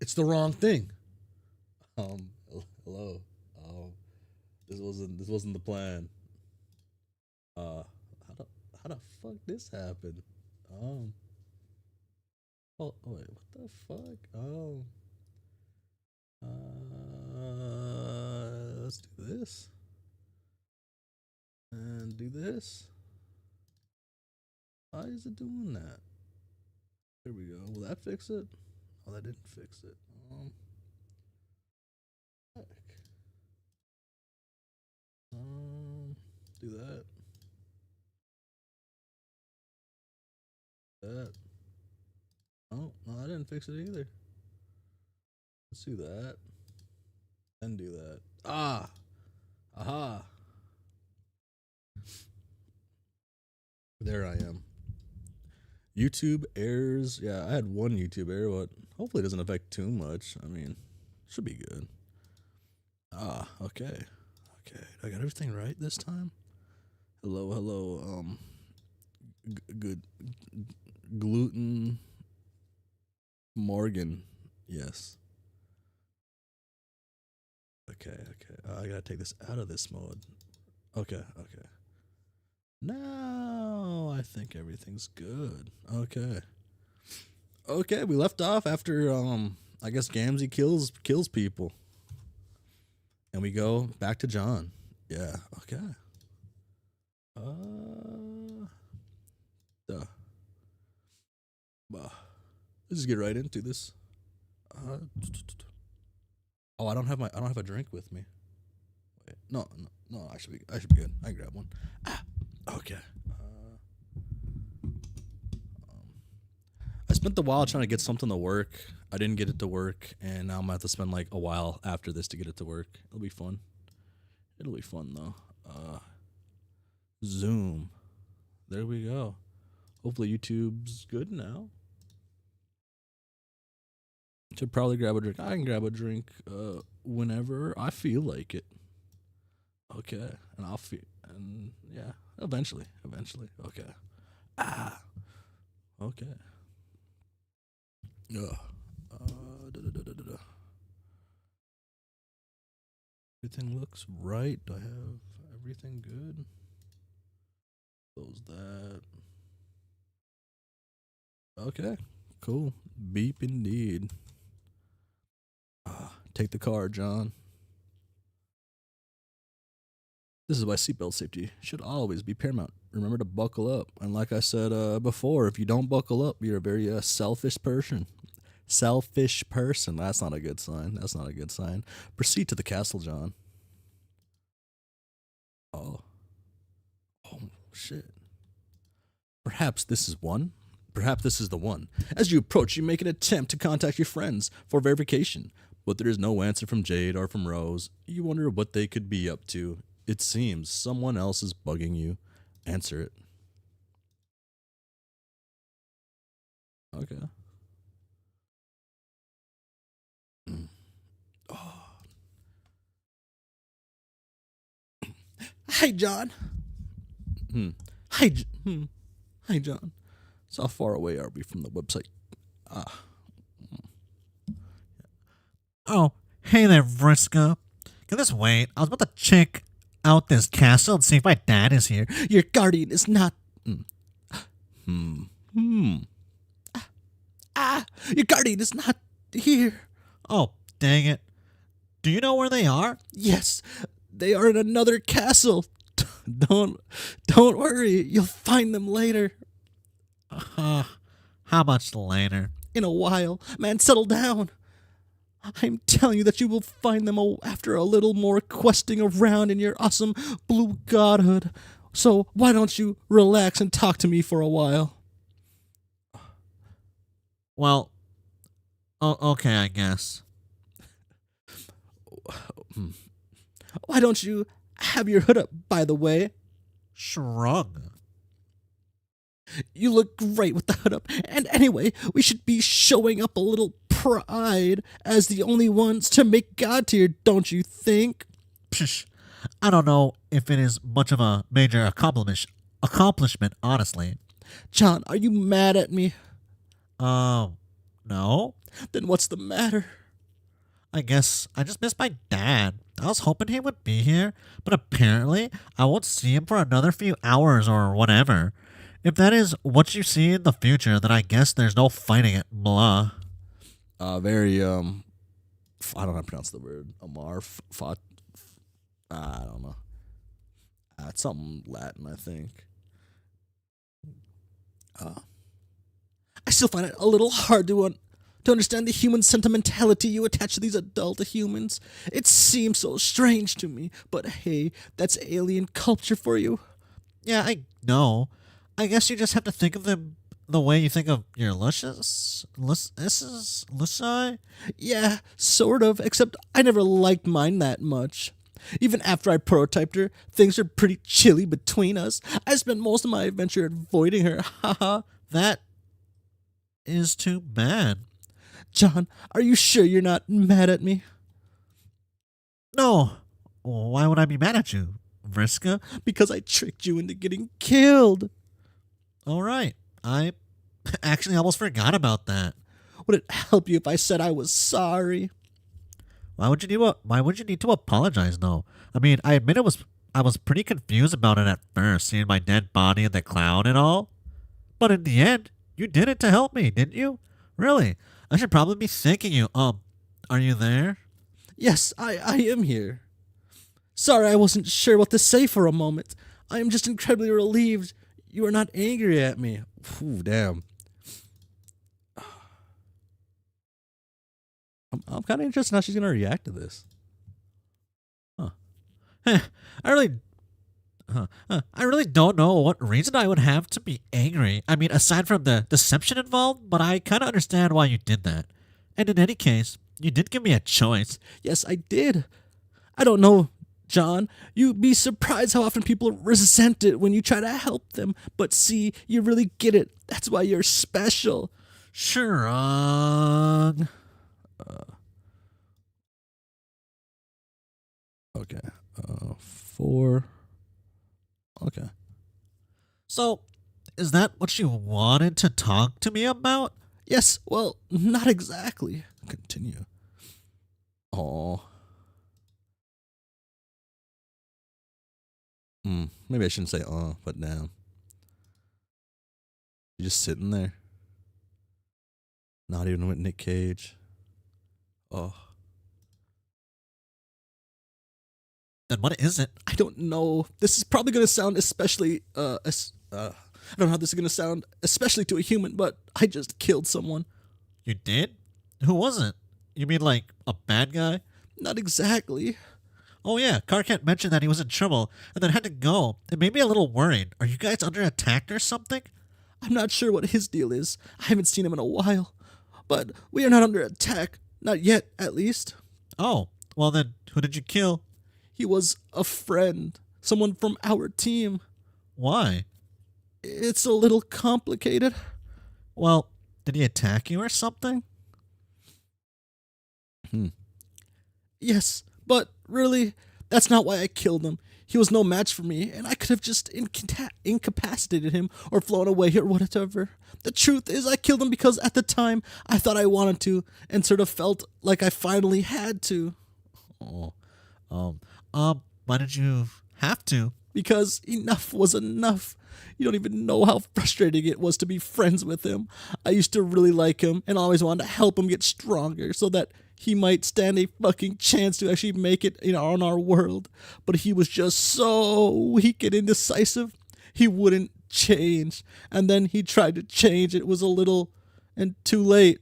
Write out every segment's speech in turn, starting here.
It's the wrong thing. Hello. This wasn't the plan. How the fuck this happened? Um, wait, what the fuck? Let's do this and do this. Why is it doing that? There we go. Will that fix it? Oh, that didn't fix it. Heck. Do that. That. Oh, no, that didn't fix it either. Let's do that. And do that. Ah! Aha! There I am. YouTube errors. Yeah, I had one YouTube error, but hopefully it doesn't affect too much. I mean, should be good. Ah, okay. Okay. I got everything right this time? Hello. Good. Gluten. Morgan. Yes. Okay. I gotta take this out of this mode. Okay. Now I think everything's good. Okay, we left off after I guess Gamzee kills people. And we go back to John. Yeah, okay. Let's just get right into this. Oh, I don't have a drink with me. Wait, no, I should be good. I can grab one. Okay. I spent the while trying to get something to work. I didn't get it to work, and now I'm gonna have to spend like a while after this to get it to work. It'll be fun. It'll be fun though. Zoom. There we go. Hopefully YouTube's good now. Should probably grab a drink. I can grab a drink whenever I feel like it. Okay. And I'll feel, and yeah, eventually. Okay. Okay. Everything looks right. Do I have everything good? Close that. Okay. Cool. Beep indeed. Take the car, John. This is why seatbelt safety should always be paramount. Remember to buckle up. And like I said before, if you don't buckle up, you're a very selfish person. Selfish person. That's not a good sign. Proceed to the castle, John. Oh, shit. Perhaps this is the one. As you approach, you make an attempt to contact your friends for verification, but there is no answer from Jade or from Rose. You wonder what they could be up to. It seems someone else is bugging you. Answer it. Okay. Oh. Hi, John. Hi, John. So how far away are we from the website? Oh, hey there, Vriska. Can this wait? I was about to check out this castle and see if my dad is here. Your guardian is not. Your guardian is not here. Oh, dang it. Do you know where they are? Yes, they are in another castle. Don't worry. You'll find them later. How much later? In a while. Man, settle down. I'm telling you that you will find them after a little more questing around in your awesome blue godhood. So why don't you relax and talk to me for a while? Well, okay, I guess. Why don't you have your hood up, by the way? Shrug. You look great with the hood up. And anyway, we should be showing up a little pride as the only ones to make God tier, don't you think? Psh, I don't know if it is much of a major accomplishment, honestly. John, are you mad at me? No? Then what's the matter? I guess I just missed my dad. I was hoping he would be here, but apparently I won't see him for another few hours or whatever. If that is what you see in the future, then I guess there's no fighting it. Blah. Very I don't know how to pronounce the word. Amar, I don't know. It's something Latin, I think. I still find it a little hard to understand the human sentimentality you attach to these adult humans. It seems so strange to me, but hey, that's alien culture for you. Yeah, I know. I guess you just have to think of them the way you think of your luscious. Luci? Yeah, sort of, except I never liked mine that much. Even after I prototyped her, things are pretty chilly between us. I spent most of my adventure avoiding her, haha. That is too bad. John, are you sure you're not mad at me? No. Why would I be mad at you, Vriska? Because I tricked you into getting killed. All right. I actually almost forgot about that. Would it help you if I said I was sorry? Why would you need to apologize though? I mean, I admit I was pretty confused about it at first, seeing my dead body in the cloud and all. But in the end, you did it to help me, didn't you? Really? I should probably be thanking you. Are you there? Yes, I am here. Sorry, I wasn't sure what to say for a moment. I am just incredibly relieved you are not angry at me. Ooh, damn. I'm kind of interested in how she's gonna react to this. Huh. I really don't know what reason I would have to be angry. I mean, aside from the deception involved, but I kind of understand why you did that. And in any case, you did give me a choice. Yes, I did. I don't know, John. You'd be surprised how often people resent it when you try to help them. But see, you really get it. That's why you're special. Sure. Okay. 4. Okay. So, is that what you wanted to talk to me about? Yes, well, not exactly. Continue. Oh. Maybe I shouldn't say but damn. You're just sitting there. Not even with Nick Cage. Oh. Then what is it? I don't know. This is probably gonna sound especially I don't know how this is gonna sound, especially to a human, but I just killed someone. You did? Who was it? You mean like a bad guy? Not exactly. Oh yeah, Karkat mentioned that he was in trouble and then had to go. It made me a little worried. Are you guys under attack or something? I'm not sure what his deal is. I haven't seen him in a while. But we are not under attack. Not yet, at least. Oh, well then, who did you kill? He was a friend. Someone from our team. Why? It's a little complicated. Well, did he attack you or something? Yes, but really, that's not why I killed him. He was no match for me, and I could have just incapacitated him or flown away or whatever. The truth is, I killed him because at the time I thought I wanted to, and sort of felt like I finally had to. Oh, why did you have to? Because enough was enough. You don't even know how frustrating it was to be friends with him. I used to really like him and always wanted to help him get stronger so that he might stand a fucking chance to actually make it on our world. But he was just so weak and indecisive. He wouldn't change. And then he tried to change. It was a little and too late.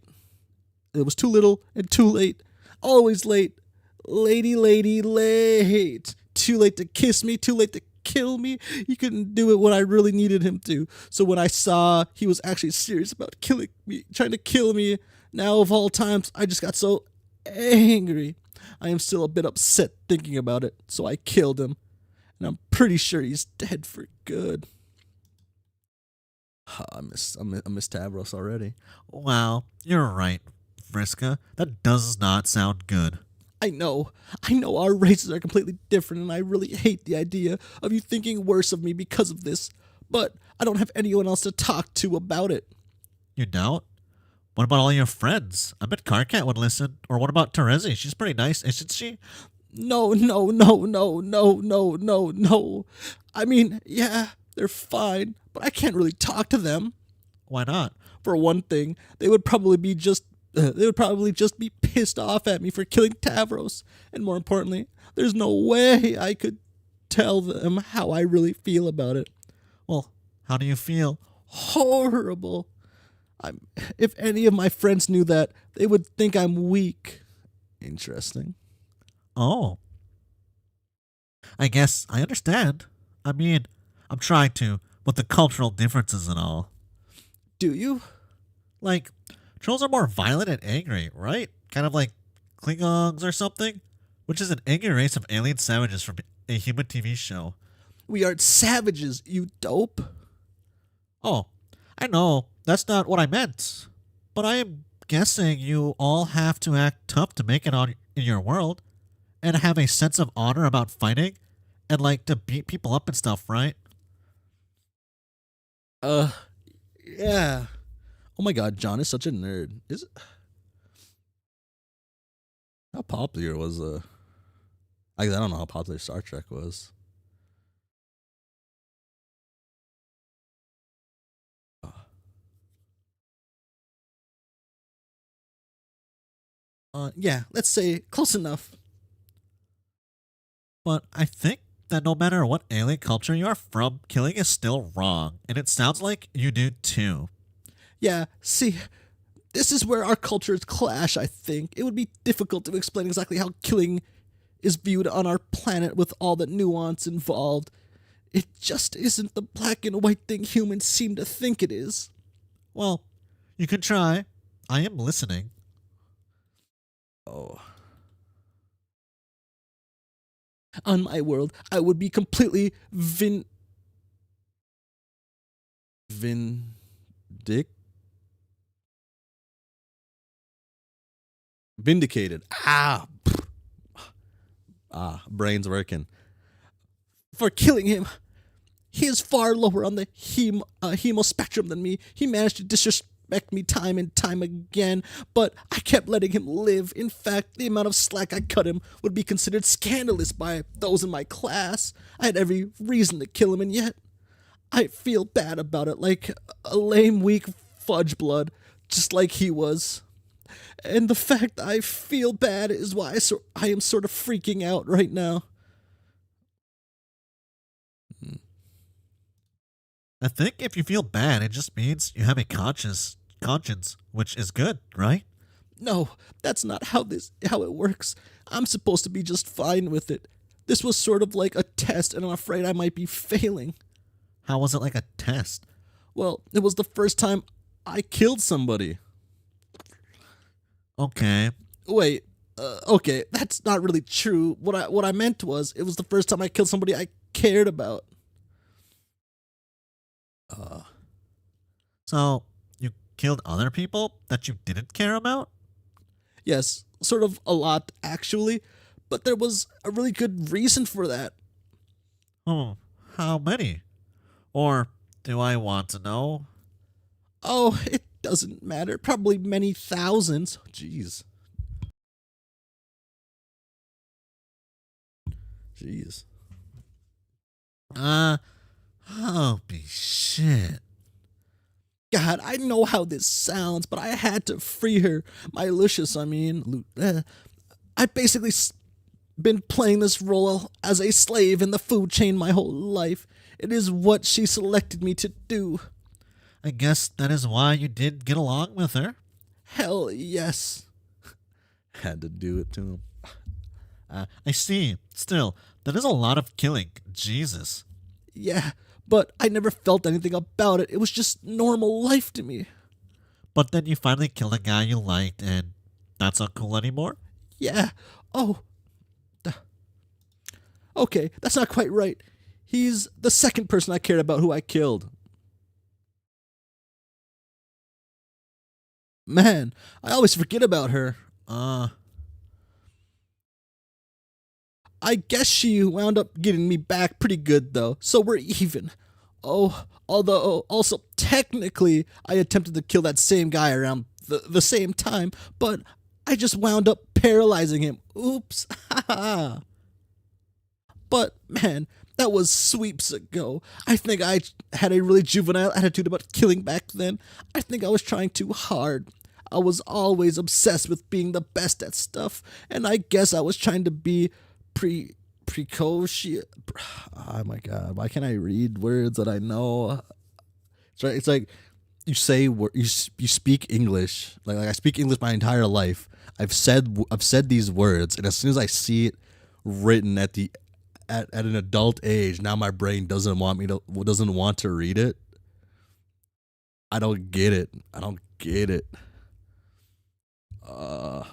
It was too little and too late. Always late. Lady, late. Too late to kiss me, too late to kill me. He couldn't do it when I really needed him to. So when I saw he was actually serious about killing me, trying to kill me, now of all times, I just got so angry. I am still a bit upset thinking about it, so I killed him. And I'm pretty sure he's dead for good. I miss Tavros already. Wow, you're right, Vriska. That does not sound good. I know our races are completely different, and I really hate the idea of you thinking worse of me because of this, but I don't have anyone else to talk to about it. You don't? What about all your friends? I bet Carcat would listen. Or what about Terezi? She's pretty nice, isn't she? No, no, no, no, no, no, no, no. I mean, yeah, they're fine, but I can't really talk to them. Why not? For one thing, they would probably just be pissed off at me for killing Tavros. And more importantly, there's no way I could tell them how I really feel about it. Well, how do you feel? Horrible. If any of my friends knew that, they would think I'm weak. Interesting. Oh. I guess I understand. I mean, I'm trying to, with the cultural differences and all. Do you? Like, trolls are more violent and angry, right? Kind of like Klingons or something? Which is an angry race of alien savages from a human TV show. We aren't savages, you dope. Oh, I know, that's not what I meant. But I am guessing you all have to act tough to make it on in your world, and have a sense of honor about fighting, and like to beat people up and stuff, right? Yeah. Oh my god, John is such a nerd. How popular was I don't know how popular Star Trek was. Yeah, let's say close enough. But I think that no matter what alien culture you are from, killing is still wrong, and it sounds like you do too. Yeah, see, this is where our cultures clash, I think. It would be difficult to explain exactly how killing is viewed on our planet with all the nuance involved. It just isn't the black and white thing humans seem to think it is. Well, you can try. I am listening. Oh. On my world, I would be completely vindic vindicated. Brain's working. For killing him. He is far lower on the hemo spectrum than me. He managed to disrespect me time and time again, but I kept letting him live. In fact, the amount of slack I cut him would be considered scandalous by those in my class. I had every reason to kill him, and yet I feel bad about it, like a lame, weak fudge blood, just like he was. And the fact I feel bad is why I am sort of freaking out right now. I think if you feel bad, it just means you have a conscience, which is good, right? No, that's not how it works. I'm supposed to be just fine with it. This was sort of like a test, and I'm afraid I might be failing. How was it like a test? Well, it was the first time I killed somebody. Okay. Wait, okay, that's not really true. What I meant was, it was the first time I killed somebody I cared about. So, you killed other people that you didn't care about? Yes, sort of a lot, actually, but there was a really good reason for that. Oh, how many? Or do I want to know? Oh, it doesn't matter. Probably many thousands. Jeez. Jeez. Holy shit. God, I know how this sounds, but I had to free her. My Lucius, I mean. I've basically been playing this role as a slave in the food chain my whole life. It is what she selected me to do. I guess that is why you did get along with her. Hell yes. Had to do it to him. I see. Still, that is a lot of killing. Jesus. Yeah, but I never felt anything about it. It was just normal life to me. But then you finally killed a guy you liked, and that's not cool anymore? Yeah. Oh. Okay, that's not quite right. He's the second person I cared about who I killed. Man, I always forget about her. I guess she wound up getting me back pretty good, though, so we're even. Oh, although, also, technically, I attempted to kill that same guy around the same time, but I just wound up paralyzing him. Oops. But man, that was sweeps ago. I think I had a really juvenile attitude about killing back then. I think I was trying too hard. I was always obsessed with being the best at stuff, and I guess I was trying to be precocious. Oh my god, why can't I read words that I know? It's right. It's like you speak English. Like I speak English my entire life. I've said these words, and as soon as I see it written at an adult age, now my brain doesn't want to read it. I don't get it. I don't get it. Uh,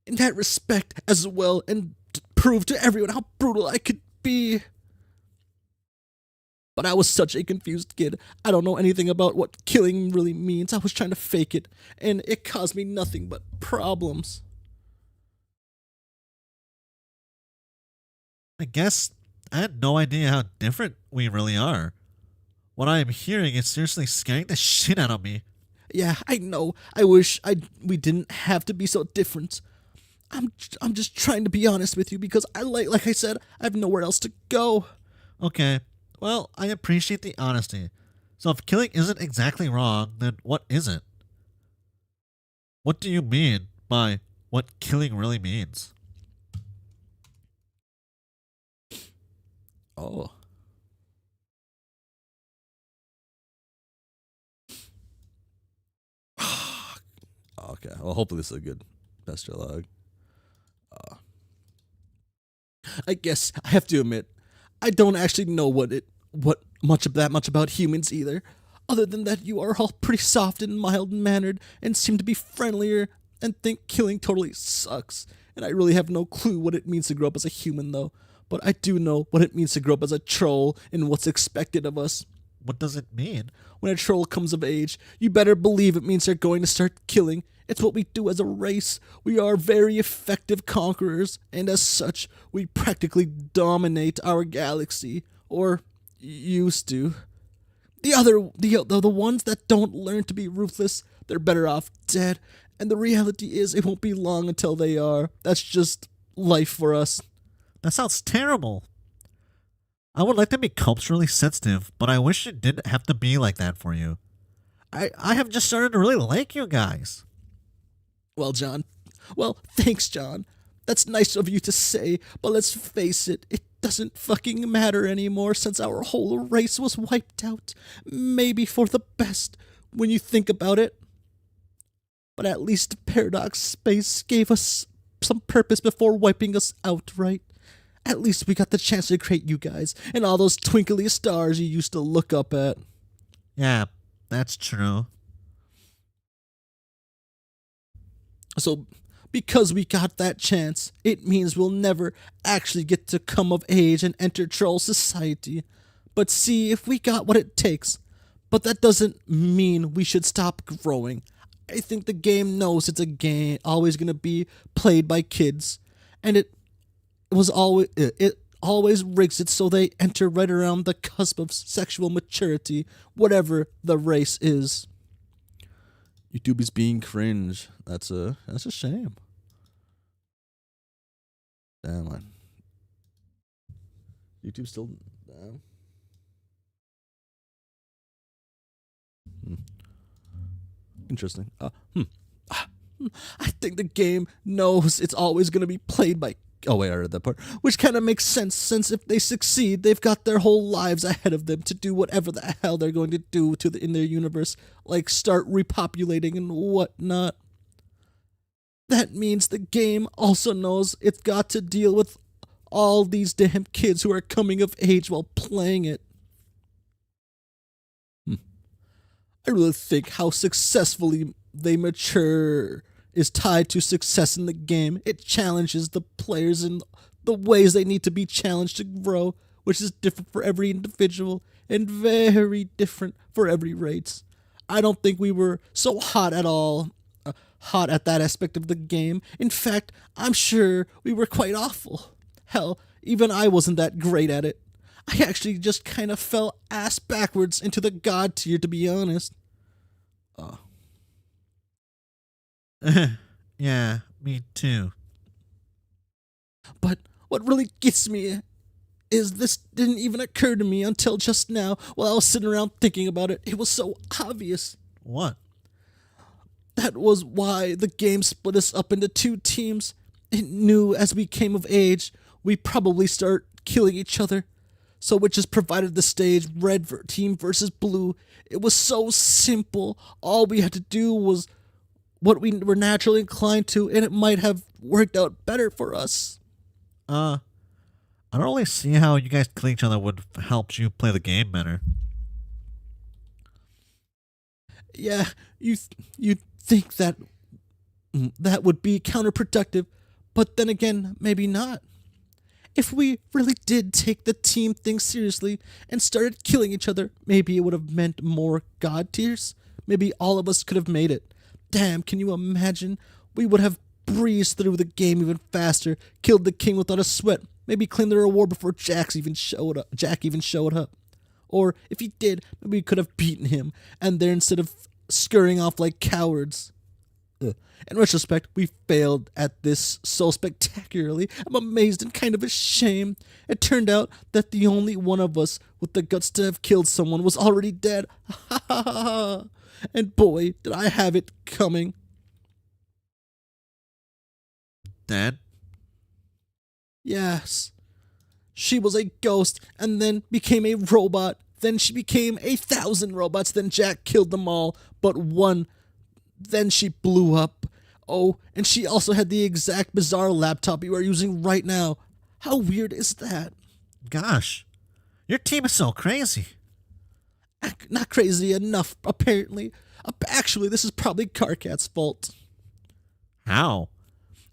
in that respect as well, and prove to everyone how brutal I could be. But I was such a confused kid. I don't know anything about what killing really means. I was trying to fake it, and it caused me nothing but problems. I guess I had no idea how different we really are. What I am hearing is seriously scaring the shit out of me. Yeah, I know. I wish we didn't have to be so different. I'm just trying to be honest with you because like I said, I have nowhere else to go. Okay, well, I appreciate the honesty. So if killing isn't exactly wrong, then what isn't? What do you mean by what killing really means? Oh. Okay. Well, hopefully this is a good best log. I guess I have to admit, I don't actually know what much about humans either. Other than that, you are all pretty soft and mild mannered and seem to be friendlier and think killing totally sucks. And I really have no clue what it means to grow up as a human though. But I do know what it means to grow up as a troll and what's expected of us. What does it mean? When a troll comes of age, you better believe it means they're going to start killing. It's what we do as a race. We are very effective conquerors, and as such, we practically dominate our galaxy, or used to. The ones that don't learn to be ruthless, they're better off dead. And the reality is, it won't be long until they are. That's just life for us. That sounds terrible. I would like to be culturally sensitive, but I wish it didn't have to be like that for you. I have just started to really like you guys. Well, thanks, John. That's nice of you to say, but let's face it, it doesn't fucking matter anymore since our whole race was wiped out. Maybe for the best, when you think about it. But at least Paradox Space gave us some purpose before wiping us out, right? At least we got the chance to create you guys and all those twinkly stars you used to look up at. Yeah, that's true. So, because we got that chance, it means we'll never actually get to come of age and enter troll society. But see if we got what it takes. But that doesn't mean we should stop growing. I think the game knows it's a game always gonna be played by kids, and it always rigs it so they enter right around the cusp of sexual maturity, whatever the race is. YouTube is being cringe. That's a shame. Damn, man. YouTube still damn. Interesting. I think the game knows it's always going to be played by. Oh wait, I read that part. Which kind of makes sense, since if they succeed, they've got their whole lives ahead of them to do whatever the hell they're going to do in their universe, like start repopulating and whatnot. That means the game also knows it's got to deal with all these damn kids who are coming of age while playing it. I really think how successfully they mature is tied to success in the game. It challenges the players in the ways they need to be challenged to grow, which is different for every individual and very different for every race. I don't think we were so hot at that aspect of the game. In fact, I'm sure we were quite awful. Hell, even I wasn't that great at it. I actually just kind of fell ass backwards into the god tier, to be honest. Yeah, me too. But what really gets me is this didn't even occur to me until just now while I was sitting around thinking about it. It was so obvious. What? That was why the game split us up into two teams. It knew as we came of age, we probably start killing each other. So it just provided the stage red team versus blue. It was so simple. All we had to do was what we were naturally inclined to, and it might have worked out better for us. Uh, I don't really see how you guys killing each other would help you play the game better. Yeah, you think that that would be counterproductive, but then again, maybe not. If we really did take the team thing seriously and started killing each other, maybe it would have meant more god tiers. Maybe all of us could have made it. Damn, can you imagine? We would have breezed through the game even faster, killed the king without a sweat, maybe claimed the reward before Jack even showed up. Or if he did, maybe we could have beaten him, and there instead of scurrying off like cowards. In retrospect, we failed at this so spectacularly. I'm amazed and kind of ashamed. It turned out that the only one of us with the guts to have killed someone was already dead. Ha ha ha ha. And boy, did I have it coming. Dead? Yes. She was a ghost and then became a robot. Then she became 1,000 robots. Then Jack killed them all, but one. Then she blew up. Oh, and she also had the exact bizarre laptop you are using right now. How weird is that? Gosh, your team is so crazy. Not crazy enough, apparently. Actually, this is probably Carcat's fault. How?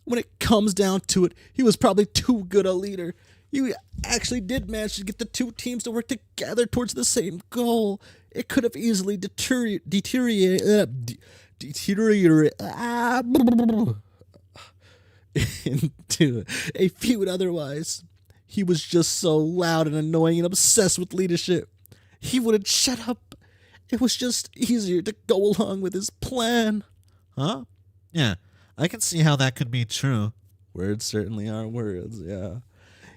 When it comes down to it, he was probably too good a leader. You actually did manage to get the two teams to work together towards the same goal. It could have easily deteriorated into a feud otherwise. He was just so loud and annoying and obsessed with leadership. He wouldn't shut up. It was just easier to go along with his plan. Huh? Yeah, I can see how that could be true. Words certainly are words, yeah.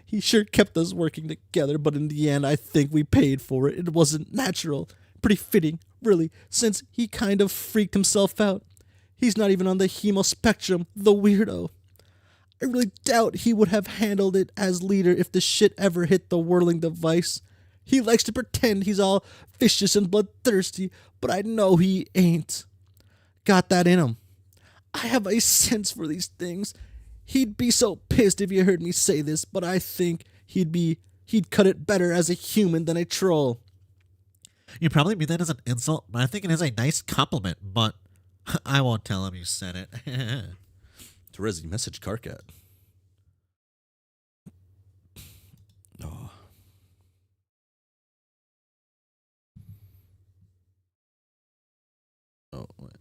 He sure kept us working together, but in the end, I think we paid for it. It wasn't natural. Pretty fitting, really, since he kind of freaked himself out. He's not even on the hemo spectrum, the weirdo. I really doubt he would have handled it as leader if the shit ever hit the whirling device. He likes to pretend he's all vicious and bloodthirsty, but I know he ain't. Got that in him. I have a sense for these things. He'd be so pissed if you heard me say this, but I think he'd cut it better as a human than a troll. You probably mean that as an insult, but I think it is a nice compliment, but I won't tell him you said it. Terezi, message Carcat. Oh. Oh, wait.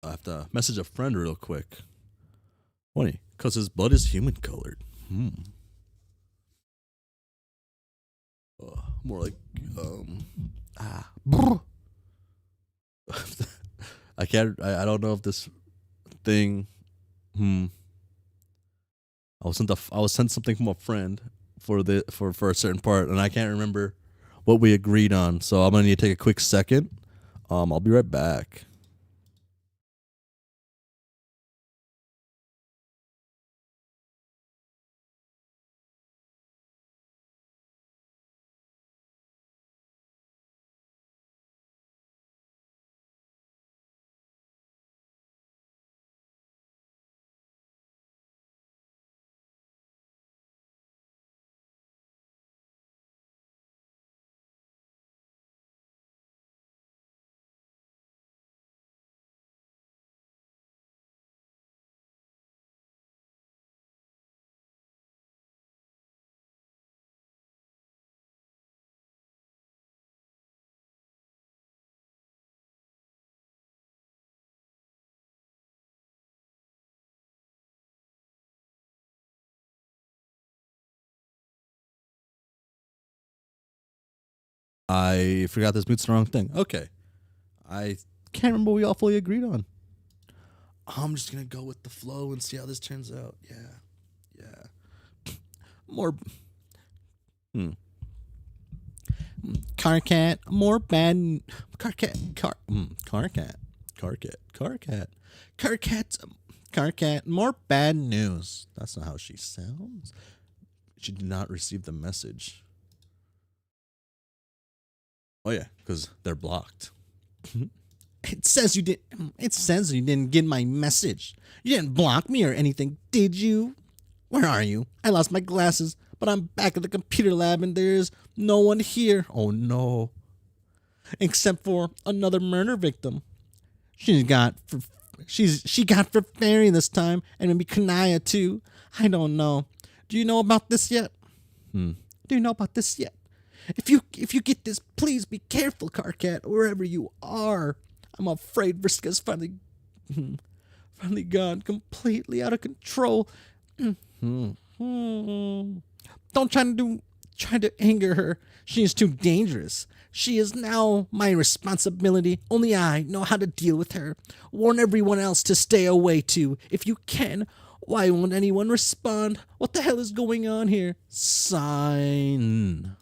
I have to message a friend real quick. Funny, because his blood is human colored. More like, brr. I can't, I don't know if this thing, I was sent something from a friend for a certain part, and I can't remember what we agreed on. So I'm gonna need to take a quick second. I'll be right back. I forgot this boot's the wrong thing. Okay. I can't remember what we all fully agreed on. I'm just going to go with the flow and see how this turns out. Yeah. Yeah. More. Hmm. Car cat. More bad. Car cat. Car. Car cat. Car cat. Car cat. Car cat. Car cat. More bad news. That's not how she sounds. She did not receive the message. Oh yeah, because they're blocked. It says you did. It says you didn't get my message. You didn't block me or anything, did you? Where are you? I lost my glasses, but I'm back at the computer lab and there's no one here. Oh no. Except for another murder victim. She got for Fairy this time, and maybe Kanaya too. I don't know. Do you know about this yet? Do you know about this yet? If you get this, please be careful, Carcat, wherever you are. I'm afraid Vriska's finally gone completely out of control. Don't try to anger her. She is too dangerous. She is now my responsibility. Only I know how to deal with her. Warn everyone else to stay away too, if you can. Why won't anyone respond? What the hell is going on here? Sign.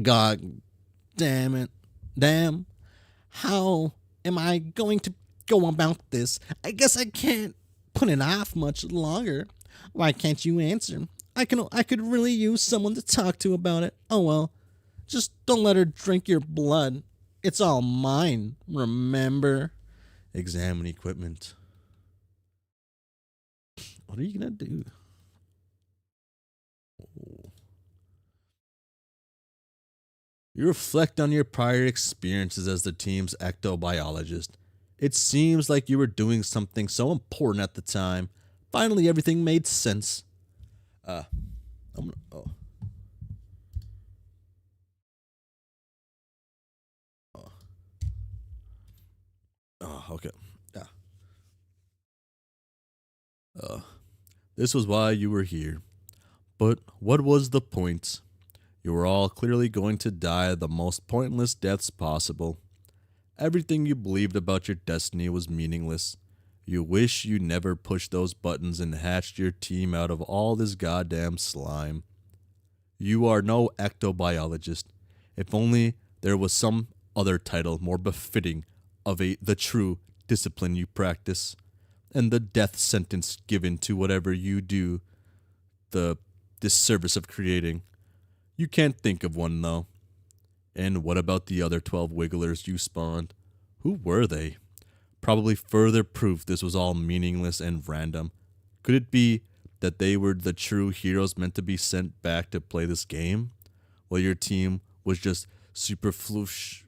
God damn it. Damn. How am I going to go about this? I guess I can't put it off much longer. Why can't you answer? I could really use someone to talk to about it. Oh well. Just don't let her drink your blood. It's all mine, remember? Examine equipment. What are you gonna do? Oh. You reflect on your prior experiences as the team's ectobiologist. It seems like you were doing something so important at the time. Finally, everything made sense. I'm gonna, oh. Oh, okay. Yeah. This was why you were here. But what was the point? You were all clearly going to die the most pointless deaths possible. Everything you believed about your destiny was meaningless. You wish you never pushed those buttons and hatched your team out of all this goddamn slime. You are no ectobiologist. If only there was some other title more befitting of the true discipline you practice, and the death sentence given to whatever you do the disservice of creating. You can't think of one, though. And what about the other 12 wigglers you spawned? Who were they? Probably further proof this was all meaningless and random. Could it be that they were the true heroes meant to be sent back to play this game? While your team was just superfluous?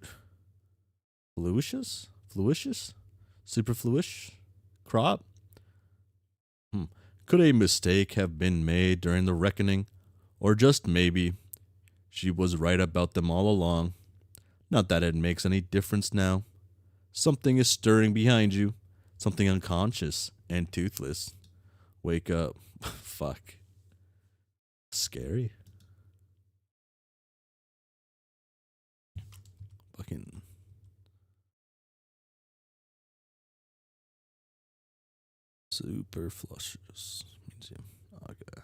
Superfluish? Crop? Could a mistake have been made during the reckoning? Or just maybe she was right about them all along. Not that it makes any difference now. Something is stirring behind you. Something unconscious and toothless. Wake up. Fuck. Scary. Fucking. Super flushes. Means you. Okay.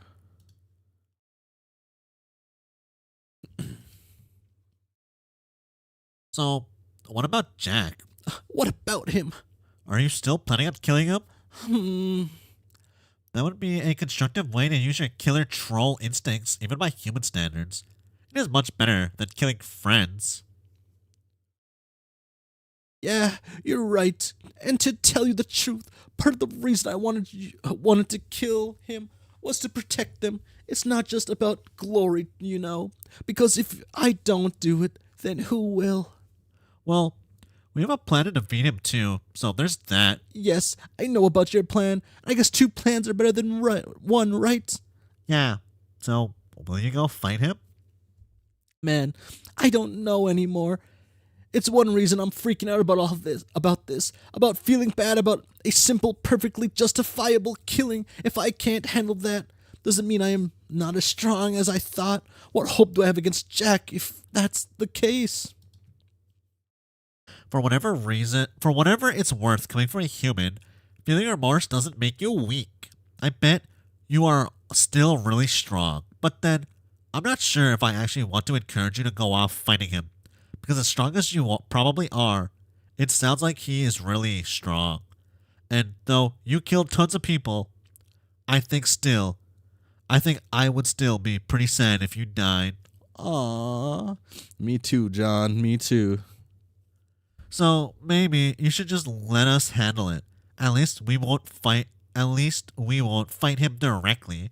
So, what about Jack? What about him? Are you still planning on killing him? That would be a constructive way to use your killer troll instincts, even by human standards. It is much better than killing friends. Yeah, you're right. And to tell you the truth, part of the reason I wanted to kill him was to protect them. It's not just about glory, you know. Because if I don't do it, then who will? Well, we have a plan to defeat him too, so there's that. Yes, I know about your plan. I guess 2 plans are better than one, right? Yeah, so will you go fight him? Man, I don't know anymore. It's one reason I'm freaking out about feeling bad about a simple, perfectly justifiable killing if I can't handle that. Doesn't mean I am not as strong as I thought. What hope do I have against Jack if that's the case? For whatever reason, for whatever it's worth coming from a human, feeling remorse doesn't make you weak. I bet you are still really strong. But then, I'm not sure if I actually want to encourage you to go off fighting him. Because as strong as you probably are, it sounds like he is really strong. And though you killed tons of people, I think I would still be pretty sad if you died. Aww. Me too, John. Me too. So maybe you should just let us handle it. At least we won't fight him directly.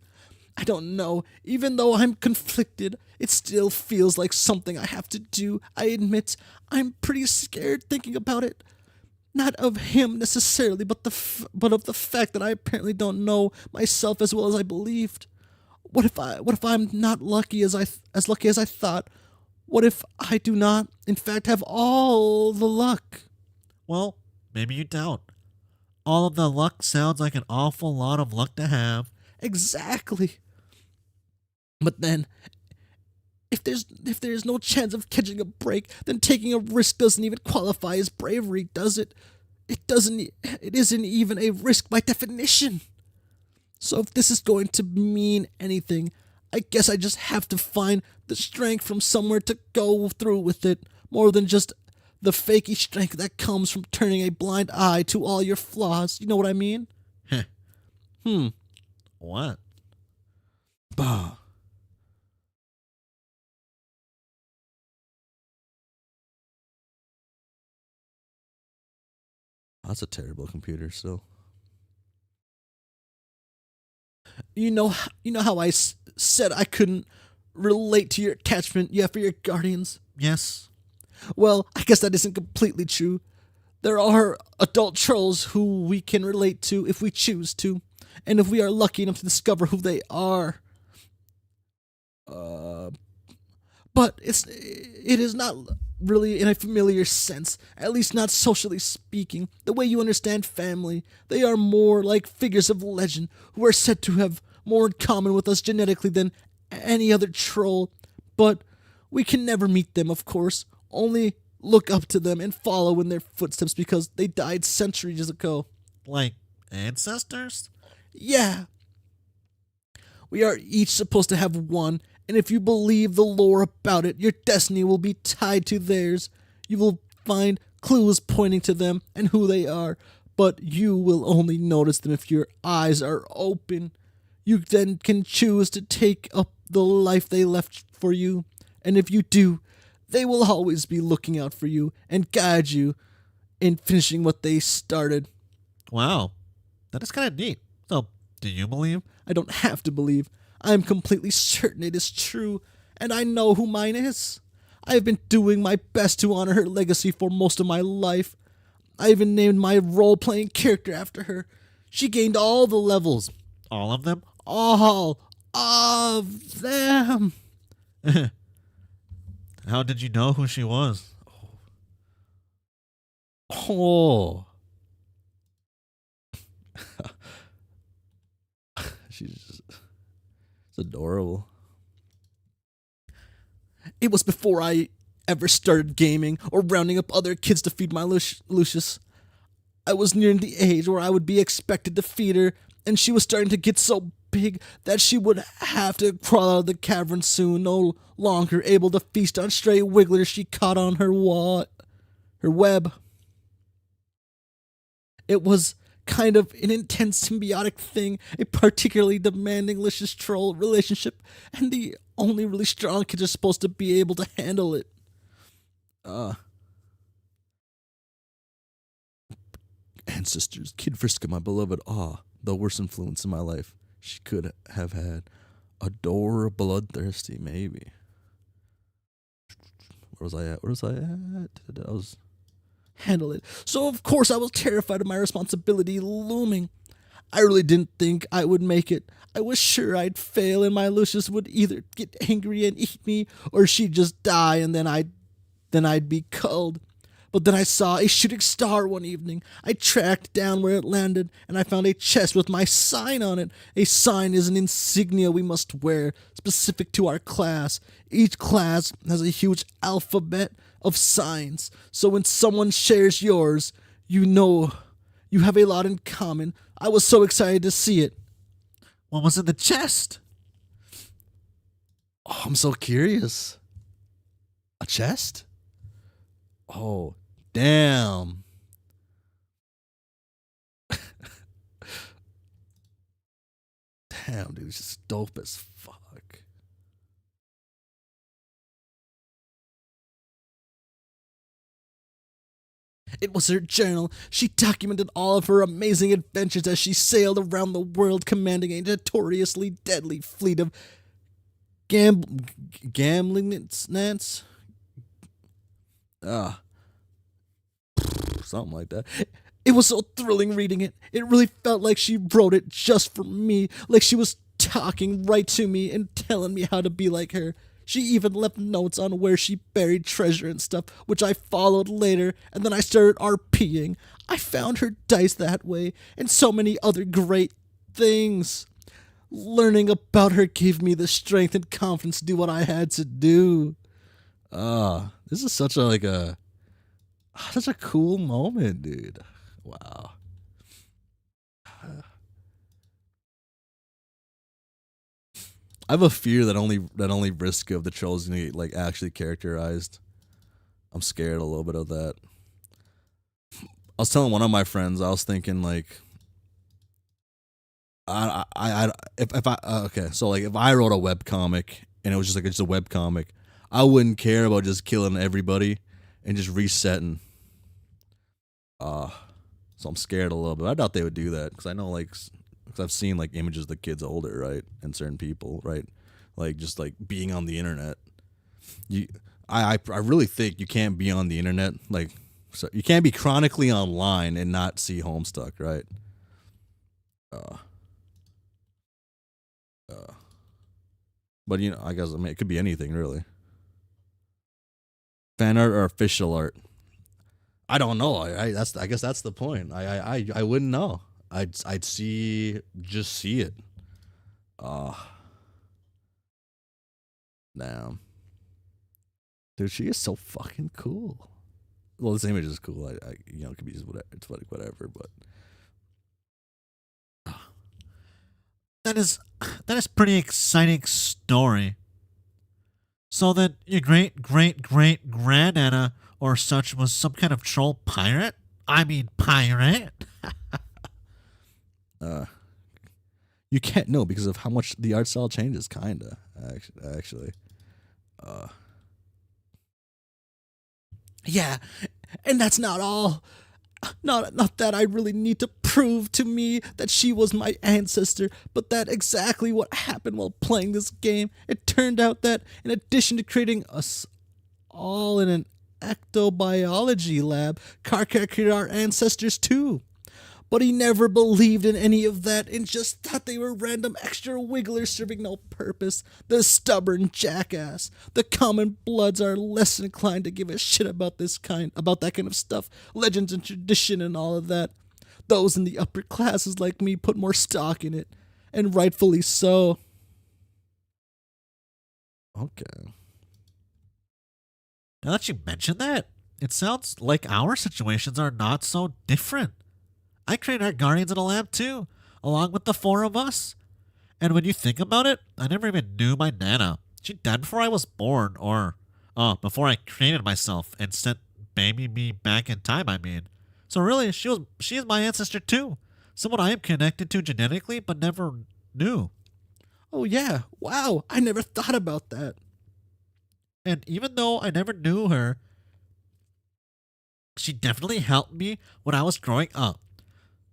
I don't know. Even though I'm conflicted, it still feels like something I have to do. I admit I'm pretty scared thinking about it. Not of him necessarily, but of the fact that I apparently don't know myself as well as I believed. What if I'm not lucky as lucky as I thought? What if I do not, in fact, have all the luck? Well, maybe you don't. All of the luck sounds like an awful lot of luck to have. Exactly. But then, if there's no chance of catching a break, then taking a risk doesn't even qualify as bravery, does it? It isn't even a risk by definition. So if this is going to mean anything, I guess I just have to find the strength from somewhere to go through with it, more than just the fakey strength that comes from turning a blind eye to all your flaws. You know what I mean? Heh. What? Bah. That's a terrible computer still. You know how I said I couldn't relate to your attachment you have for your guardians? Yes. Well, I guess that isn't completely true. There are adult trolls who we can relate to if we choose to, and if we are lucky enough to discover who they are. But it is not really in a familiar sense, at least not socially speaking. The way you understand family, they are more like figures of legend who are said to have more in common with us genetically than any other troll. But we can never meet them, of course, only look up to them and follow in their footsteps because they died centuries ago. Like ancestors? Yeah. We are each supposed to have one, and if you believe the lore about it, your destiny will be tied to theirs. You will find clues pointing to them and who they are, but you will only notice them if your eyes are open. You then can choose to take up the life they left for you, and if you do, they will always be looking out for you and guide you in finishing what they started. Wow. That is kind of neat. So, do you believe? I don't have to believe. I am completely certain it is true, and I know who mine is. I have been doing my best to honor her legacy for most of my life. I even named my role-playing character after her. She gained all the levels. All of them? All of them. How did you know who she was? Oh. She's just, it's adorable. It was before I ever started gaming or rounding up other kids to feed my Lucius. I was nearing the age where I would be expected to feed her, and she was starting to get so big that she would have to crawl out of the cavern soon, no longer able to feast on stray wigglers she caught on her web. It was kind of an intense symbiotic thing, a particularly demanding Lucius troll relationship, and the only really strong kids are supposed to be able to handle it. Ancestors, Kid Friska, my beloved, the worst influence in my life she could have had. Adore bloodthirsty, maybe. Where was I at? I was handle it. So of course I was terrified of my responsibility looming. I really didn't think I would make it. I was sure I'd fail and my Lucius would either get angry and eat me, or she'd just die and then I'd be culled. But then I saw a shooting star one evening. I tracked down where it landed, and I found a chest with my sign on it. A sign is an insignia we must wear, specific to our class. Each class has a huge alphabet of signs, so when someone shares yours, you know you have a lot in common. I was so excited to see it. What was in the chest? Oh, I'm so curious. A chest? Oh, damn. Damn, dude, it's just dope as fuck. It was her journal. She documented all of her amazing adventures as she sailed around the world, commanding a notoriously deadly fleet of gambling nants. Ah, something like that. It was so thrilling reading it. It really felt like she wrote it just for me, like she was talking right to me and telling me how to be like her. She even left notes on where she buried treasure and stuff, which I followed later, and then I started RPing. I found her dice that way, and so many other great things. Learning about her gave me the strength and confidence to do what I had to do. This is such a cool moment, dude. Wow. I have a fear that only Vriska of the Trolls is gonna get like actually characterized. I'm scared a little bit of that. I was telling one of my friends, I was thinking like, if I okay, so like if I wrote a webcomic and it was just a webcomic, I wouldn't care about just killing everybody and just resetting. So I'm scared a little bit. I doubt they would do that because I know because I've seen like images of the kids older, right, and certain people, right, like just like being on the internet. I really think you can't be on the internet like so you can't be chronically online and not see Homestuck, right? But I guess it could be anything really. Fan art or official art. I don't know. I guess that's the point. I wouldn't know. I'd see it. Damn. Dude, she is so fucking cool. Well, this image is cool. I it could be just whatever. It's like whatever, but That is pretty exciting story. So then your great great great grandnana or such was some kind of troll pirate? I mean pirate? you can't know because of how much the art style changes. Kinda, actually. Yeah, and that's not all. Not that I really need to prove to me that she was my ancestor, but that exactly what happened while playing this game. It turned out that in addition to creating us all in an ectobiology lab, Karkar created our ancestors too. But he never believed in any of that and just thought they were random extra wigglers serving no purpose. The stubborn jackass. The common bloods are less inclined to give a shit about that kind of stuff, legends and tradition and all of that. Those in the upper classes like me put more stock in it, and rightfully so. Okay. Now that you mention that, it sounds like our situations are not so different. I created our Guardians in a lab too, along with the four of us. And when you think about it, I never even knew my Nana. She died before I was born, or before I created myself and sent baby me back in time, I mean. So really, she is my ancestor too. Someone I am connected to genetically, but never knew. Oh yeah, wow, I never thought about that. And even though I never knew her, she definitely helped me when I was growing up.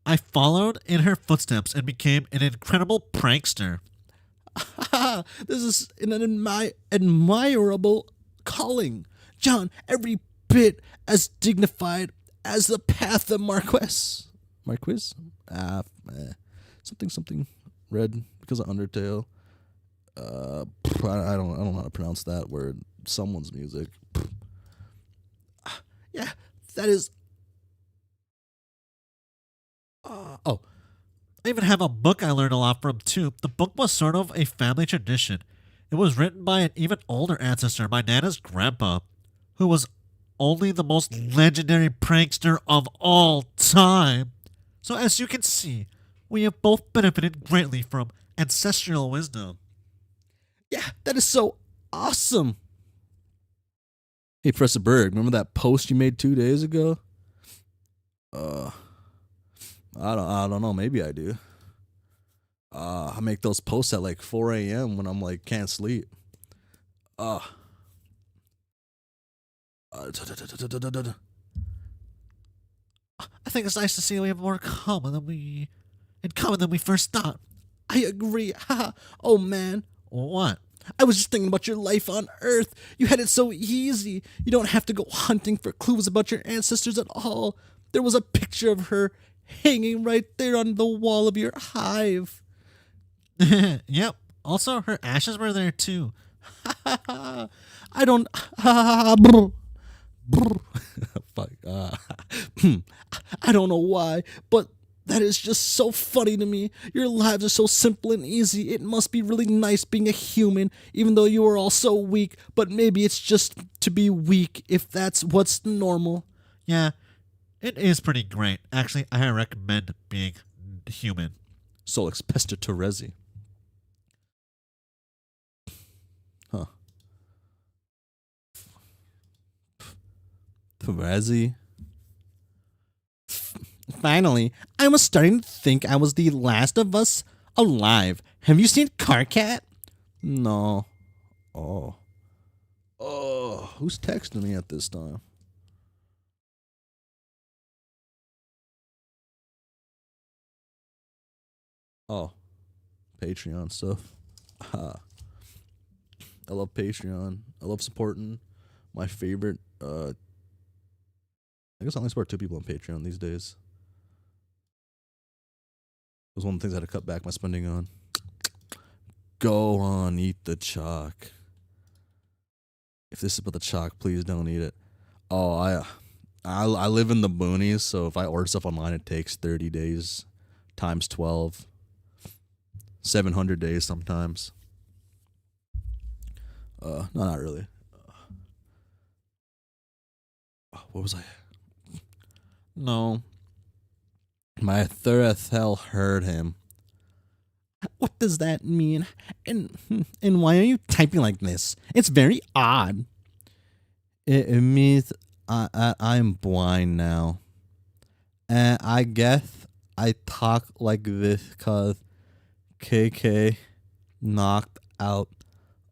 I followed in her footsteps and became an incredible prankster. This is an admirable calling. John, every bit as dignified as the path of Marquis. Marquis? Something red because of Undertale. I don't know how to pronounce that word. Someone's music. Yeah, That is. Oh, I even have a book I learned a lot from too. The book was sort of a family tradition. It was written by an even older ancestor, my Nana's grandpa, who was only the most legendary prankster of all time. So as you can see, we have both benefited greatly from ancestral wisdom. yeah, that is so awesome. Hey, Professor Berg, remember that post you made 2 days ago? Uh, I don't know. Maybe I do. I make those posts at like 4 a.m. when I'm like can't sleep. Uh, I think it's nice to see we have more in common than we first thought. I agree. Oh man, What? I was just thinking about your life on Earth. You had it so easy. You don't have to go hunting for clues about your ancestors at all. There was a picture of her hanging right there on the wall of your hive. Yep. Also, her ashes were there too. I don't. Fuck. I don't know why, but that is just so funny to me. Your lives are so simple and easy. It must be really nice being a human, even though you are all so weak. But maybe it's just to be weak if that's what's normal. Yeah, it is pretty great. Actually, I recommend being human. Solix Pester Terezi. Huh. Terezi. Finally, I was starting to think I was the last of us alive. Have you seen Carcat? No. Oh. Oh, who's texting me at this time? Oh, Patreon stuff. I love Patreon. I love supporting my favorite. I guess I only support 2 people on Patreon these days. It was one of the things I had to cut back my spending on. Go on, eat the chalk. If this is about the chalk, please don't eat it. Oh, I live in the boonies, so if I order stuff online, it takes 30 days times 12. 700 days sometimes. No, not really. What was I? No. My Thurethel heard him. What does that mean? And why are you typing like this? It's very odd. It means I'm blind now. And I guess I talk like this because KK knocked out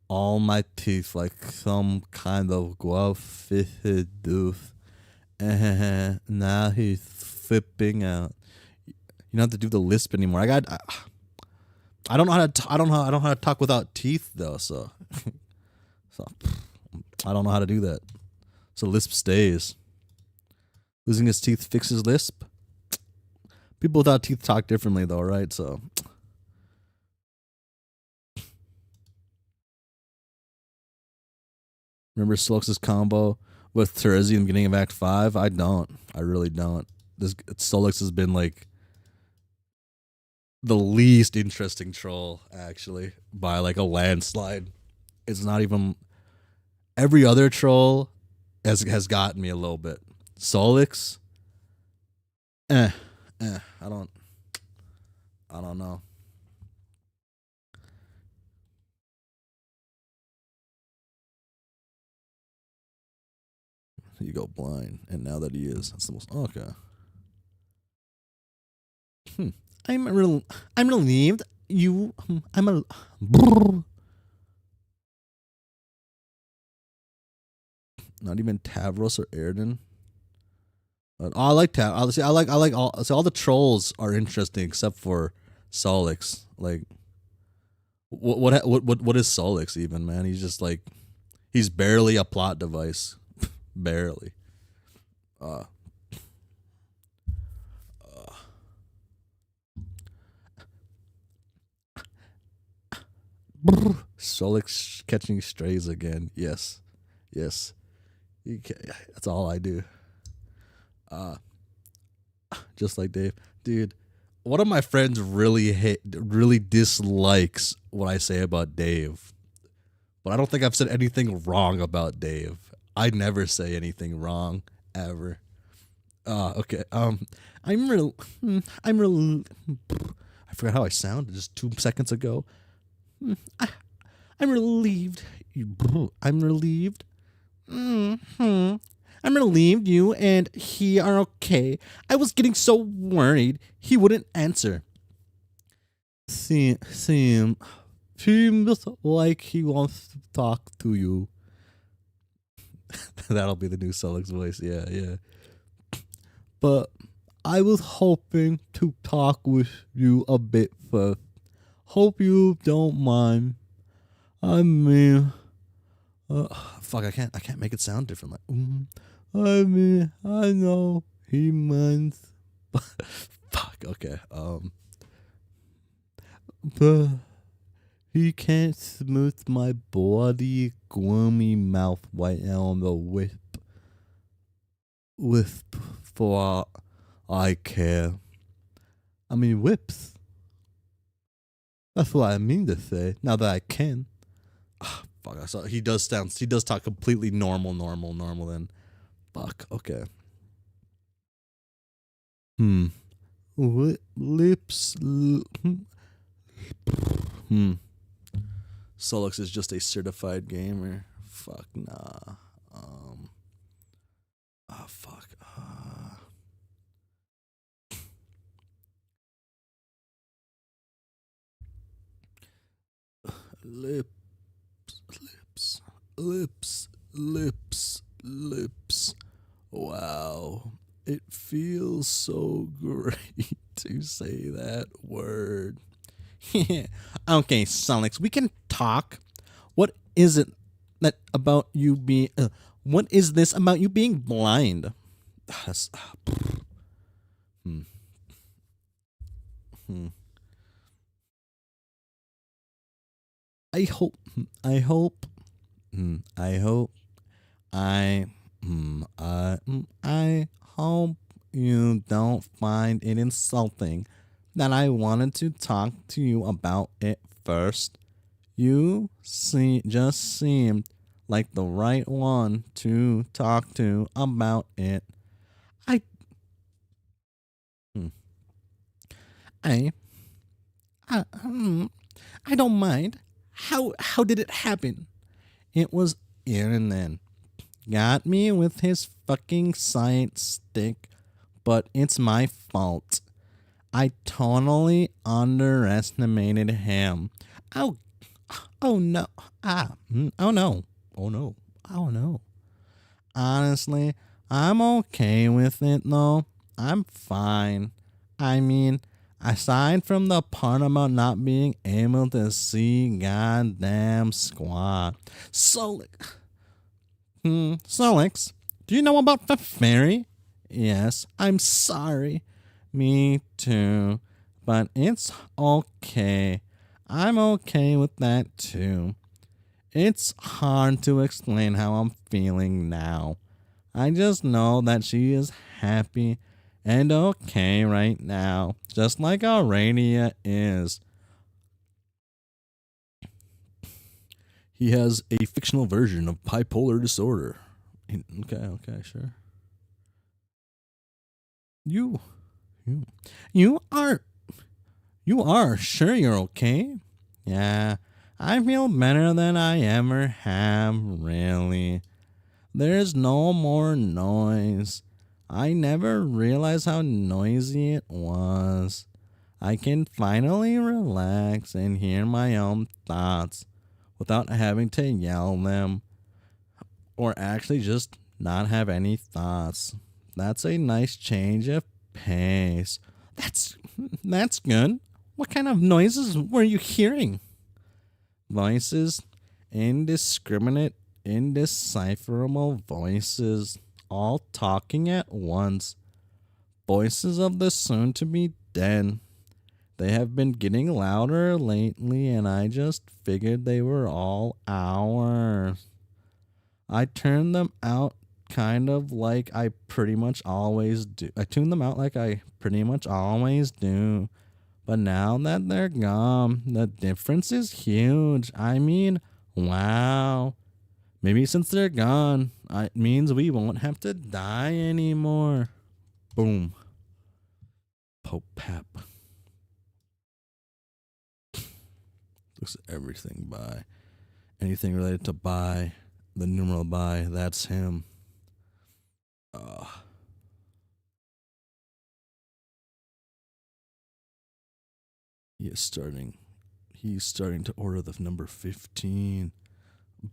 all my teeth like some kind of glove-fisted doof. And now he's flipping out. You don't have to do the lisp anymore. I don't know how to. I don't know how to talk without teeth though. So I don't know how to do that. So lisp stays. Losing his teeth fixes lisp. People without teeth talk differently though, right? So. Remember Slux's combo with Terezi in the beginning of Act 5? I don't. I really don't. This Solix has been like the least interesting troll, actually, by like a landslide. It's not even every other troll has gotten me a little bit. Solix, I don't know. You go blind, and now that he is, that's the most okay. I'm relieved. I'm a. Not even Tavros or Erden. But, I like Tav. I like all. See, all the trolls are interesting except for Solix. Like, what is Solix even, man? He's just like, he's barely a plot device, barely. Solix catching strays again. Yes. That's all I do. Uh, just like Dave, dude. One of my friends really dislikes what I say about Dave, but I don't think I've said anything wrong about Dave. I never say anything wrong ever. Okay. I'm real. I'm real. I forgot how I sounded just 2 seconds ago. I, I'm relieved. I'm relieved. Hmm. I'm relieved you and he are okay. I was getting so worried he wouldn't answer. Seems like he wants to talk to you. That'll be the new Sullick's voice. Yeah, yeah. But I was hoping to talk with you a bit first. Hope you don't mind. I mean, fuck, I can't make it sound different. Like, I mean, I know he minds. Fuck, okay. But he can't smooth my bloody, gloomy mouth right now on the wisp for all I care. I mean, whips. That's what I mean to say. Now that I can. Fuck, I saw he does talk completely normal. Then, fuck. Okay. Lips. Solux is just a certified gamer. Fuck nah. Fuck. Lips. Wow. It feels so great to say that word. Okay, Sonics, we can talk. What is it that about you being? What is this about you being blind? That's, I hope. I hope. I hope. I. I hope you don't find it insulting that I wanted to talk to you about it first. You just seemed like the right one to talk to about it. I I I, I don't mind. How did it happen? It was Aaron then. Got me with his fucking science stick, but it's my fault. I totally underestimated him. Oh, oh no. Oh no. Oh no. Oh no. Honestly, I'm okay with it though. I'm fine. I mean, aside from the part about not being able to see goddamn squat. Solix, do you know about the fairy? Yes, I'm sorry. Me too. But it's okay. I'm okay with that too. It's hard to explain how I'm feeling now. I just know that she is happy and okay right now, just like Aurelia is. He has a fictional version of bipolar disorder. Okay, sure. You are sure you're okay? Yeah, I feel better than I ever have, really. There's no more noise. I never realized how noisy it was. I can finally relax and hear my own thoughts without having to yell them or actually just not have any thoughts. That's a nice change of pace. That's good. What kind of noises were you hearing? Voices, indiscriminate, indecipherable voices, all talking at once. Voices of the soon to be dead. They have been getting louder lately, and I just figured they were all ours. I turned them out kind of like I pretty much always do. I tune them out like I pretty much always do. But now that they're gone, the difference is huge. I mean, wow. Maybe since they're gone, it means we won't have to die anymore. Boom. Pope Pap. Looks at everything by. Anything related to by, the numeral by, that's him. He's starting to order the number 15.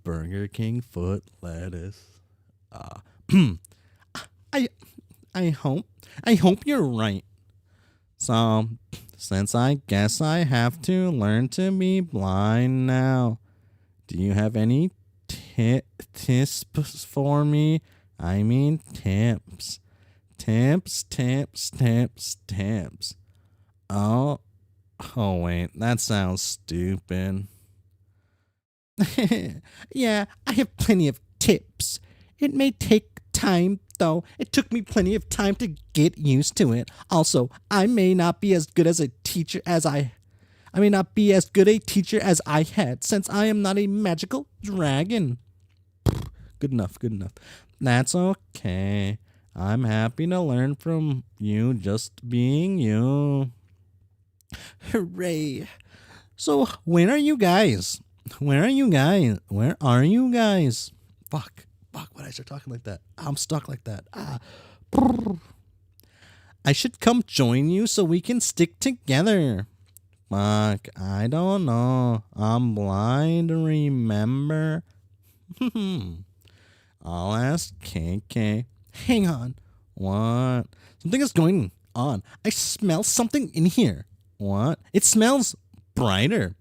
Burger King foot lettuce. I hope you're right. So, since I guess I have to learn to be blind now, do you have any tips for me? I mean tips. Tips. Oh wait, that sounds stupid. Yeah, I have plenty of tips. It may take time, though. It took me plenty of time to get used to it. Also, I may not be as good as a teacher as I may not be as good a teacher as I had, since I am not a magical dragon. Good enough. That's okay. I'm happy to learn from you just being you. Hooray. So, when are you guys? Where are you guys? Fuck, why'd I start talking like that? I'm stuck like that. I should come join you so we can stick together. Fuck, I don't know. I'm blind, remember? I'll ask KK. Hang on. What? Something is going on. I smell something in here. What? It smells brighter.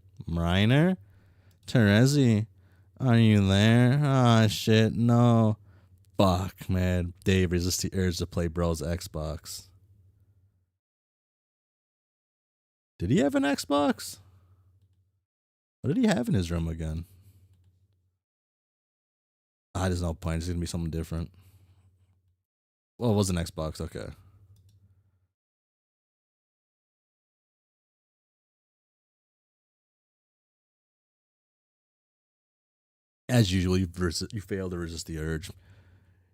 Terezi, are you there? Ah, shit, no. Fuck, man. Dave resists the urge to play Bro's Xbox. Did he have an Xbox? What did he have in his room again? There's no point. It's going to be something different. Well, it was an Xbox. Okay. As usual, you fail to resist the urge.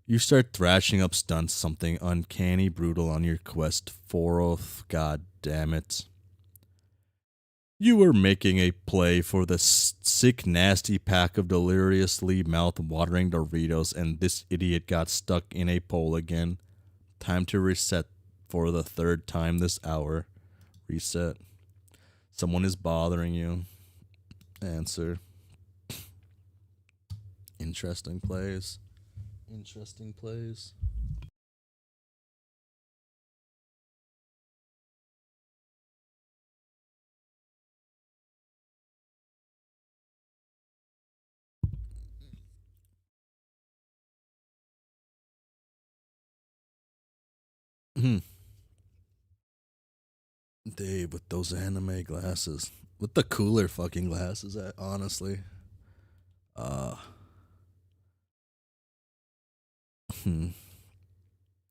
You start thrashing up stunts, something uncanny brutal on your quest forth. God damn it. You were making a play for the sick, nasty pack of deliriously mouth-watering Doritos, and this idiot got stuck in a pole again. Time to reset for the third time this hour. Reset. Someone is bothering you. Answer. Interesting plays. Dave with those anime glasses. With the cooler fucking glasses, honestly.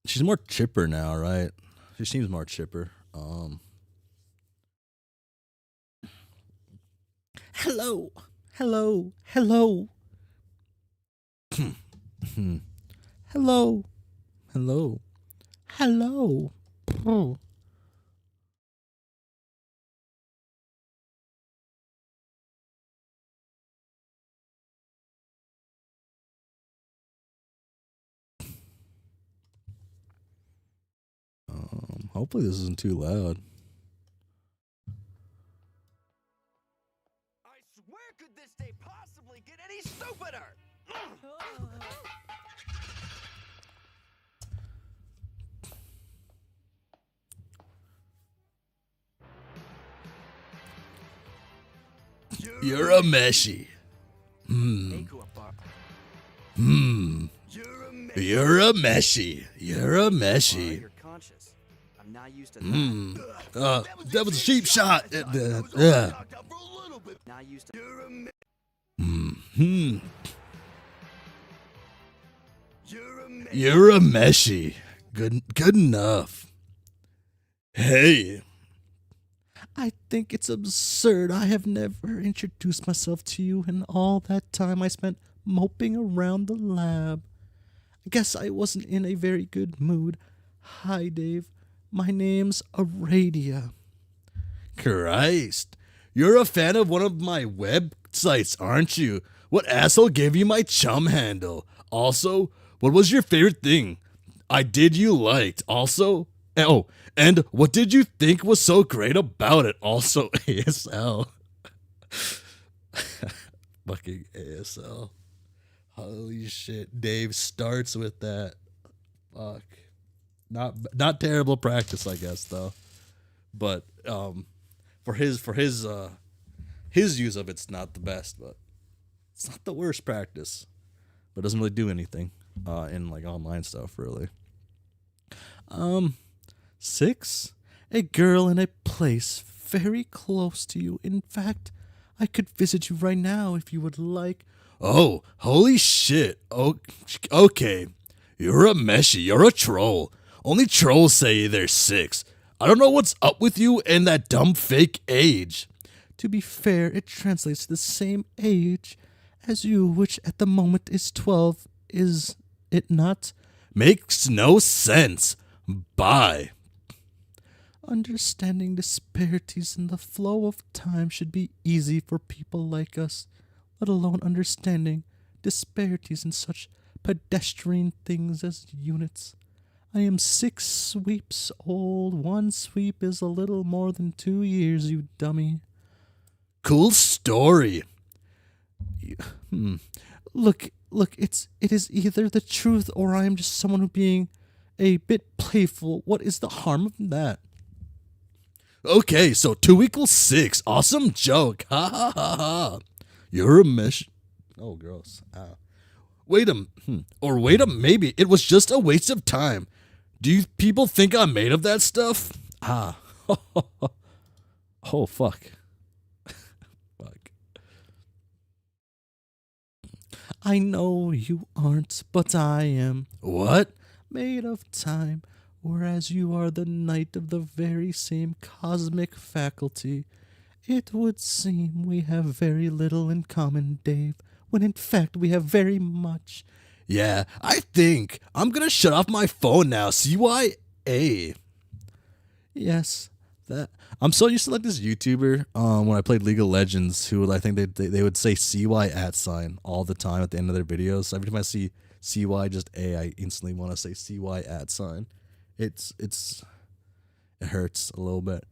She's more chipper now, right? She seems more chipper. Hello. Hello. Hello. Oh. Hopefully this isn't too loud. I swear, could this day possibly get any stupider? You're a meshy. You're a meshy. You're conscious. I'm not used to that. That was a cheap shot. Not used to. You're a meshy. Good enough. Hey. I think it's absurd. I have never introduced myself to you in all that time I spent moping around the lab. I guess I wasn't in a very good mood. Hi, Dave. My name's Aradia. Christ. You're a fan of one of my websites, aren't you? What asshole gave you my chum handle? Also, what was your favorite thing I did you liked? Also, oh, and what did you think was so great about it? Also, ASL. Fucking ASL. Holy shit. Dave starts with that. Fuck. Not terrible practice, I guess, though. But for his use of it's not the best, but it's not the worst practice. But it doesn't really do anything in like online stuff, really. 6. A girl in a place very close to you. In fact, I could visit you right now if you would like. Oh, holy shit. Okay. You're a meshy. You're a troll. Only trolls say they're 6. I don't know what's up with you and that dumb fake age. To be fair, it translates to the same age as you, which at the moment is 12, is it not? Makes no sense. Bye. Understanding disparities in the flow of time should be easy for people like us, let alone understanding disparities in such pedestrian things as units. I am 6 sweeps old. 1 sweep is a little more than 2 years, you dummy. Cool story. Look, it is either the truth or I am just someone who being a bit playful. What is the harm of that? Okay, so 2 equals 6. Awesome joke. Ha ha ha ha. You're a mesh. Oh, gross. Wait a maybe. It was just a waste of time. Do you people think I'm made of that stuff? Oh, fuck. Fuck. I know you aren't, but I am. What? Made of time, whereas you are the knight of the very same cosmic faculty. It would seem we have very little in common, Dave, when in fact we have very much. Yeah, I think I'm gonna shut off my phone now. CYA. Yes, that I'm so used to like this YouTuber. When I played League of Legends, who I think they would say CY @ sign all the time at the end of their videos. Every time I see CY just A, I instantly want to say CY @ sign. It hurts a little bit.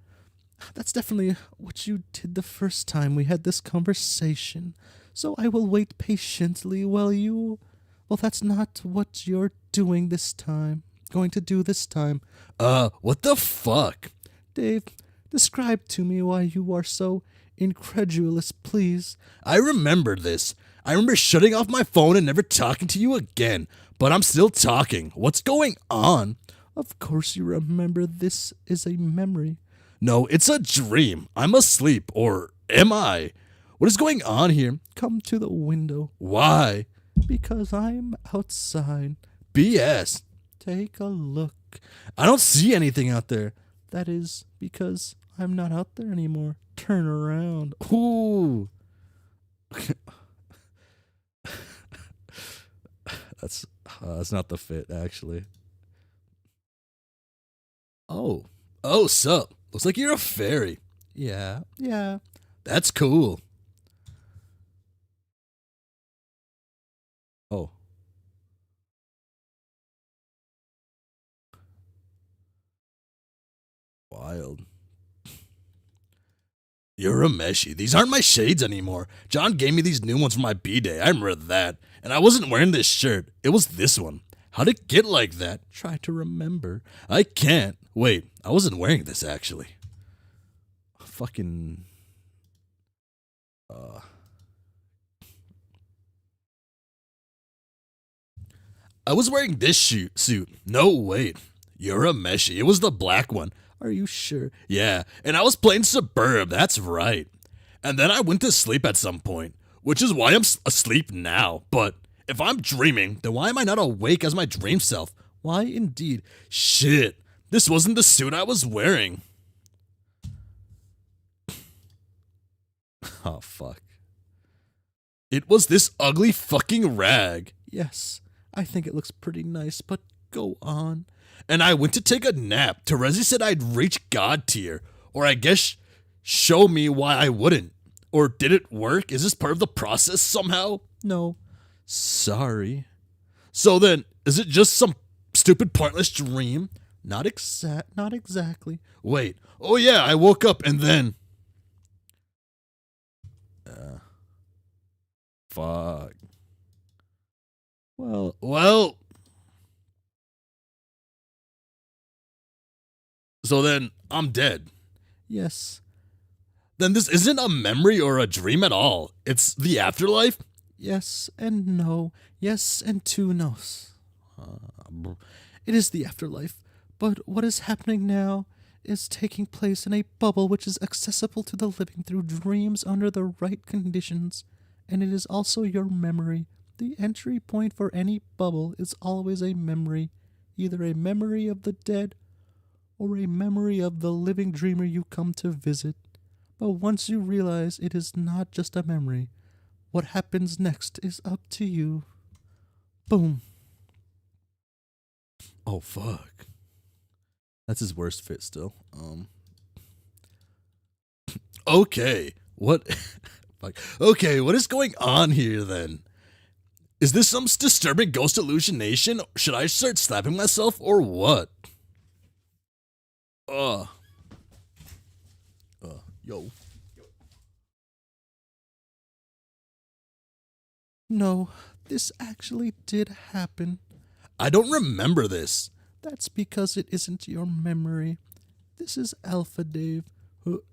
That's definitely what you did the first time we had this conversation. So I will wait patiently while you. Well, that's not what you're doing this time. Going to do this time. What the fuck? Dave, describe to me why you are so incredulous, please. I remember this. I remember shutting off my phone and never talking to you again. But I'm still talking. What's going on? Of course you remember. This is a memory. No, it's a dream. I'm asleep. Or am I? What is going on here? Come to the window. Why? Because I'm outside. BS. Take a look. I don't see anything out there. That is because I'm not out there anymore. Turn around. Ooh. That's not the fit, actually. Oh, sup? Looks like you're a fairy. Yeah. That's cool. Oh. Wild. You're a meshy. These aren't my shades anymore. John gave me these new ones for my B-day. I remember that. And I wasn't wearing this shirt. It was this one. How'd it get like that? Try to remember. I can't. Wait, I wasn't wearing this, actually. Fucking... I was wearing this suit. No, wait. You're a meshy. It was the black one. Are you sure? Yeah, and I was playing Suburb. That's right. And then I went to sleep at some point, which is why I'm asleep now. But If I'm dreaming, then why am I not awake as my dream self? Why indeed? Shit, this wasn't the suit I was wearing. Oh, fuck. It was this ugly fucking rag. Yes, I think it looks pretty nice, but go on. And I went to take a nap. Terezi said I'd reach God tier. Or I guess show me why I wouldn't. Or did it work? Is this part of the process somehow? No. Sorry. So then, is it just some stupid pointless dream? Not exactly. Wait. Oh yeah, I woke up and then... Fuck. Well. So then, I'm dead. Yes. Then this isn't a memory or a dream at all. It's the afterlife? Yes and no. Yes and two no's. It is the afterlife, but what is happening now is taking place in a bubble which is accessible to the living through dreams under the right conditions, and it is also your memory. The entry point for any bubble is always a memory, either a memory of the dead or a memory of the living dreamer you come to visit. But once you realize it is not just a memory, what happens next is up to you. Boom. Oh, fuck. That's his worst fit still. Okay. What? Fuck. Okay, what is going on here then? Is this some disturbing ghost hallucination? Should I start slapping myself or what? Yo. No, this actually did happen. I don't remember this. That's because it isn't your memory. This is Alpha Dave, who...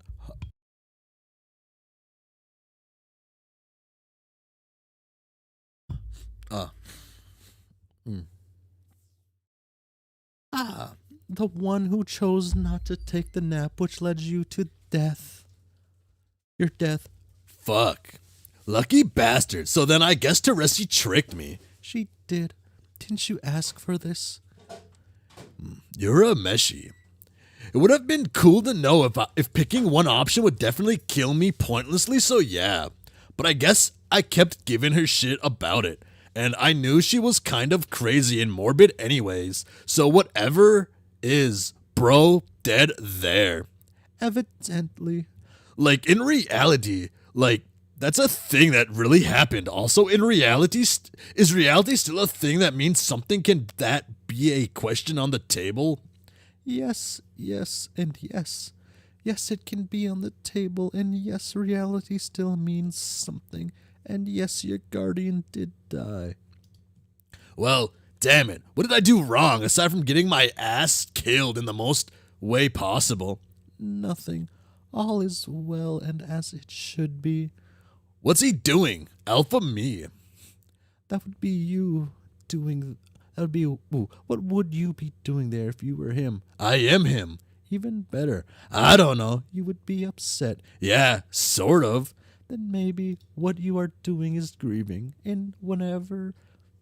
the one who chose not to take the nap which led you to death. Your death. Fuck. Lucky bastard. So then I guess Teresi tricked me. She did. Didn't you ask for this? You're a meshy. It would have been cool to know if picking one option would definitely kill me pointlessly, so yeah. But I guess I kept giving her shit about it. And I knew she was kind of crazy and morbid anyways. So whatever is, bro, dead there. Evidently. Like, in reality, like, that's a thing that really happened. Also, in reality, is reality still a thing that means something? Can that be a question on the table? Yes, and yes. Yes, it can be on the table, and yes, reality still means something. And yes, your guardian did die. Well, damn it. What did I do wrong, aside from getting my ass killed in the most way possible? Nothing. All is well and as it should be. What's he doing? Alpha me. That would be you doing... That would be... Ooh, what would you be doing there if you were him? I am him. Even better. I don't know. You would be upset. Yeah, sort of. Then maybe what you are doing is grieving in whatever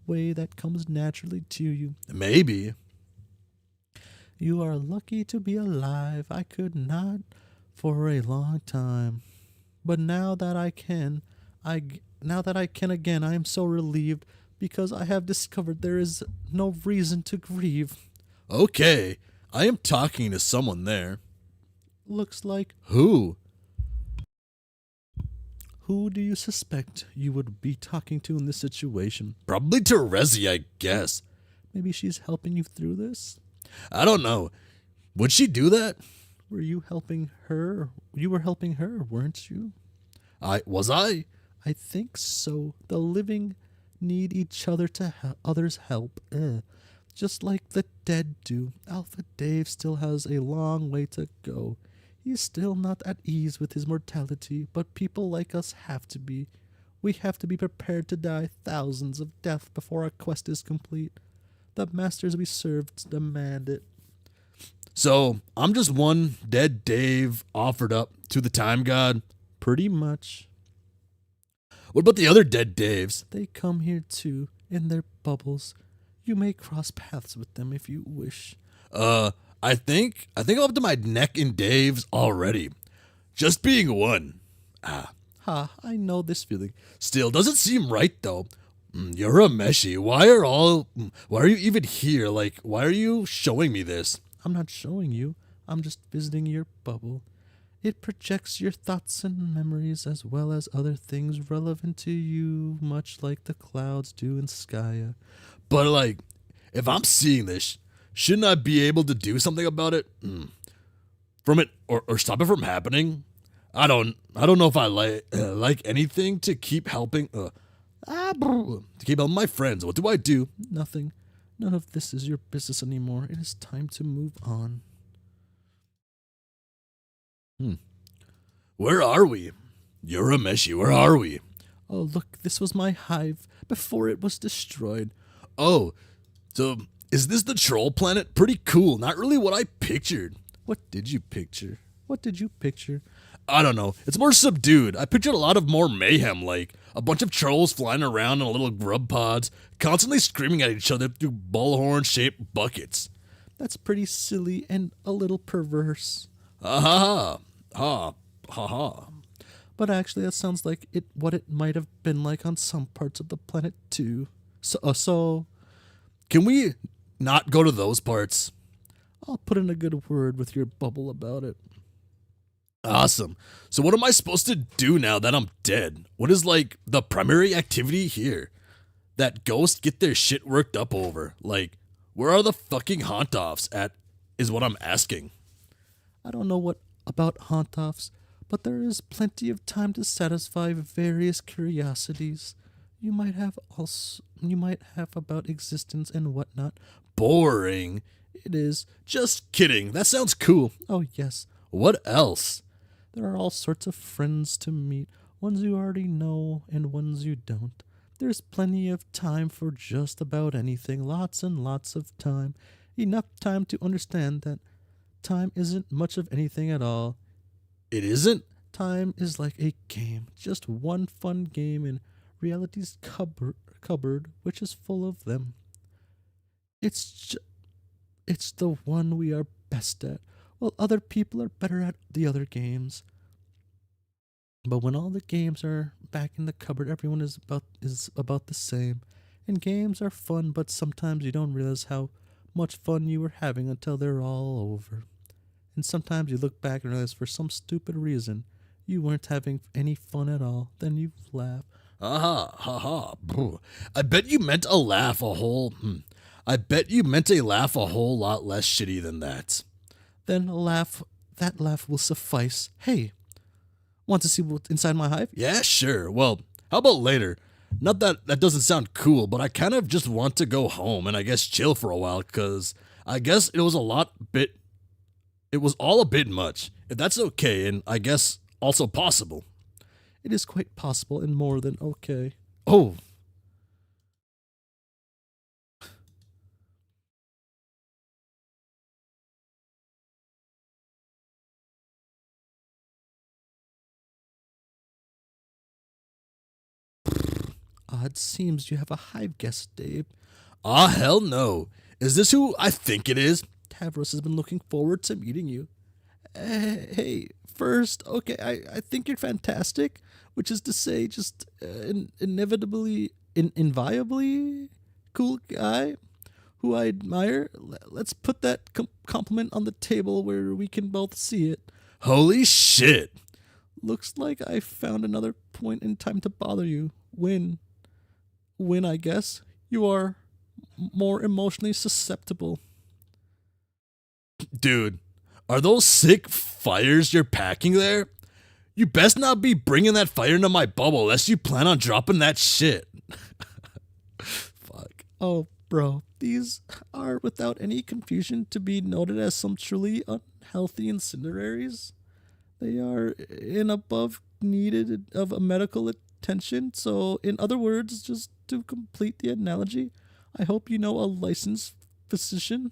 way that comes naturally to you. Maybe. You are lucky to be alive. I could not for a long time. But now that I can again, I am so relieved because I have discovered there is no reason to grieve. Okay, I am talking to someone there. Looks like... Who? Who do you suspect you would be talking to in this situation? Probably Terezi, I guess. Maybe she's helping you through this? I don't know. Would she do that? Were you helping her? You were helping her, weren't you? Was I? I think so. The living need each other to others' help. Just like the dead do. Alpha Dave still has a long way to go. He's still not at ease with his mortality, but people like us have to be. We have to be prepared to die thousands of deaths before our quest is complete. The masters we serve demand it. So, I'm just one dead Dave offered up to the time god? Pretty much. What about the other dead Daves? They come here too. in their bubbles. You may cross paths with them if you wish. I think I'm up to my neck in Dave's already. Just being one. Ha, I know this feeling. Still, doesn't seem right though. You're a Meshi. Why are you even here? Like, why are you showing me this? I'm not showing you. I'm just visiting your bubble. It projects your thoughts and memories as well as other things relevant to you, much like the clouds do in Skya. But like, if I'm seeing this, shouldn't I be able to do something about it? From it or stop it from happening? I don't know if I like anything to keep helping. To keep helping my friends. What do I do? Nothing. None of this is your business anymore. It is time to move on. Where are we? You're a Meshi. Where are we? Oh, look, this was my hive before it was destroyed. Oh, so is this the troll planet? Pretty cool. Not really what I pictured. What did you picture? What did you picture? I don't know. It's more subdued. I pictured a lot of more mayhem, like a bunch of trolls flying around in little grub pods, constantly screaming at each other through bullhorn-shaped buckets. That's pretty silly and a little perverse. Ha ha ha. But actually, that sounds like what it might have been like on some parts of the planet too. So, Can we not go to those parts? I'll put in a good word with your bubble about it. Awesome. So what am I supposed to do now that I'm dead? What is like the primary activity here? That ghosts get their shit worked up over. Like, where are the fucking haunt-offs at is what I'm asking. I don't know what about haunt-offs, but there is plenty of time to satisfy various curiosities you might have about existence and whatnot. Boring. It is. Just kidding. That sounds cool. Oh yes, What else? there are all sorts of friends to meet, ones you already know and ones you don't. There's plenty of time for just about anything, lots and lots of time. Enough time to understand that time isn't much of anything at all. It isn't? Time is like a game, just one fun game in reality's cupboard, which is full of them. It's the one we are best at, while other people are better at the other games. But when all the games are back in the cupboard, everyone is about the same. And games are fun, but sometimes you don't realize how much fun you were having until they're all over. And sometimes you look back and realize for some stupid reason you weren't having any fun at all. Then you laugh. I bet you meant a laugh a whole lot less shitty than that. Then that laugh will suffice. Hey, want to see what's inside my hive? Yeah, sure. Well, how about later? Not that doesn't sound cool, but I kind of just want to go home and I guess chill for a while, cause I guess it was all a bit much. If that's okay, and I guess also possible. It is quite possible and more than okay. Oh. It seems you have a hive guest, Dave. Ah, hell no. Is this who I think it is? Tavros has been looking forward to meeting you. Hey, first, okay, I think you're fantastic, which is to say, just inviably cool guy who I admire. Let's put that compliment on the table where we can both see it. Holy shit. Looks like I found another point in time to bother you. When I guess you are more emotionally susceptible. Dude, are those sick fires you're packing there? You best not be bringing that fire into my bubble unless you plan on dropping that shit. Fuck. Oh, bro, these are without any confusion to be noted as some truly unhealthy incendiaries. They are in above needed of a medical attention. So, in other words, just to complete the analogy, I hope you know a licensed physician.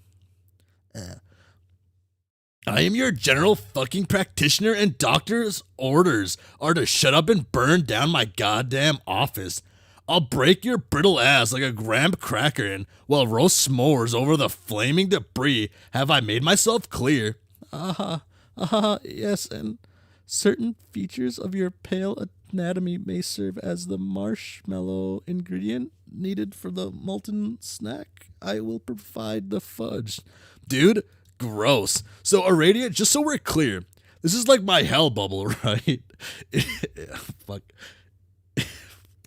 I am your general fucking practitioner, and doctor's orders are to shut up and burn down my goddamn office. I'll break your brittle ass like a graham cracker and, well, roast s'mores over the flaming debris. Have I made myself clear? Yes, and certain features of your pale anatomy may serve as the marshmallow ingredient needed for the molten snack. I will provide the fudge. Dude, gross. So, Aradia, just so we're clear, this is like my hell bubble, right? Fuck.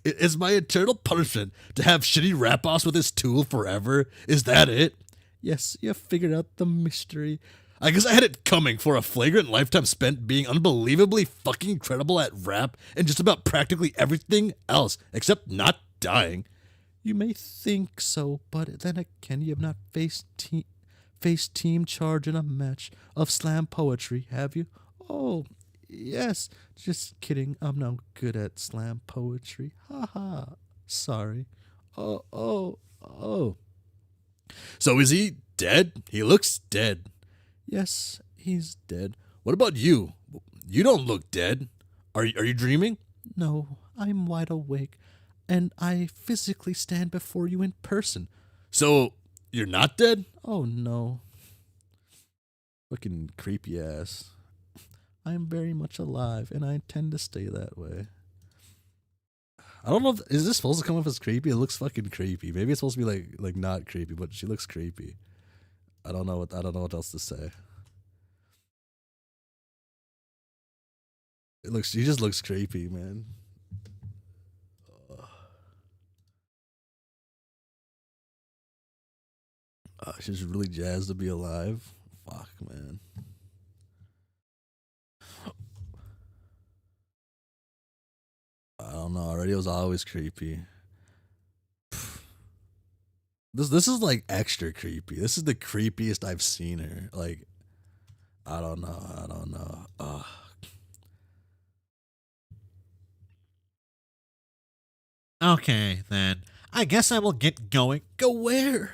Is my eternal punishment to have shitty rap-offs with this tool forever? Is that it? Yes, you figured out the mystery. I guess I had it coming for a flagrant lifetime spent being unbelievably fucking incredible at rap and just about practically everything else, except not dying. You may think so, but then again, you have not faced team charge in a match of slam poetry, have you? Oh, yes. Just kidding. I'm no good at slam poetry. Ha ha. Sorry. Oh. So is he dead? He looks dead. Yes, he's dead. What about you? You don't look dead. Are you dreaming? No, I'm wide awake, and I physically stand before you in person. So you're not dead? Oh no. Fucking creepy ass. I am very much alive, and I intend to stay that way. I don't know if, is this supposed to come off as creepy? It looks fucking creepy. Maybe it's supposed to be like not creepy, but she looks creepy. I don't know what else to say. She just looks creepy, man. She's really jazzed to be alive. Fuck, man. I don't know. Already it was always creepy. This is like extra creepy. This is the creepiest I've seen her. Like, I don't know. Okay, then. I guess I will get going. Go where?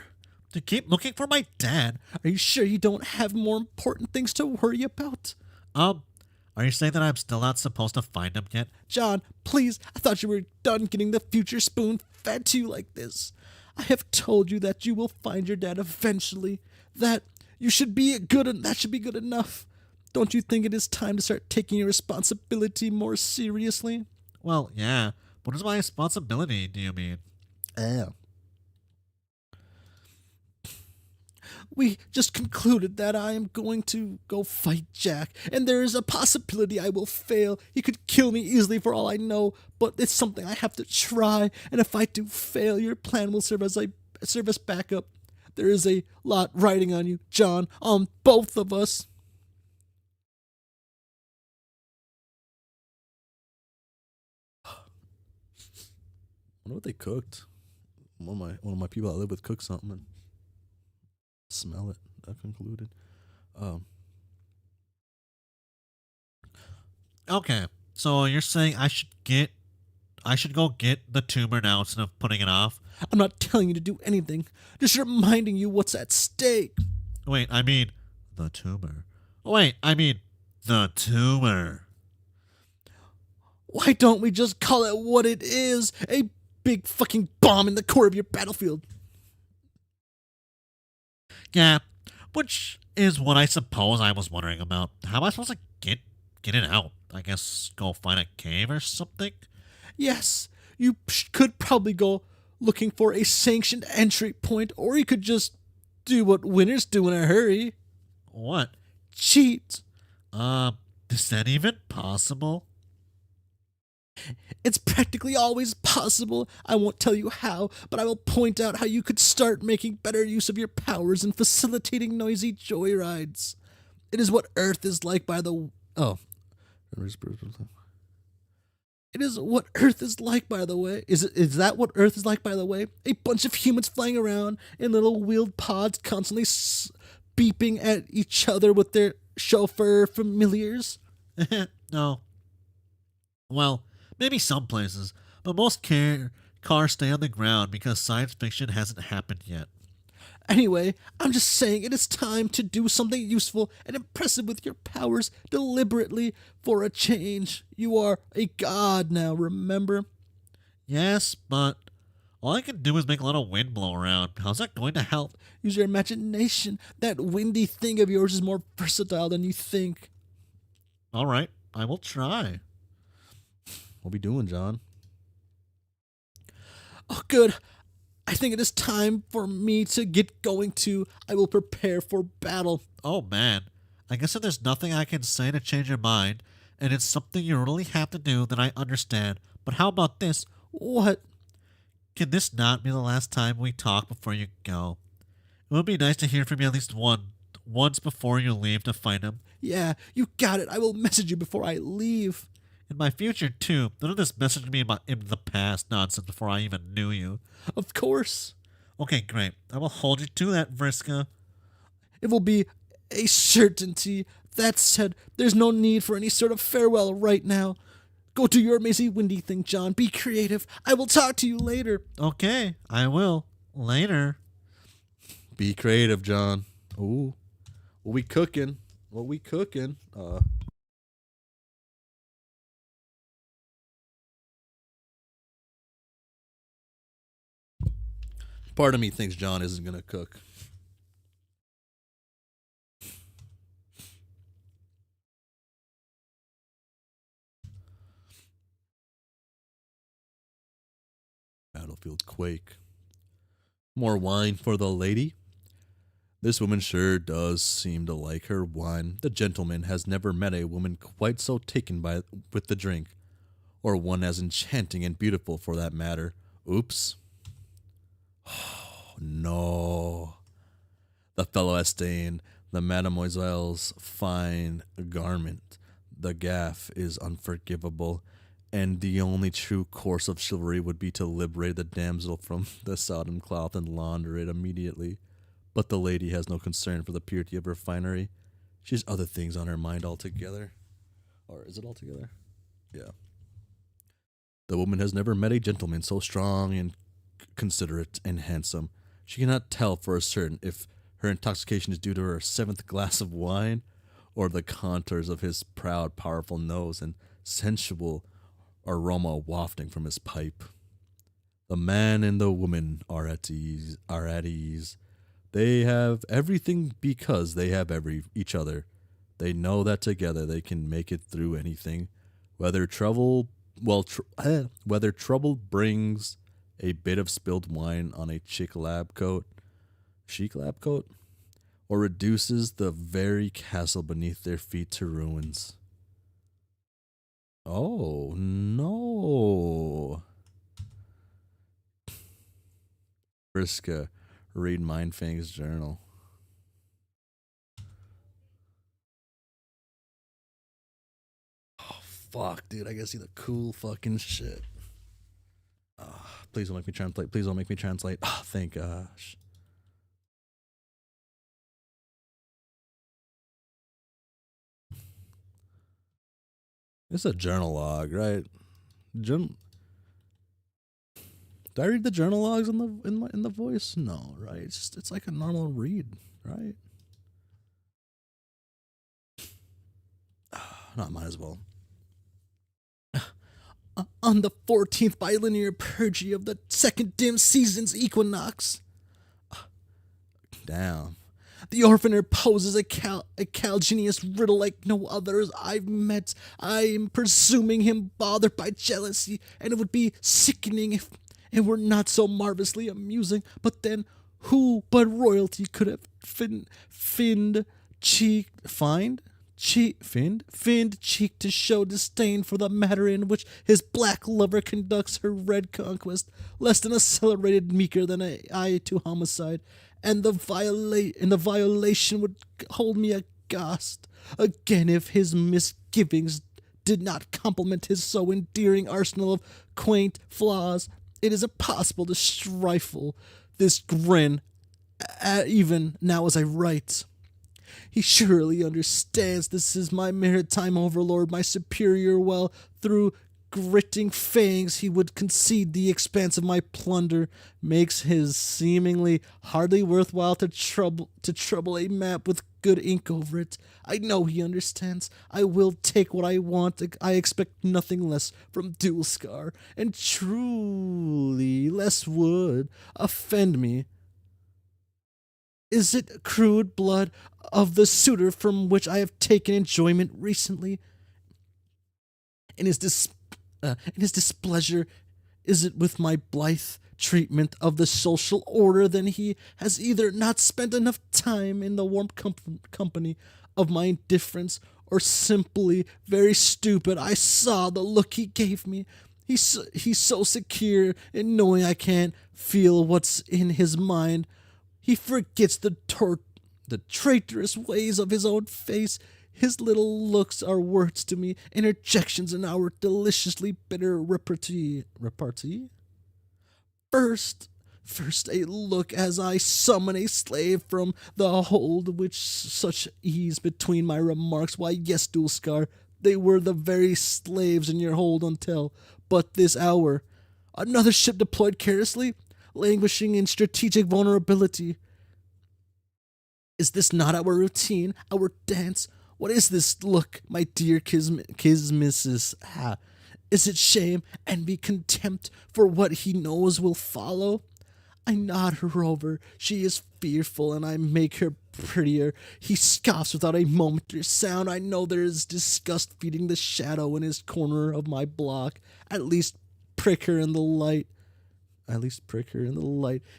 To keep looking for my dad. Are you sure you don't have more important things to worry about? Are you saying that I'm still not supposed to find him yet? John, please, I thought you were done getting the future spoon fed to you like this. I have told you that you will find your dad eventually. That should be good enough. Don't you think it is time to start taking your responsibility more seriously? Well, yeah. What is my responsibility, do you mean? We just concluded that I am going to go fight Jack, and there is a possibility I will fail. He could kill me easily for all I know, but it's something I have to try, and if I do fail, your plan will serve as backup. There is a lot riding on you, John, on both of us. I wonder what they cooked. One of my people I live with cooked something and smell it. I concluded. Okay, so you're saying I should go get the tumor now instead of putting it off? I'm not telling you to do anything. Just reminding you what's at stake. Wait, I mean the tumor. Wait, I mean the tumor. Why don't we just call it what it is? A big fucking bomb in the core of your battlefield. Yeah, which is what I suppose I was wondering about. How am I supposed to get it out? I guess go find a cave or something? Yes, you could probably go looking for a sanctioned entry point, or you could just do what winners do in a hurry. What? Cheat. Is that even possible? It's practically always possible. I won't tell you how, but I will point out how you could start making better use of your powers and facilitating noisy joyrides. It is what Earth is like by the... Oh. It is what Earth is like, by the way. Is that what Earth is like, by the way? A bunch of humans flying around in little wheeled pods, constantly beeping at each other with their chauffeur familiars? No. Well, maybe some places, but most cars stay on the ground because science fiction hasn't happened yet. Anyway, I'm just saying it is time to do something useful and impressive with your powers deliberately for a change. You are a god now, remember? Yes, but all I can do is make a little wind blow around. How's that going to help? Use your imagination. That windy thing of yours is more versatile than you think. All right, I will try. What we doing, John? Oh, good. I think it is time for me to get going too. I will prepare for battle. Oh man, I guess if there's nothing I can say to change your mind, and it's something you really have to do, then I understand. But how about this? What? Can this not be the last time we talk before you go? It would be nice to hear from you at least once before you leave to find him. Yeah, you got it. I will message you before I leave. In my future, too. None of this message me about in the past nonsense before I even knew you. Of course. Okay, great. I will hold you to that, Vriska. It will be a certainty. That said, there's no need for any sort of farewell right now. Go do your amazing windy thing, John. Be creative. I will talk to you later. Okay, I will. Later. Be creative, John. Ooh. What we cooking? What we cooking? Part of me thinks John isn't gonna cook. Battlefield quake. More wine for the lady? This woman sure does seem to like her wine. The gentleman has never met a woman quite so taken with the drink, or one as enchanting and beautiful for that matter. Oops. Oh, no. The fellow has stained the mademoiselle's fine garment. The gaffe is unforgivable, and the only true course of chivalry would be to liberate the damsel from the sodden cloth and launder it immediately. But the lady has no concern for the purity of her finery. She has other things on her mind altogether. Or is it altogether? Yeah. The woman has never met a gentleman so strong and considerate and handsome. She cannot tell for certain if her intoxication is due to her 7th glass of wine, or the contours of his proud, powerful nose and sensual aroma wafting from his pipe. The man and the woman are at ease. They have everything because they have each other. They know that together they can make it through anything, whether trouble brings a bit of spilled wine on a chic lab coat, or reduces the very castle beneath their feet to ruins. Oh no. Vriska, read Mindfang's journal. Oh fuck, dude, I gotta see the cool fucking shit. Please don't make me translate. Please don't make me translate. Oh, thank gosh. It's a journal log, right? Did I read the journal logs in the voice? No, right? It's like a normal read, right? Not might as well. On the 14th bilinear purgy of the second dim season's equinox. Damn. The orphaner poses a calgenius riddle like no others I've met. I am presuming him bothered by jealousy, and it would be sickening if it were not so marvelously amusing. But then, who but royalty could have finned cheek to show disdain for the manner in which his black lover conducts her red conquest, less than accelerated meeker than I to homicide, and the violation would hold me aghast. Again, if his misgivings did not complement his so endearing arsenal of quaint flaws, it is impossible to stifle this grin, even now as I write. He surely understands this is my maritime overlord, my superior, well through gritting fangs, he would concede the expanse of my plunder, makes his seemingly hardly worthwhile to trouble a map with good ink over it. I know he understands. I will take what I want. I expect nothing less from Dual Scar, and truly less would offend me. Is it crude blood of the suitor from which I have taken enjoyment recently? In his displeasure, is it with my blithe treatment of the social order? Then he has either not spent enough time in the warm company of my indifference, or simply very stupid. I saw the look he gave me. He's so secure in knowing I can't feel what's in his mind. He forgets the traitorous ways of his own face. His little looks are words to me, interjections in our deliciously bitter repartee. First a look as I summon a slave from the hold, which such ease between my remarks. Why, yes, Dual Scar, they were the very slaves in your hold until but this hour. Another ship deployed carelessly, languishing in strategic vulnerability. Is this not our routine, our dance? What is this look, my dear Kismissus? Is it shame, envy, contempt for what he knows will follow? I nod her over. She is fearful, and I make her prettier. He scoffs without a momentary sound. I know there is disgust feeding the shadow in his corner of my block. At least prick her in the light.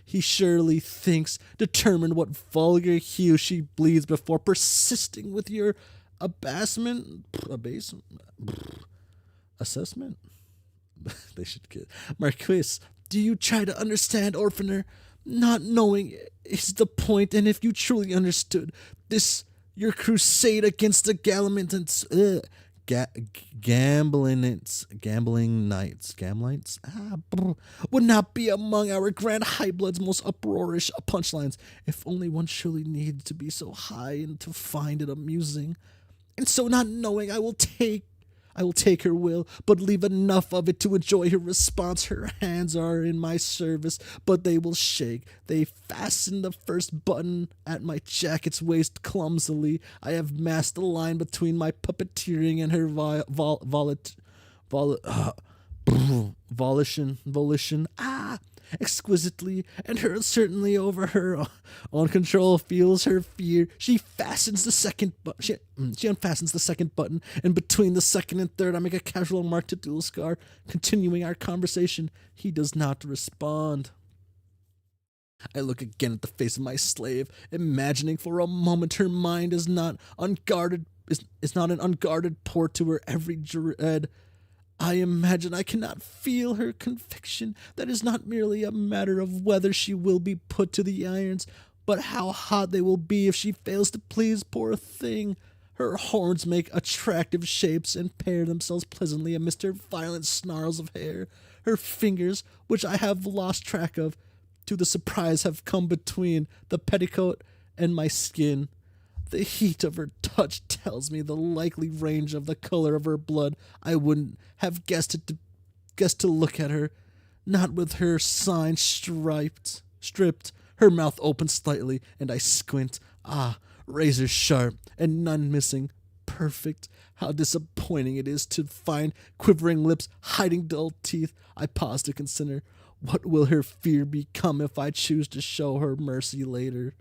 He surely thinks, determined what vulgar hue she bleeds before persisting with your assessment. They should get Marquis. Do you try to understand, orphaner? Not knowing is the point, and if you truly understood this, your crusade against the gambling knights, would not be among our grand high blood's most uproarious punchlines, if only one surely needed to be so high and to find it amusing. And so, not knowing, I will take her will, but leave enough of it to enjoy her response. Her hands are in my service, but they will shake. They fasten the first button at my jacket's waist clumsily. I have masked the line between my puppeteering and her volition. Exquisitely, and her uncertainly over her own control feels her fear. She fastens the second she unfastens the second button, and between the second and third I make a casual remark to Dual Scar, continuing our conversation. He does not respond. I look again at the face of my slave, imagining for a moment her mind is not unguarded is not an unguarded port to her every dread. I imagine I cannot feel her conviction that is not merely a matter of whether she will be put to the irons, but how hot they will be if she fails to please. Poor thing. Her horns make attractive shapes and pair themselves pleasantly amidst her violent snarls of hair. Her fingers, which I have lost track of, to the surprise have come between the petticoat and my skin. The heat of her touch tells me the likely range of the color of her blood. I wouldn't have guessed to look at her, not with her sign stripped, her mouth open slightly, and I squint. Razor sharp, and none missing. Perfect. How disappointing it is to find quivering lips hiding dull teeth. I pause to consider. What will her fear become if I choose to show her mercy later?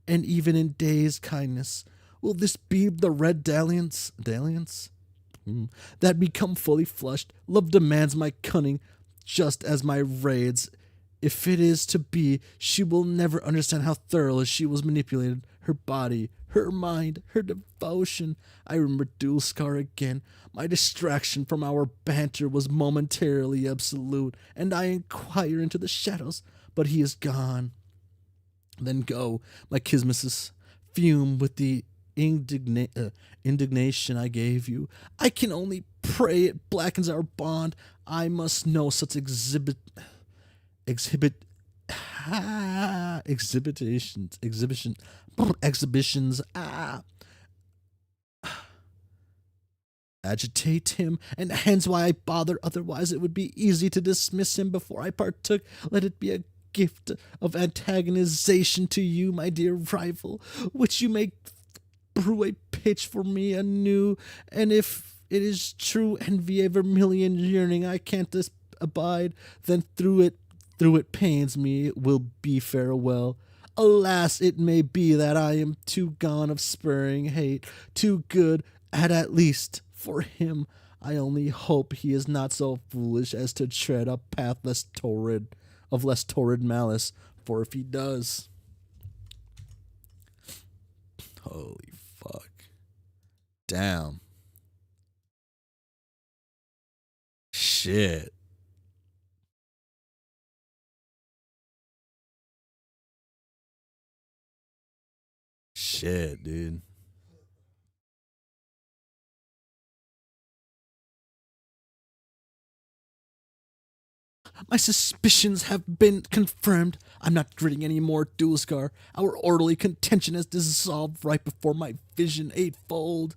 And even in day's kindness, will this be the red dalliance? That become fully flushed? Love demands my cunning, just as my raids. If it is to be, she will never understand how thoroughly she was manipulated. Her body, her mind, her devotion. I remember Dual Scar again. My distraction from our banter was momentarily absolute, and I inquire into the shadows, but he is gone. Then go, my Kismissus, fume with the indignation I gave you. I can only pray it blackens our bond. I must know such exhibitions. agitate him, and hence why I bother. Otherwise, it would be easy to dismiss him before I partook. Let it be a gift of antagonization to you, my dear rival, which you may brew a pitch for me anew, and if it is true envy, a vermilion yearning I can't abide, then through it pains me, it will be farewell. Alas, it may be that I am too gone of spurring hate, too good at least for him. I only hope he is not so foolish as to tread a path less torrid malice, for if he does, holy fuck, damn, shit. Shit, dude. My suspicions have been confirmed. I'm not gritting any more, Dulscar. Our orderly contention has dissolved right before my vision eightfold.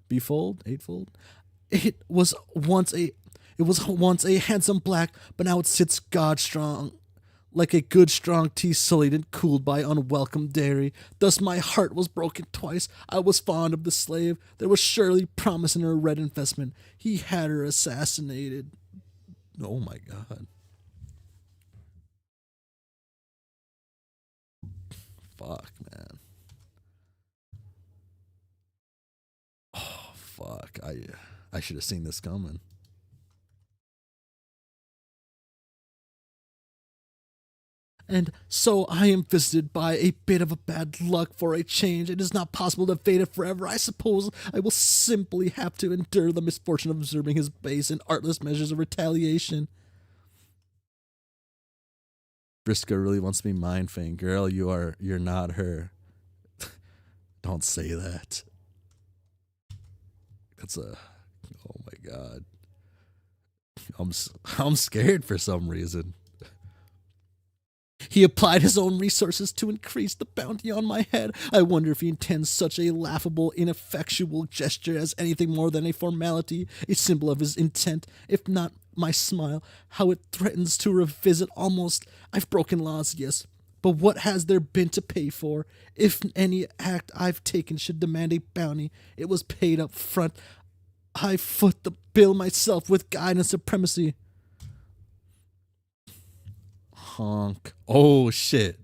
Befold? Eightfold? It was once a handsome black, but now it sits god strong, like a good strong tea sullied and cooled by unwelcome dairy. Thus my heart was broken twice. I was fond of the slave. There was surely promise in her red investment. He had her assassinated. Oh my god. Fuck, man. Oh, fuck. I should have seen this coming. And so I am visited by a bit of a bad luck for a change. It is not possible to evade it forever. I suppose I will simply have to endure the misfortune of observing his base and artless measures of retaliation. Briscoe really wants to be mind fang. Girl, you're not her. Don't say that. That's a, oh my god. I'm scared for some reason. He applied his own resources to increase the bounty on my head. I wonder if he intends such a laughable, ineffectual gesture as anything more than a formality, a symbol of his intent, if not my smile, how it threatens to revisit almost. I've broken laws, yes, but what has there been to pay for? If any act I've taken should demand a bounty, it was paid up front. I foot the bill myself with guide and supremacy. Honk. Oh, shit.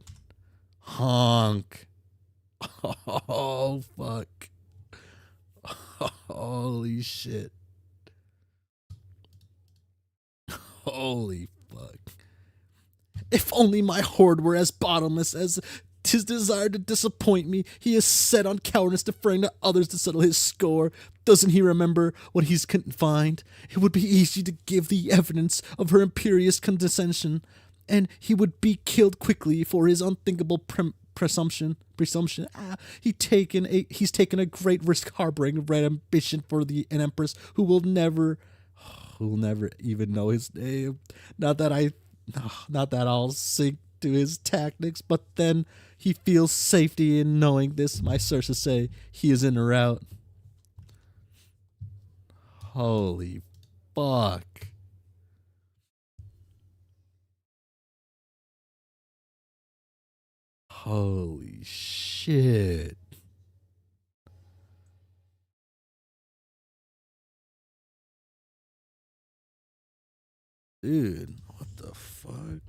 Honk. Oh, fuck. Holy shit. Holy fuck. If only my hoard were as bottomless as 'tis desire to disappoint me. He is set on cowardice, deferring to others to settle his score. Doesn't he remember what he's confined? It would be easy to give the evidence of her imperious condescension, and he would be killed quickly for his unthinkable presumption. He's taken a great risk harboring red ambition for an empress who will never even know his name. Not that I'll sink to his tactics, but then he feels safety in knowing this. My sources say he is in a rout. Holy fuck. Holy shit. Dude, what the fuck?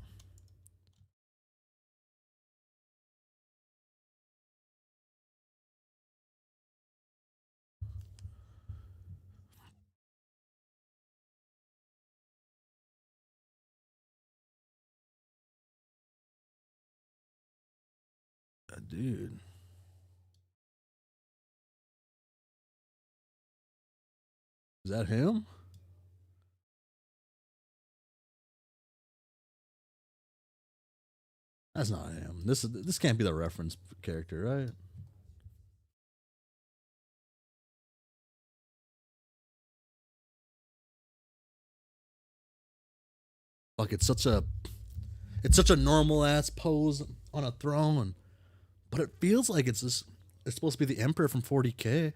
Dude. Is that him? That's not him. This can't be the reference character, right? Fuck, it's such a normal ass pose on a throne, but it feels like it's supposed to be the Emperor from 40K.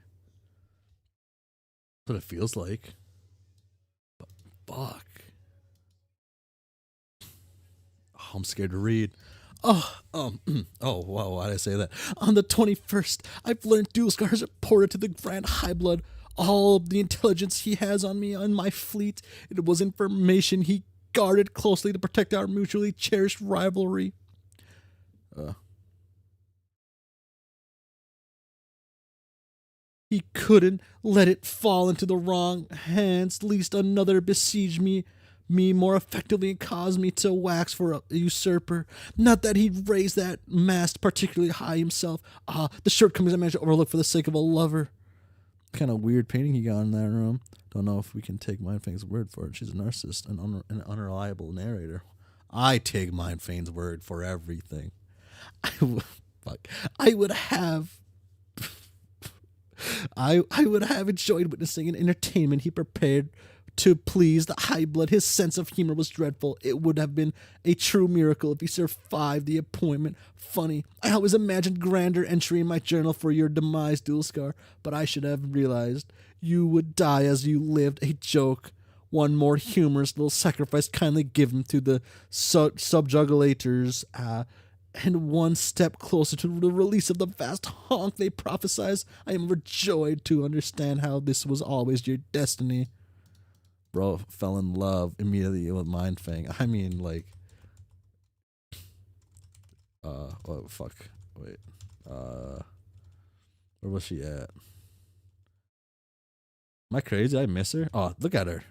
what it feels like. But fuck. Oh, I'm scared to read. Oh, wow, why did I say that? On the 21st, I've learned Dulskar has reported to the Grand High Blood all of the intelligence he has on me and my fleet. It was information he guarded closely to protect our mutually cherished rivalry. He couldn't let it fall into the wrong hands, lest another besiege me more effectively and cause me to wax for a usurper. Not that he'd raise that mast particularly high himself. The shortcomings I managed to overlook for the sake of a lover. Kind of weird painting he got in that room. Don't know if we can take Mindfang's word for it. She's a narcissist and an unreliable narrator. I take Mindfang's word for everything. I would have enjoyed witnessing an entertainment he prepared to please the High Blood. His sense of humor was dreadful. It would have been a true miracle if he survived the appointment. Funny, I always imagined grander entry in my journal for your demise, Dulskar, but I should have realized you would die as you lived. A joke. One more humorous little sacrifice kindly given to the subjugulators, and one step closer to the release of the vast honk they prophesied. I am overjoyed to understand how this was always your destiny. Bro fell in love immediately with Mindfang. I mean, like, oh fuck, wait, where was she at? Am I crazy? I miss her. Oh, look at her.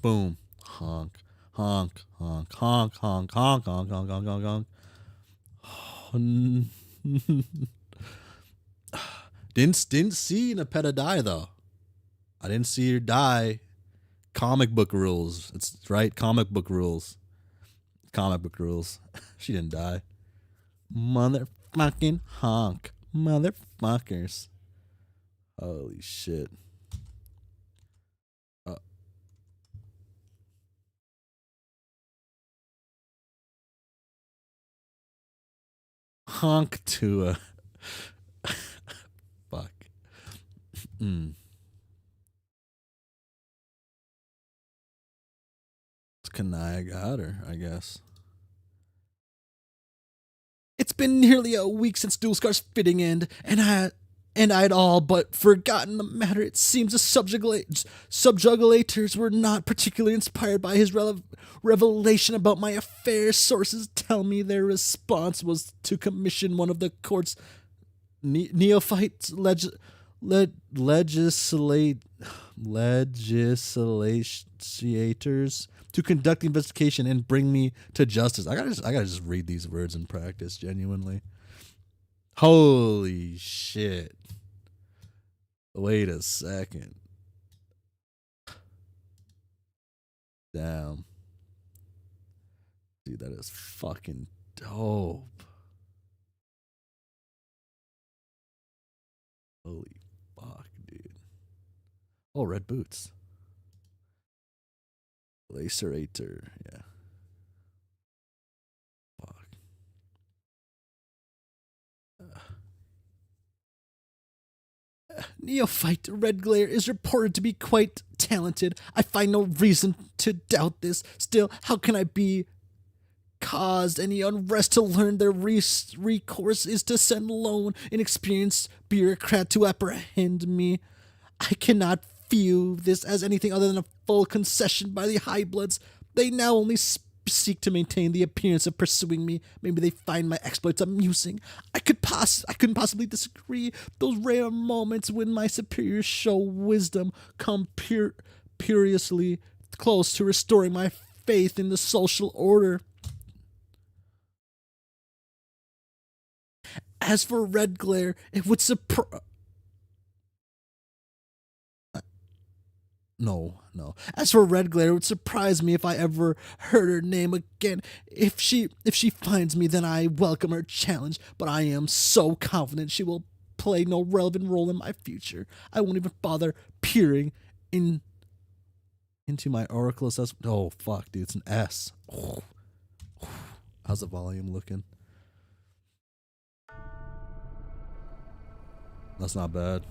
Boom, honk, honk, honk, honk, honk, honk, honk, honk, honk, honk, honk. Didn't see Nepeta die though. I didn't see her die. Comic book rules. It's right. Comic book rules. Comic book rules. She didn't die. Motherfucking honk. Motherfuckers. Holy shit. Honk to a fuck. It's Kanaya got her, I guess. It's been nearly a week since Dulskar's fitting end, and I'd all but forgotten the matter. It seems the subjugulators were not particularly inspired by his revelation about my affairs. Sources tell me their response was to commission one of the court's neophyte legislators to conduct the investigation and bring me to justice. I gotta just read these words in practice, genuinely. Holy shit. Wait a second. Damn. Dude, that is fucking dope. Holy fuck, dude. Oh, red boots. Lacerator, yeah. Fuck. Neophyte Red Glare is reported to be quite talented. I find no reason to doubt this. Still, how can I be caused any unrest to learn their recourse is to send lone, inexperienced bureaucrat to apprehend me? I cannot view this as anything other than a full concession by the High Bloods. They now only seek to maintain the appearance of pursuing me. Maybe they find my exploits amusing. I couldn't possibly disagree. Those rare moments when my superiors show wisdom come perilously close to restoring my faith in the social order. As for Red Glare, it would surprise... No. As for Red Glare, it would surprise me if I ever heard her name again. If she finds me, then I welcome her challenge, but I am so confident she will play no relevant role in my future. I won't even bother peering into my oracle assessment. Oh, fuck, dude, it's an S. Oh. How's the volume looking? That's not bad.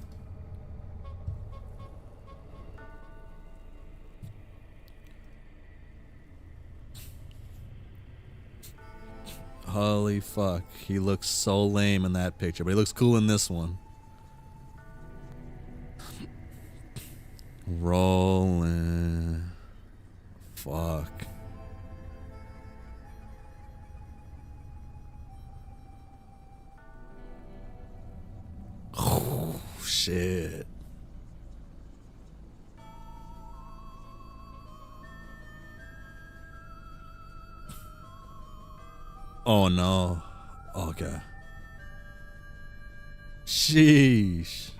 Holy fuck. He looks so lame in that picture, but he looks cool in this one. Rolling. Fuck. Oh, shit. Oh no. Okay. Sheesh.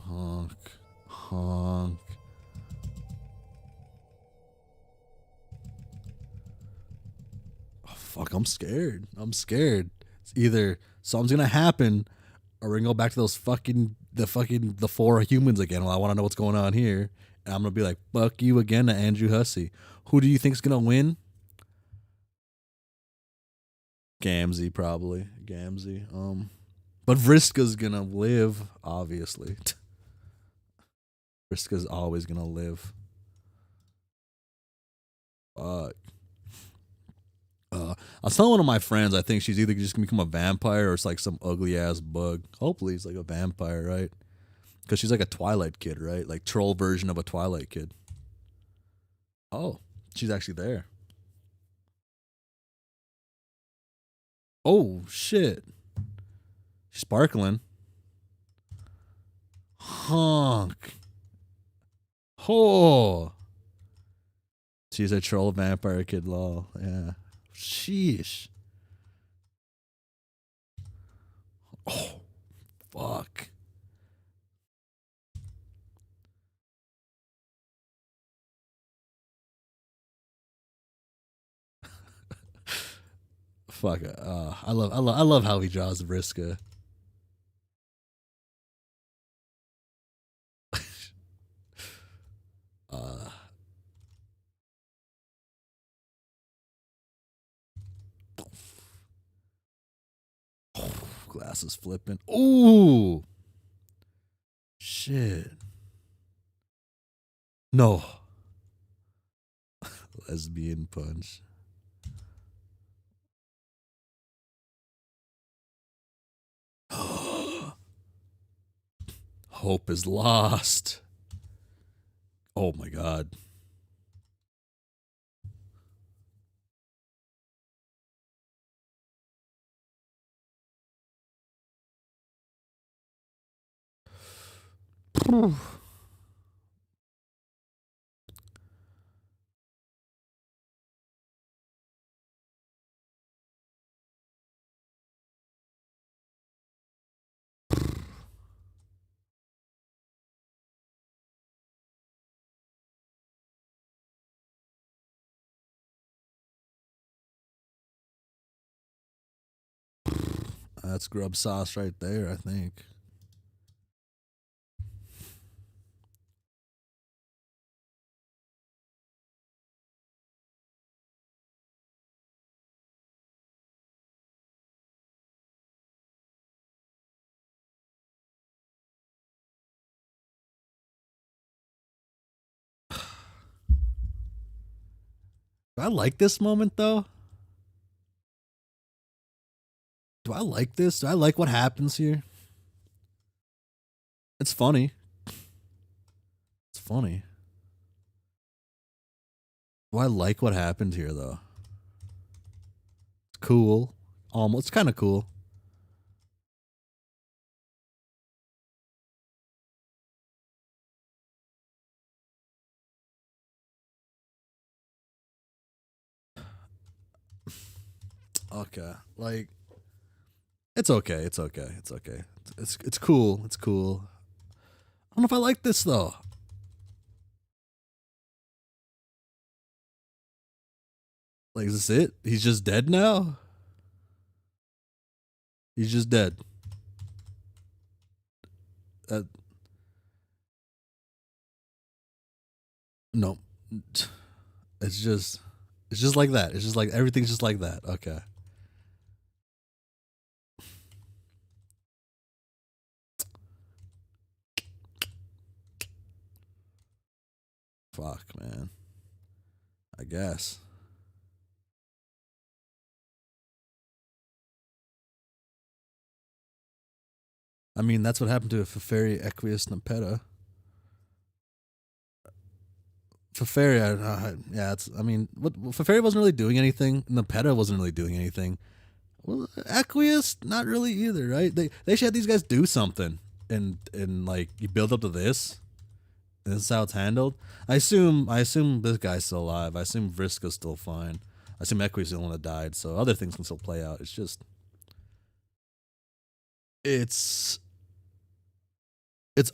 Honk. Honk. Oh, fuck, I'm scared. I'm scared. It's either something's gonna happen or we're gonna go back to those the four humans again. Well, I wanna know what's going on here. And I'm gonna be like, fuck you again to Andrew Hussie. Who do you think's gonna win? Gamzee, probably. Gamzee. But Vriska's gonna live, obviously. Vriska's always gonna live. Fuck. I was telling one of my friends, I think she's either just gonna become a vampire or it's like some ugly ass bug. Hopefully, it's like a vampire, right? Because she's like a Twilight kid, right? Like troll version of a Twilight kid. Oh, she's actually there. Oh shit, she's sparkling. Honk. Oh, she's a troll vampire kid. Lol. Yeah. Sheesh. Oh, fuck. Fuck. I love how he draws Vriska. uh, glasses flipping. Ooh. Shit. No. Lesbian punch. Hope is lost. Oh my god. That's grub sauce right there, I think. Do I like this moment though? Do I like this? Do I like what happens here? It's funny. It's funny. Do I like what happened here though? It's cool. Almost. It's kind of cool. Okay. Like it's okay. It's okay. It's okay. It's cool. It's cool. I don't know if I like this though. Like is this it? He's just dead now? He's just dead. No. It's just like that. It's just like everything's just like that. Okay. Fuck, man. I guess. I mean, that's what happened to Feferi Equius Nepeta. Feferi, yeah, it's. I mean, Feferi wasn't really doing anything. Nepeta wasn't really doing anything. Well, Equius, not really either, right? They should have these guys do something, and like you build up to this. And this is how it's handled. I assume this guy's still alive. I assume Vriska's still fine. I assume Equius is the one that died, so other things can still play out. It's just it's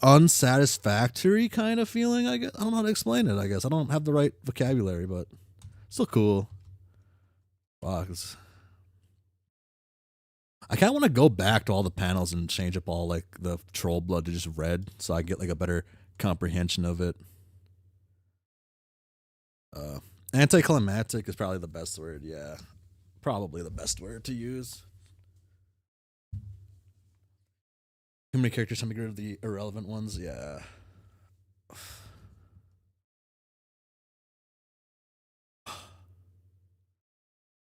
unsatisfactory kind of feeling, I guess. I don't know how to explain it, I guess. I don't have the right vocabulary, but still cool. Fuck. I kind of want to go back to all the panels and change up all like the troll blood to just red so I get like a better comprehension of it. Anticlimactic is probably the best word, yeah. Probably the best word to use. Too many characters, some get rid of the irrelevant ones, yeah.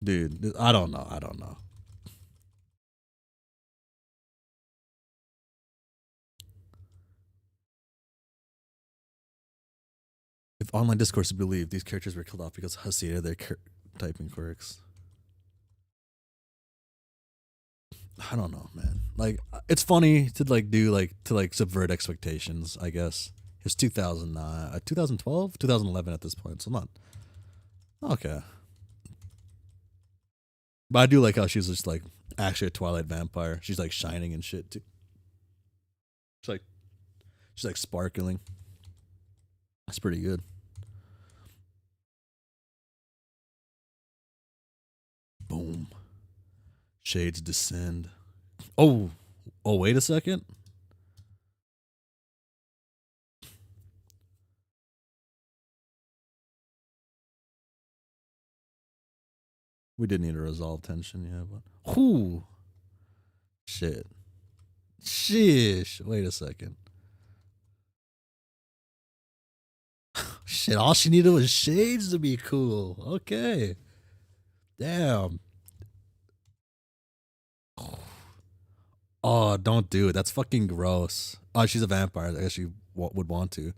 Dude, I don't know. If online discourse is believed, these characters were killed off because Hussie hated their typing quirks. I don't know, man. Like, it's funny to like do like to like subvert expectations, I guess. It's 2009, 2012, 2011 at this point, so not okay. But I do like how she's just like actually a Twilight vampire. She's like shining and shit too. She's like sparkling. That's pretty good. Boom. Shades descend. Oh, wait a second. We did need to resolve tension, yeah, but whoo. Shit. Shish. Wait a second. Shit, all she needed was shades to be cool. Okay. Damn. Oh, don't do it. That's fucking gross. Oh, she's a vampire. I guess she would want to.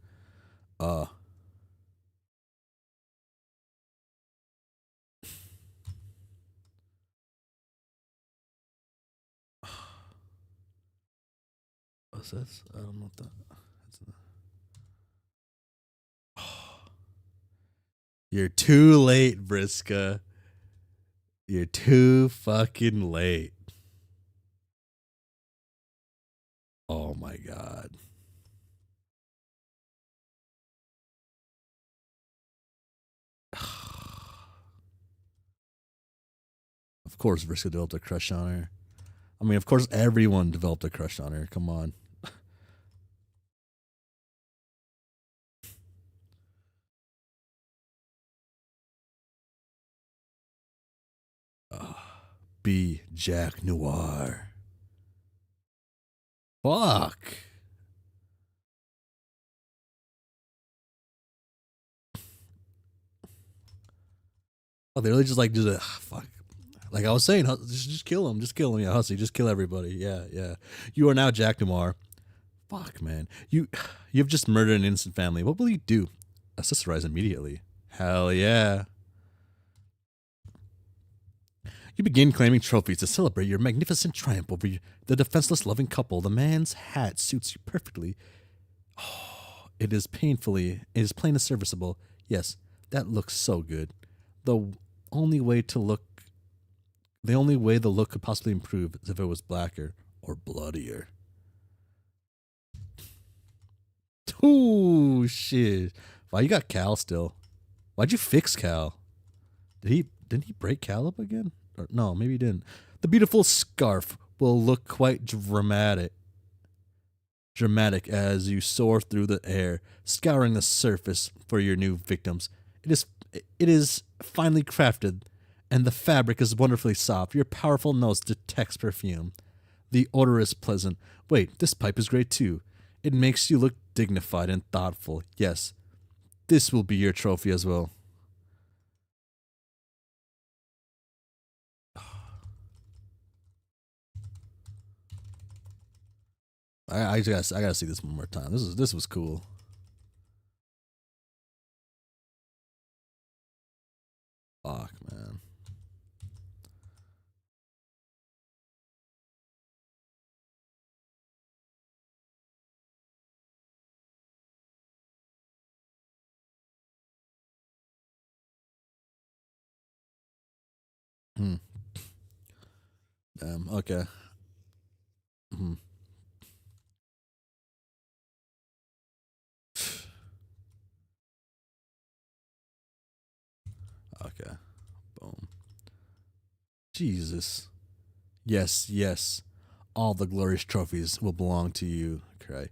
What's this? I don't know what that. You're too late, Vriska. You're too fucking late. Oh my god. Of course, Vriska developed a crush on her. I mean, of course, everyone developed a crush on her. Come on. Be Jack Noir. Fuck. Oh, they really just like fuck. Like I was saying, just kill him. Just kill him. Yeah, Hussie, just kill everybody. Yeah, yeah. You are now Jack Noir. Fuck, man. You've just murdered an innocent family. What will you do? Accessorize immediately. Hell yeah. You begin claiming trophies to celebrate your magnificent triumph over the defenseless loving couple. The man's hat suits you perfectly. Oh, it is plain and serviceable. Yes, that looks so good. The only way the look could possibly improve is if it was blacker or bloodier. Ooh, shit. Wow, you got Cal still. Why'd you fix Cal? Didn't he break Cal up again? Or, no, maybe he didn't. The beautiful scarf will look quite dramatic as you soar through the air, scouring the surface for your new victims. It is finely crafted, and the fabric is wonderfully soft. Your powerful nose detects perfume. The odor is pleasant. Wait, this pipe is great too. It makes you look dignified and thoughtful. Yes, this will be your trophy as well. I gotta see this one more time. This was cool. Fuck, man. Hmm. Damn. Okay. Hmm. Okay. Boom. Jesus. Yes, yes. All the glorious trophies will belong to you. Okay.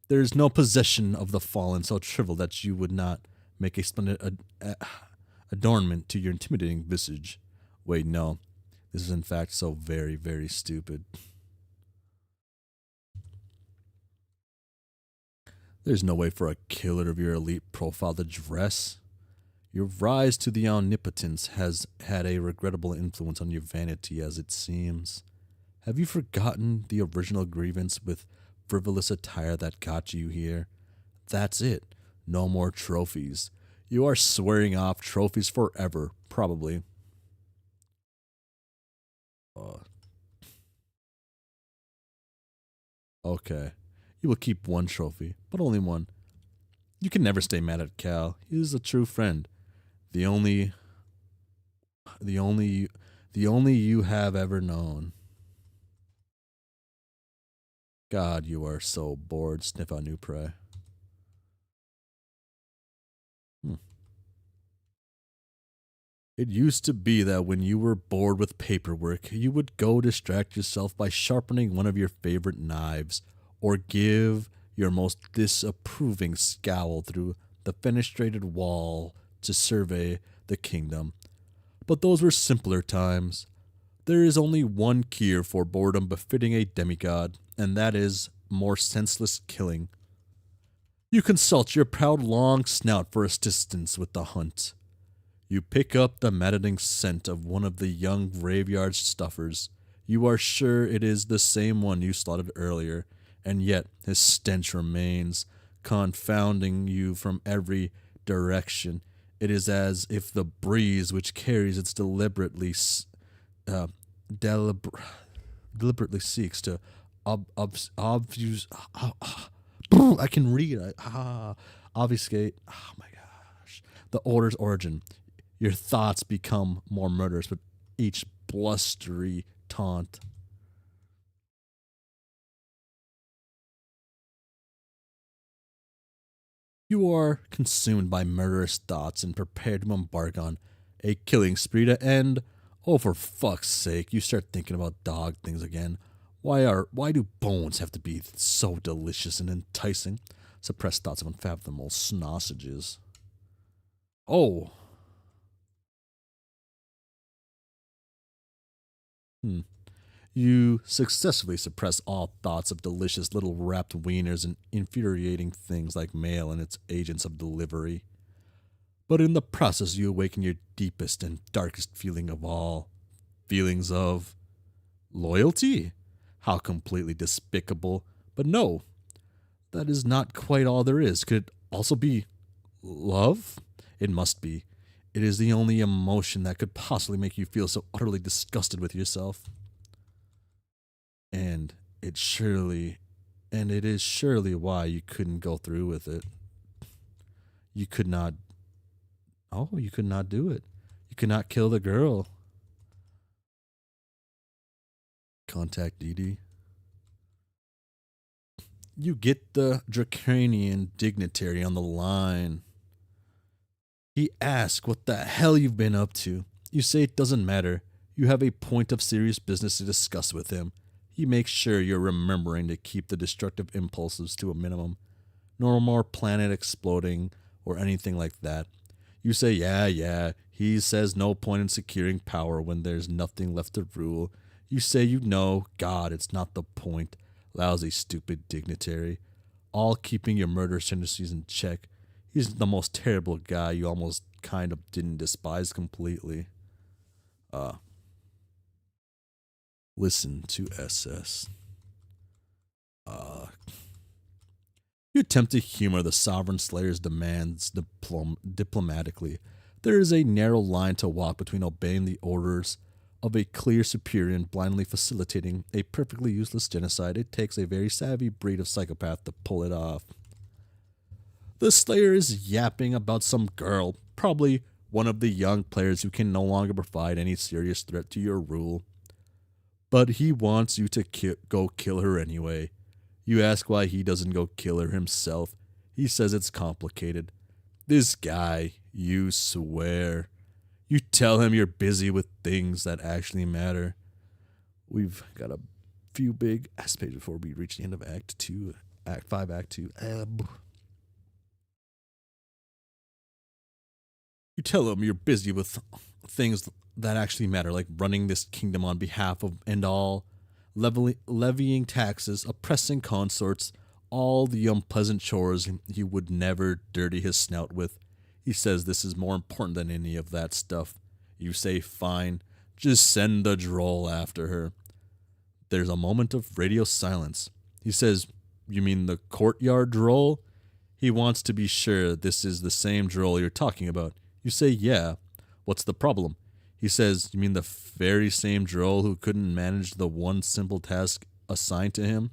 There is no possession of the fallen so trivial that you would not make a splendid adornment to your intimidating visage. Wait, no. This is in fact so very, very stupid. There's no way for a killer of your elite profile to dress. Your rise to the omnipotence has had a regrettable influence on your vanity, as it seems. Have you forgotten the original grievance with frivolous attire that got you here? That's it. No more trophies. You are swearing off trophies forever, probably. Okay. You will keep one trophy, but only one. You can never stay mad at Cal. He is a true friend. The only the only the only you have ever known. God, you are so bored. Sniff out new prey. It used to be that when you were bored with paperwork, you would go distract yourself by sharpening one of your favorite knives, or give your most disapproving scowl through the fenestrated wall to survey the kingdom. But those were simpler times. There is only one cure for boredom befitting a demigod, and that is more senseless killing. You consult your proud long snout for assistance with the hunt. You pick up the maddening scent of one of the young graveyard stuffers. You are sure it is the same one you slaughtered earlier, and yet his stench remains, confounding you from every direction. It is as if the breeze which carries its deliberately seeks to obfuse. I can read. Obfuscate. Oh my gosh. The order's origin. Your thoughts become more murderous with each blustery taunt. You are consumed by murderous thoughts and prepared to embark on a killing spree to end. Oh, for fuck's sake, you start thinking about dog things again. Why do bones have to be so delicious and enticing? Suppressed thoughts of unfathomable sausages. Oh. You successfully suppress all thoughts of delicious little wrapped wieners and infuriating things like mail and its agents of delivery. But in the process, you awaken your deepest and darkest feeling of all. Feelings of loyalty? How completely despicable. But no, that is not quite all there is. Could it also be love? It must be. It is the only emotion that could possibly make you feel so utterly disgusted with yourself. And it is surely why you couldn't go through with it. You could not do it. You could not kill the girl. Contact Dee Dee. You get the draconian dignitary on the line. He asks what the hell you've been up to. You say it doesn't matter. You have a point of serious business to discuss with him. He makes sure you're remembering to keep the destructive impulses to a minimum. No more planet exploding or anything like that. You say, yeah. He says no point in securing power when there's nothing left to rule. You say you know, God, it's not the point. Lousy, stupid dignitary. All keeping your murderous tendencies in check. He's the most terrible guy you almost kind of didn't despise completely. Listen to SS. You attempt to humor the Sovereign Slayer's demands diplomatically. There is a narrow line to walk between obeying the orders of a clear superior and blindly facilitating a perfectly useless genocide. It takes a very savvy breed of psychopath to pull it off. The Slayer is yapping about some girl, probably one of the young players who can no longer provide any serious threat to your rule. But he wants you to go kill her anyway. You ask why he doesn't go kill her himself. He says it's complicated. This guy, you swear. You tell him you're busy with things that actually matter. We've got a few big aspects before we reach the end of Act 2. Act 5, Act 2. You tell him you're busy with things that actually matter, like running this kingdom on behalf of and all, levying taxes, oppressing consorts, all the unpleasant chores he would never dirty his snout with. He says this is more important than any of that stuff. You say, fine, just send the droll after her. There's a moment of radio silence. He says, you mean the courtyard droll? He wants to be sure this is the same droll you're talking about. You say, yeah. What's the problem? He says, you mean the very same droll who couldn't manage the one simple task assigned to him?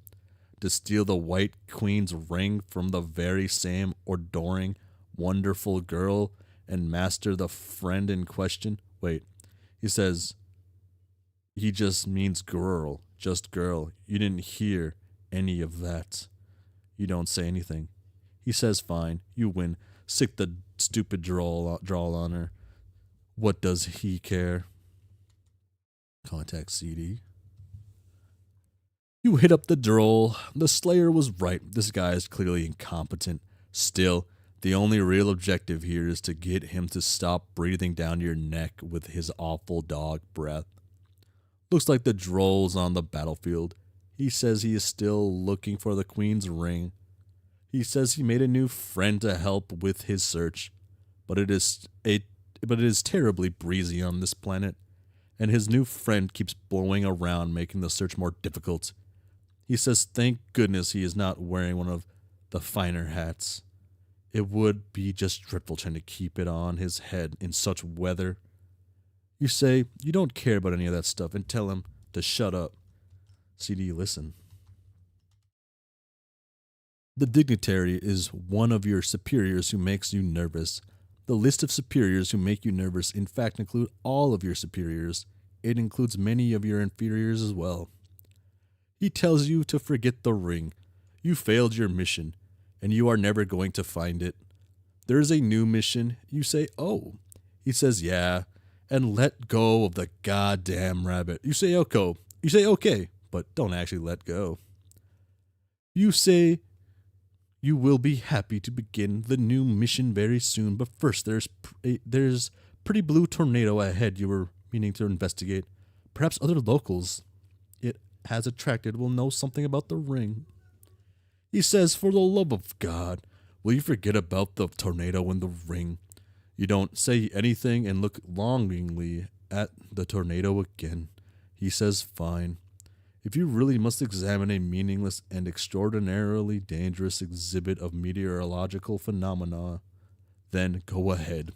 To steal the White Queen's ring from the very same adoring, wonderful girl and master the friend in question? Wait, he says, he just means girl, just girl. You didn't hear any of that. You don't say anything. He says, fine, you win. Sick the stupid drawl on her. What does he care? Contact CD. You hit up the droll. The Slayer was right. This guy is clearly incompetent. Still, the only real objective here is to get him to stop breathing down your neck with his awful dog breath. Looks like the droll's on the battlefield. He says he is still looking for the Queen's ring. He says he made a new friend to help with his search, but it is terribly breezy on this planet, and his new friend keeps blowing around, making the search more difficult. He says thank goodness he is not wearing one of the finer hats. It would be just dreadful trying to keep it on his head in such weather. You say you don't care about any of that stuff and tell him to shut up. CD, listen. The dignitary is one of your superiors who makes you nervous. The list of superiors who make you nervous in fact include all of your superiors. It includes many of your inferiors as well. He tells you to forget the ring. You failed your mission, and you are never going to find it. There is a new mission. You say, oh. He says, yeah, and let go of the goddamn rabbit. You say, okay. You say, okay, but don't actually let go. You say you will be happy to begin the new mission very soon, but first there's pretty blue tornado ahead you were meaning to investigate. Perhaps other locals it has attracted will know something about the ring. He says, for the love of God, will you forget about the tornado and the ring? You don't say anything and look longingly at the tornado again. He says, fine. If you really must examine a meaningless and extraordinarily dangerous exhibit of meteorological phenomena, then go ahead.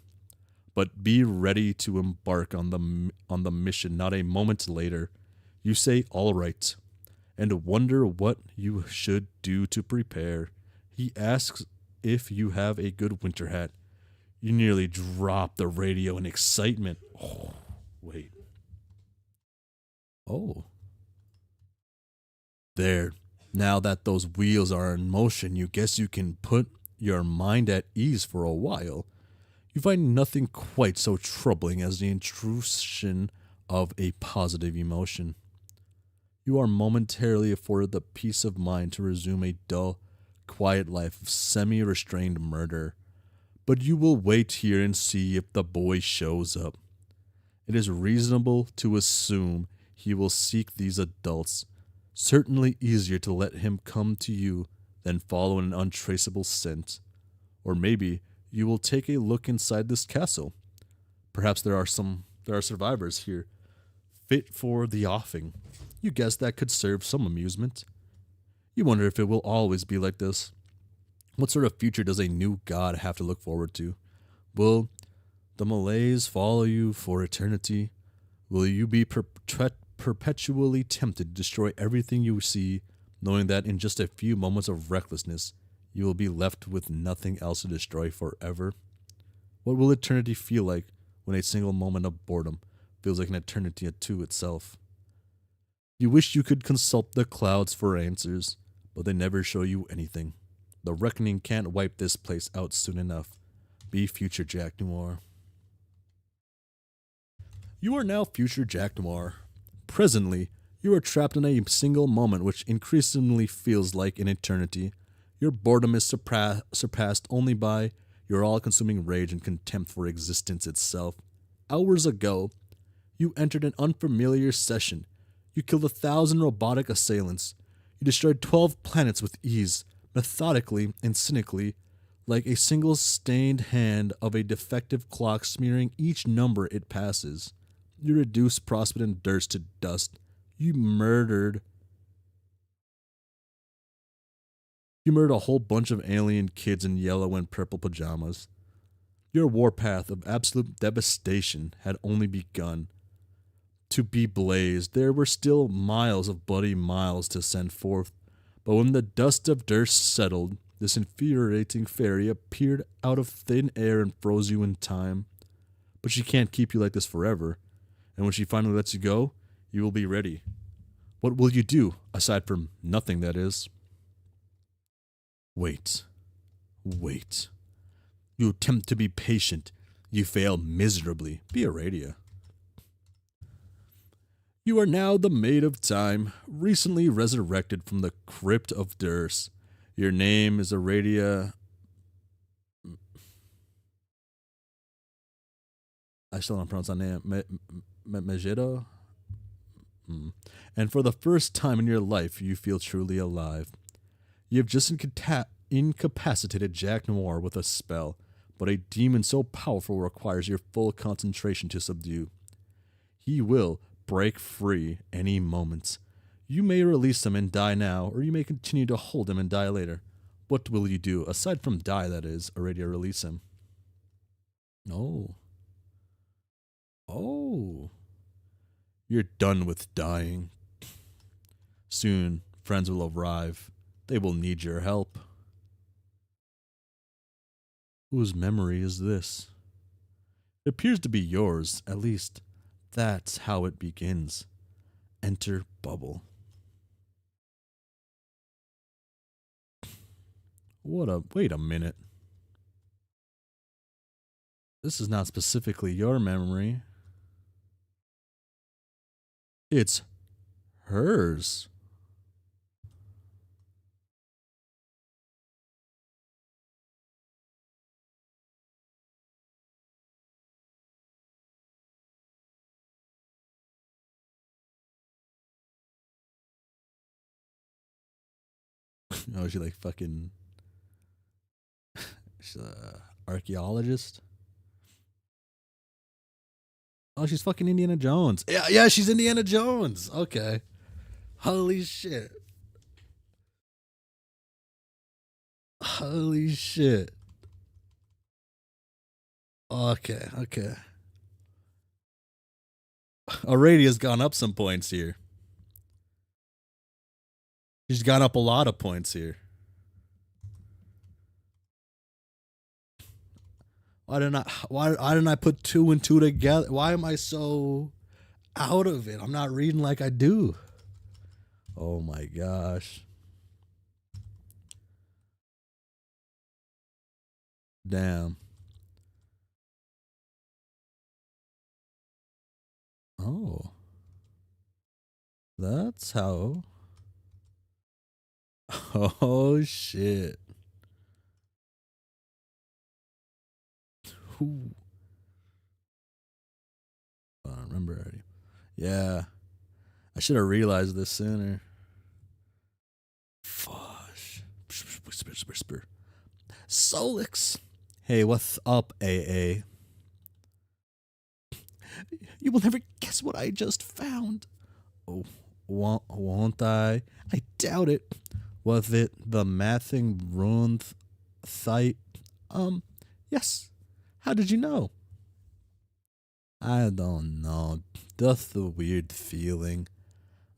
But be ready to embark on the mission not a moment later. You say, all right, and wonder what you should do to prepare. He asks if you have a good winter hat. You nearly drop the radio in excitement. Oh, wait. Oh. There. Now that those wheels are in motion, you guess you can put your mind at ease for a while. You find nothing quite so troubling as the intrusion of a positive emotion. You are momentarily afforded the peace of mind to resume a dull, quiet life of semi-restrained murder. But you will wait here and see if the boy shows up. It is reasonable to assume he will seek these adults. Certainly easier to let him come to you than follow an untraceable scent. Or maybe you will take a look inside this castle. Perhaps there are survivors here, fit for the offing. You guess that could serve some amusement. You wonder if it will always be like this. What sort of future does a new god have to look forward to? Will the malaise follow you for eternity? Will you be perpetually tempted to destroy everything you see, knowing that in just a few moments of recklessness, you will be left with nothing else to destroy forever? What will eternity feel like when a single moment of boredom feels like an eternity to itself? You wish you could consult the clouds for answers, but they never show you anything. The reckoning can't wipe this place out soon enough. Be future Jack Noir. You are now future Jack Noir. Presently, you are trapped in a single moment which increasingly feels like an eternity. Your boredom is surpassed only by your all-consuming rage and contempt for existence itself. Hours ago, you entered an unfamiliar session. You killed 1,000 robotic assailants. You destroyed 12 planets with ease, methodically and cynically, like a single stained hand of a defective clock smearing each number it passes. You reduced Prospect and Durst to dust. You murdered a whole bunch of alien kids in yellow and purple pajamas. Your warpath of absolute devastation had only begun to be blazed. There were still miles of bloody miles to send forth, but when the dust of Durst settled, this infuriating fairy appeared out of thin air and froze you in time. But she can't keep you like this forever, and when she finally lets you go, you will be ready. What will you do, aside from nothing, that is? Wait. Wait. You attempt to be patient. You fail miserably. Be Aradia. You are now the Maid of Time, recently resurrected from the crypt of Durst. Your name is Aradia. I still don't pronounce that name. Megiddo? And for the first time in your life, you feel truly alive. You have just incapacitated Jack Noir with a spell, but a demon so powerful requires your full concentration to subdue. He will break free any moment. You may release him and die now, or you may continue to hold him and die later. What will you do, aside from die, that is, Aradia, release him? Oh. Oh. You're done with dying. Soon, friends will arrive. They will need your help. Whose memory is this? It appears to be yours, at least. That's how it begins. Enter Bubble. Wait a minute. This is not specifically your memory. It's hers. Oh, she like fucking. She's a archaeologist. Oh, she's fucking Indiana Jones. Yeah, she's Indiana Jones. Okay. Holy shit. Holy shit. Okay. Aradia's gone up some points here. She's gone up a lot of points here. Why didn't I put 2 and 2 together? Why am I so out of it? I'm not reading like I do. Oh my gosh. Damn. Oh. That's how. Oh shit. Ooh. I don't remember already. Yeah. I should have realized this sooner. Fush. Whisper, whisper, whisper. Solix. Hey, what's up, AA? You will never guess what I just found. Oh, won't I? I doubt it. Was it the Massing Ruins site? Yes. How did you know? I don't know. Just a weird feeling.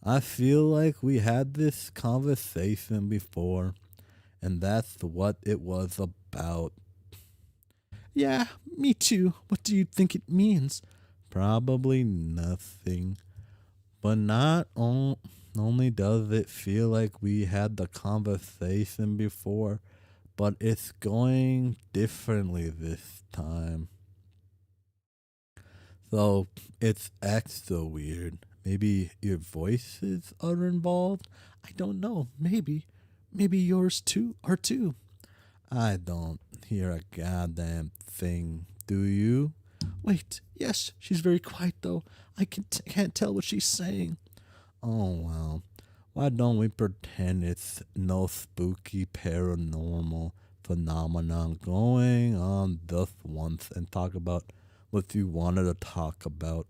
I feel like we had this conversation before, and that's what it was about. Yeah, me too. What do you think it means? Probably nothing. But not only does it feel like we had the conversation before, but it's going differently this time. So it's extra weird. Maybe your voices are involved? I don't know. Maybe. Maybe yours too are too. I don't hear a goddamn thing. Do you? Wait, yes, she's very quiet though. I can't tell what she's saying. Oh well. Why don't we pretend it's no spooky paranormal phenomenon going on just once and talk about what you wanted to talk about?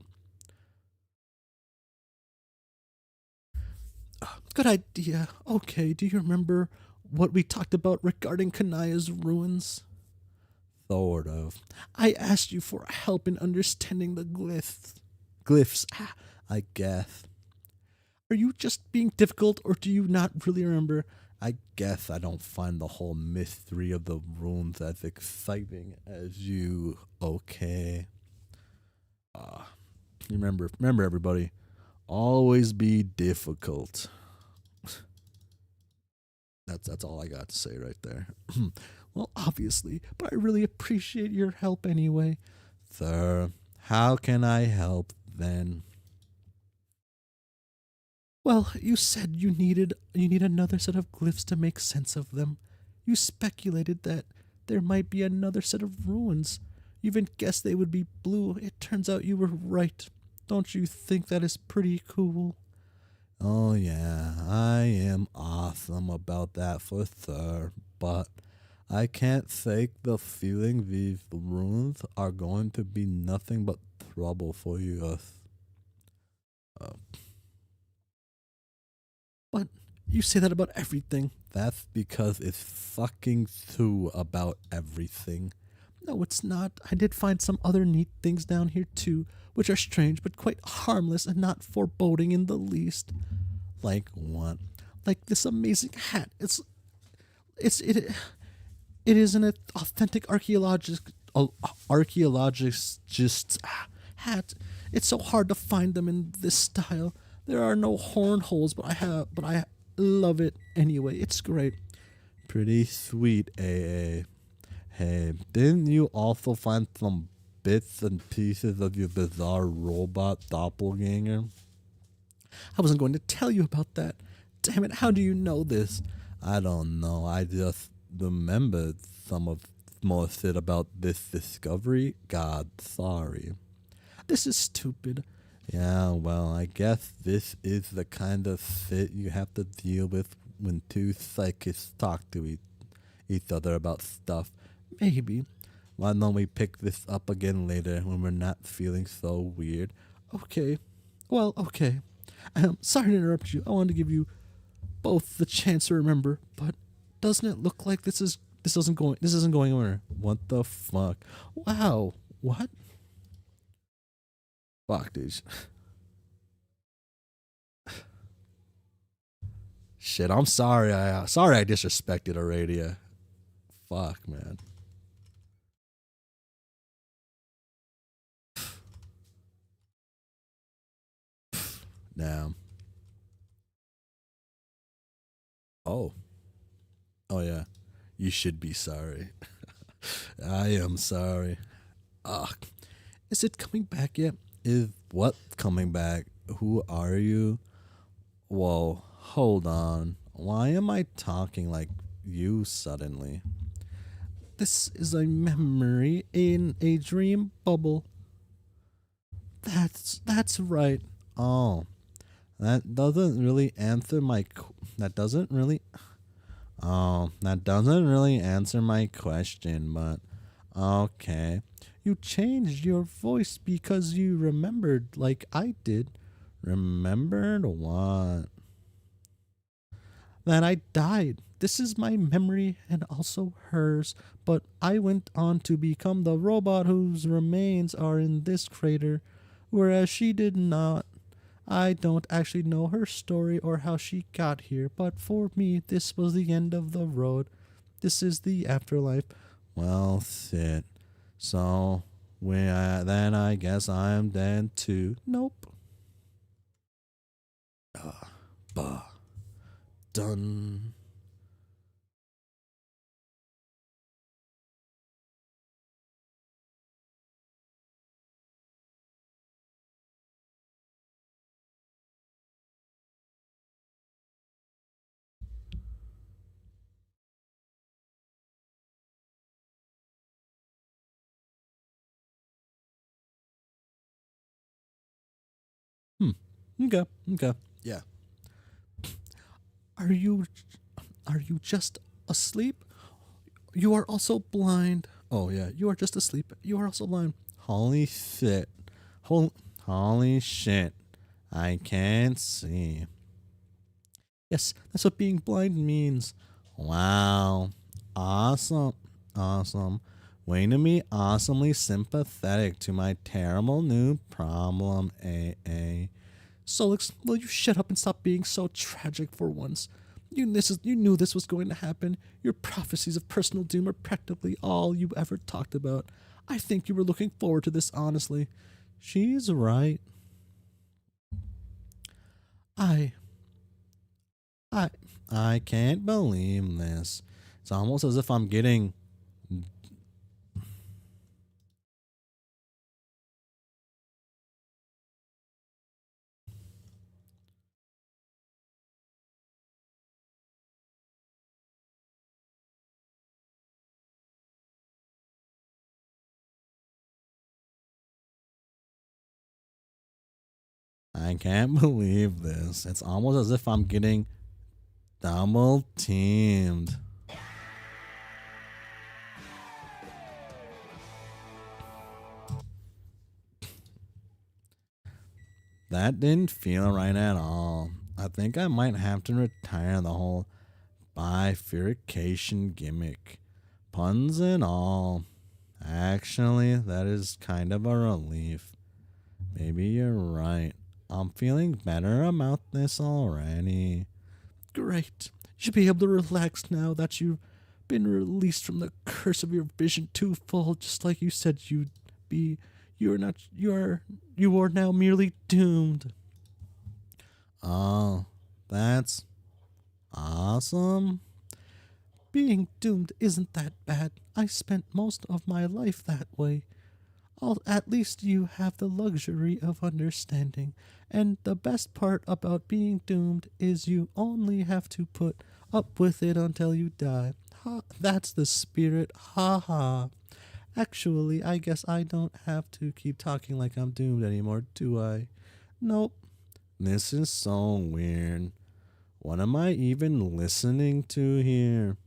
Good idea. Okay, do you remember what we talked about regarding Kanaya's ruins? Sort of. I asked you for help in understanding the glyphs. Glyphs, I guess. Are you just being difficult, or do you not really remember? I guess I don't find the whole mystery of the runes as exciting as you. Okay. Remember, everybody. Always be difficult. That's all I got to say right there. Well, obviously, but I really appreciate your help anyway. Sir, how can I help then? Well, you said you need another set of glyphs to make sense of them. You speculated that there might be another set of ruins. You even guessed they would be blue. It turns out you were right. Don't you think that is pretty cool? Oh yeah, I am awesome about that for sure, but I can't fake the feeling these runes are going to be nothing but trouble for you. Uh, But you say that about everything. That's because it's fucking true about everything. No, it's not. I did find some other neat things down here too, which are strange but quite harmless and not foreboding in the least. Like what? Like this amazing hat. It is an authentic archaeologist hat. It's so hard to find them in this style. There are no horn holes, but I love it anyway. It's great. Pretty sweet, AA. Hey, didn't you also find some bits and pieces of your bizarre robot doppelganger? I wasn't going to tell you about that. Damn it, how do you know this? I don't know. I just remembered some of more shit about this discovery. God, sorry. This is stupid. Yeah, well, I guess this is the kind of shit you have to deal with when two psychics talk to each other about stuff. Maybe. Why don't we pick this up again later when we're not feeling so weird? Okay. Well, okay. Sorry to interrupt you. I wanted to give you both the chance to remember, but doesn't it look like this isn't going anywhere? What the fuck? Wow. What? Fuck, dude. Shit, I'm sorry. I disrespected Aradia. Fuck, man. Damn. Oh. Oh yeah. You should be sorry. I am sorry. Ugh. Is it coming back yet? Is what coming back? Who are you? Whoa, hold on. Why am I talking like you suddenly? This is a memory in a dream bubble. That's right. Oh, that doesn't really answer my. That doesn't really. Oh, that doesn't really answer my question, but okay. You changed your voice because you remembered like I did. Remembered what? That I died. This is my memory and also hers, but I went on to become the robot whose remains are in this crater, whereas she did not. I don't actually know her story or how she got here, but for me, this was the end of the road. This is the afterlife. Well, shit. So, then I guess I'm dead too. Nope. Bah. Done. Okay. Okay. Yeah. Are you are you just asleep? You are also blind. Oh yeah, you are just asleep. You are also blind. Holy shit. Holy shit. I can't see. Yes, that's what being blind means. Wow. Awesome. Awesome. Waiting to be awesomely sympathetic to my terrible new problem, AA. Solix, will you shut up and stop being so tragic for once? You knew this was going to happen. Your prophecies of personal doom are practically all you ever talked about. I think you were looking forward to this, honestly. She's right. I I I can't believe this. It's almost as if I'm getting I can't believe this. It's almost as if I'm getting double teamed. That didn't feel right at all. I think I might have to retire the whole bifurcation gimmick. Puns and all. Actually, that is kind of a relief. Maybe you're right. I'm feeling better about this already. Great. You should be able to relax now that you've been released from the curse of your vision twofold, just like you said you'd be. You are now merely doomed. Oh, that's awesome. Being doomed isn't that bad. I spent most of my life that way. At least you have the luxury of understanding. And the best part about being doomed is you only have to put up with it until you die. Ha, that's the spirit. Ha ha. Actually, I guess I don't have to keep talking like I'm doomed anymore, do I? Nope. This is so weird. What am I even listening to here?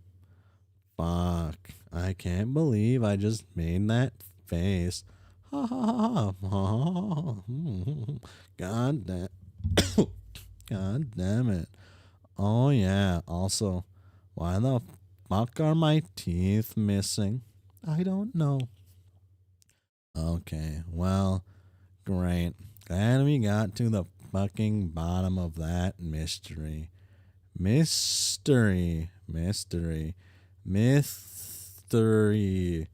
Fuck. I can't believe I just made that face. Ha ha ha ha. God damn. God damn it. Oh yeah. Also, why the fuck are my teeth missing? I don't know. Okay, well, great. Glad we got to the fucking bottom of that mystery. Mystery. Mystery. Mystery.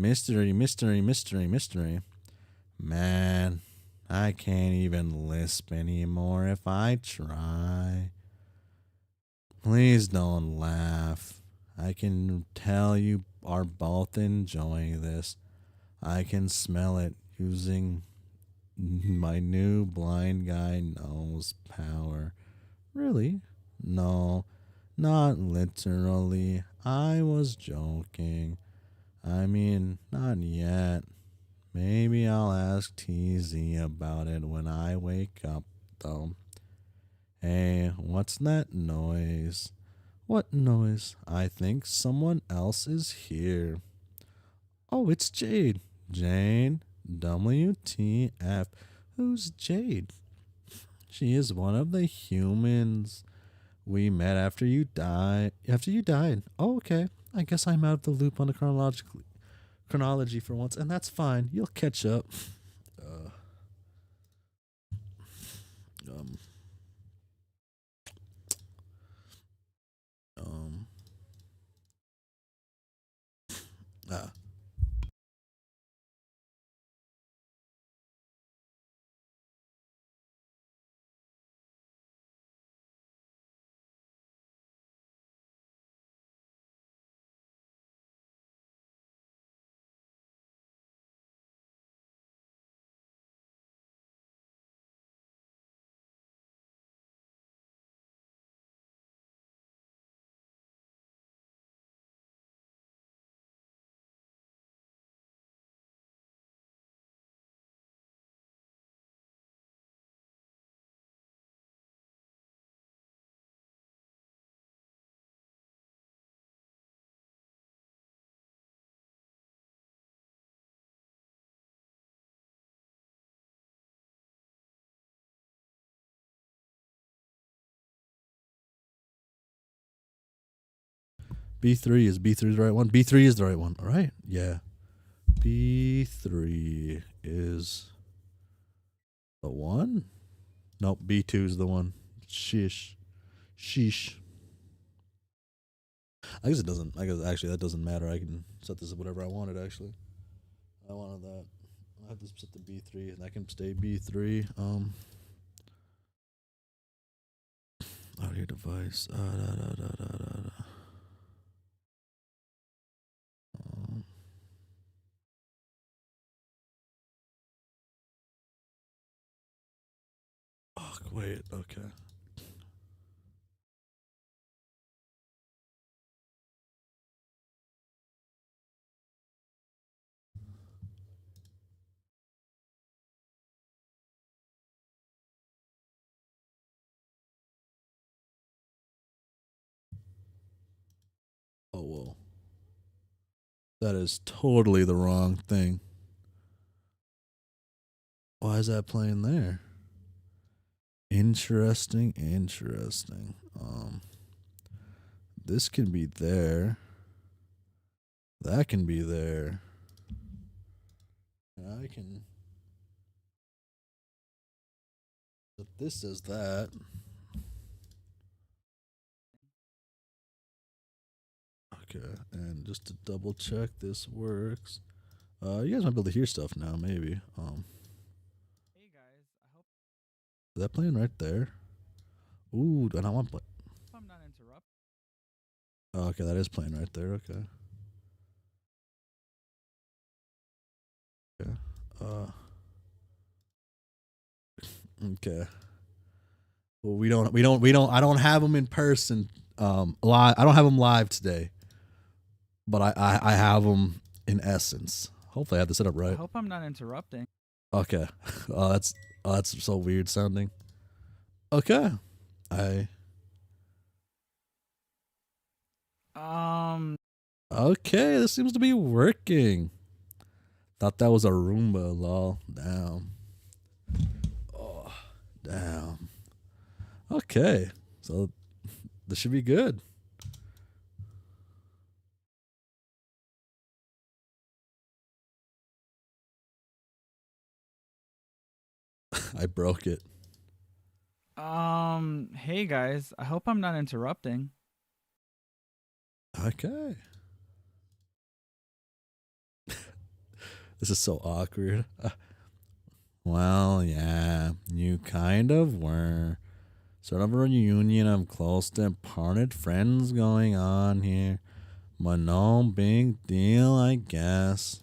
Mystery, mystery, mystery, mystery. Man, I can't even lisp anymore if I try. Please don't laugh. I can tell you are both enjoying this. I can smell it using my new blind guy nose power. Really? No, not literally. I was joking. I mean, not yet. Maybe I'll ask TZ about it when I wake up, though. Hey, what's that noise? What noise? I think someone else is here. Oh, it's Jade. Jade. WTF. Who's Jade? She is one of the humans we met after you died. After you died. Oh, okay. I guess I'm out of the loop on the chronology for once, and that's fine. You'll catch up. Uh, um, um, ah. B3 is B3 the right one? B3 is the right one. All right. Yeah. B3 is the one? Nope, B2 is the one. Sheesh. Sheesh. I guess it doesn't. I guess actually that doesn't matter. I can set this as whatever I wanted, actually. I wanted that. I have to set the B3 and I can stay B3. Audio device. Da, da, da, da, da, da. Oh, wait. Okay. Oh, whoa. That is totally the wrong thing. Why is that playing there? Interesting, interesting. This can be there. That can be there. I can. But this is that. Okay, and just to double check this works. You guys might be able to hear stuff now, maybe. Hey guys, I hope Is that playing right there? Ooh, and I want play. I'm not interrupting. Oh, okay, that is playing right there. Okay. Okay. Okay. Well, I don't have them in person. Live. I don't have them live today, but I have them in essence. Hopefully, I have this set up I right. hope I'm not interrupting. Okay. That's so weird sounding. Okay. Okay, this seems to be working. Thought that was a Roomba, lol. Damn. Oh, damn. Okay. So this should be good. I broke it. Hey guys, I hope I'm not interrupting. Okay. This is so awkward. Well, yeah, you kind of were. Sort of a reunion of close departed friends going on here. But no big deal, I guess.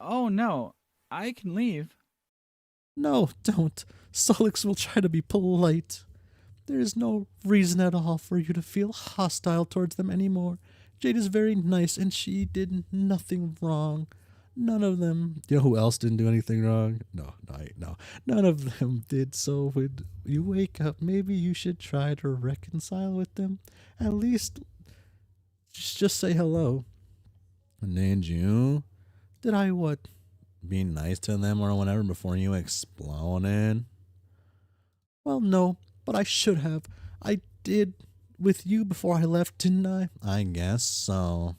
Oh no, I can leave. No, don't. Solix will try to be polite. There is no reason at all for you to feel hostile towards them anymore. Jade is very nice and she did nothing wrong. None of them. You know who else didn't do anything wrong? No. None of them did. So when you wake up, maybe you should try to reconcile with them. At least just say hello. Did you? Did I what? Be nice to them or whatever before you exploded? Well, no, but I should have. I did with you before I left, didn't I? I guess so.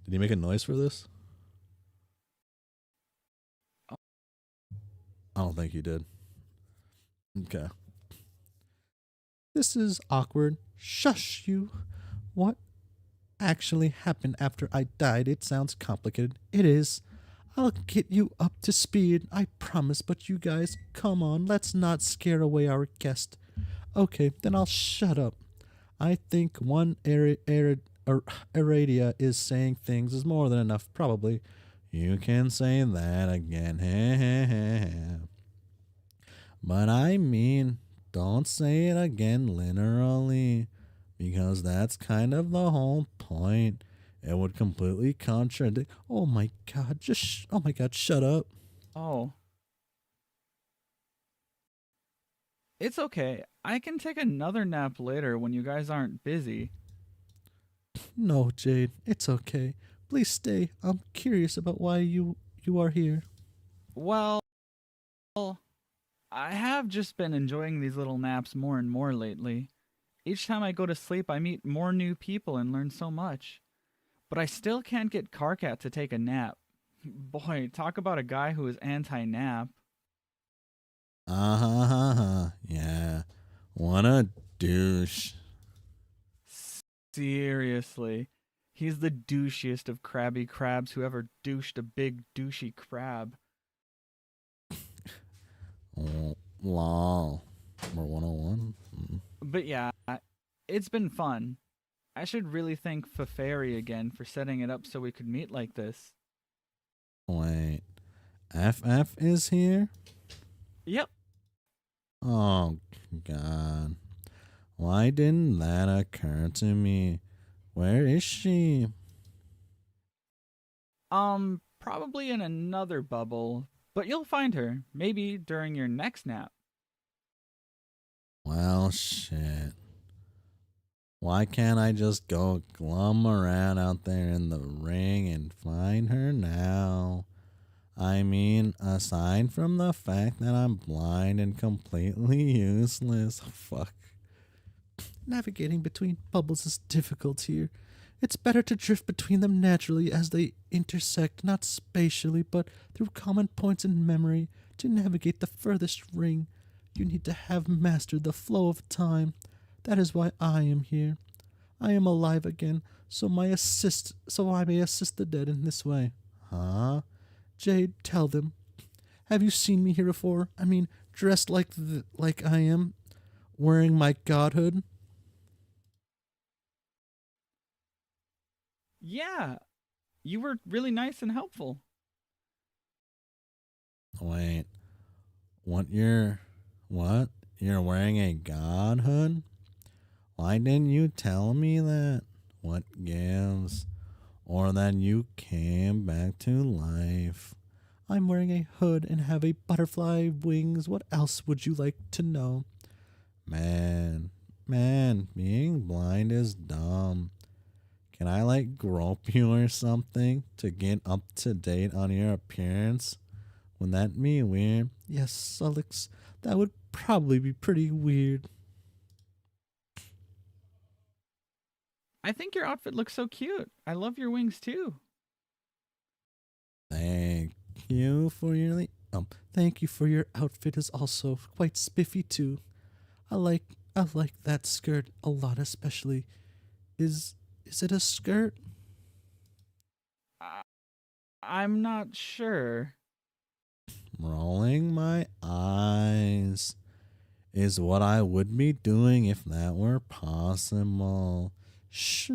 Did he make a noise for this? I don't think he did. Okay. This is awkward. Shush you. What actually happened after I died? It sounds complicated. It is. I'll get you up to speed, I promise, but you guys, come on, let's not scare away our guest. Okay, then I'll shut up. I think one Aradia is saying things is more than enough, probably. You can say that again. But I mean, don't say it again literally, because that's kind of the whole point. It would completely contradict. Oh my god, shut up. Oh. It's okay. I can take another nap later when you guys aren't busy. No, Jade, it's okay. Please stay. I'm curious about why you are here. Well, I have just been enjoying these little naps more and more lately. Each time I go to sleep, I meet more new people and learn so much. But I still can't get Karkat to take a nap. Boy, talk about a guy who is anti-nap. Yeah. What a douche. Seriously. He's the douchiest of crabby crabs who ever douched a big douchey crab. Lol. Or 101. But yeah, it's been fun. I should really thank Fafari again for setting it up so we could meet like this. Wait. FF is here? Yep. Oh, God. Why didn't that occur to me? Where is she? Probably in another bubble, but you'll find her, maybe during your next nap. Well, shit. Why can't I just go glum around out there in the ring and find her now? I mean, aside from the fact that I'm blind and completely useless. Fuck. Navigating between bubbles is difficult here. It's better to drift between them naturally as they intersect, not spatially, but through common points in memory. To navigate the furthest ring, you need to have mastered the flow of time. That is why I am here. I am alive again, so I may assist the dead in this way. Huh? Jade, tell them. Have you seen me here before? I mean, dressed like I am, wearing my godhood? Yeah, you were really nice and helpful. Wait. What? You're wearing a godhood? Why didn't you tell me that? What gives? Or that you came back to life? I'm wearing a hood and have a butterfly wings. What else would you like to know? Man, being blind is dumb. Can I grope you or something to get up to date on your appearance? Would that be weird? Yes, Alex, that would probably be pretty weird. I think your outfit looks so cute. I love your wings too. Thank you for your outfit is also quite spiffy too. I like that skirt a lot, especially. Is it a skirt? I'm not sure. Rolling my eyes is what I would be doing if that were possible. Shh.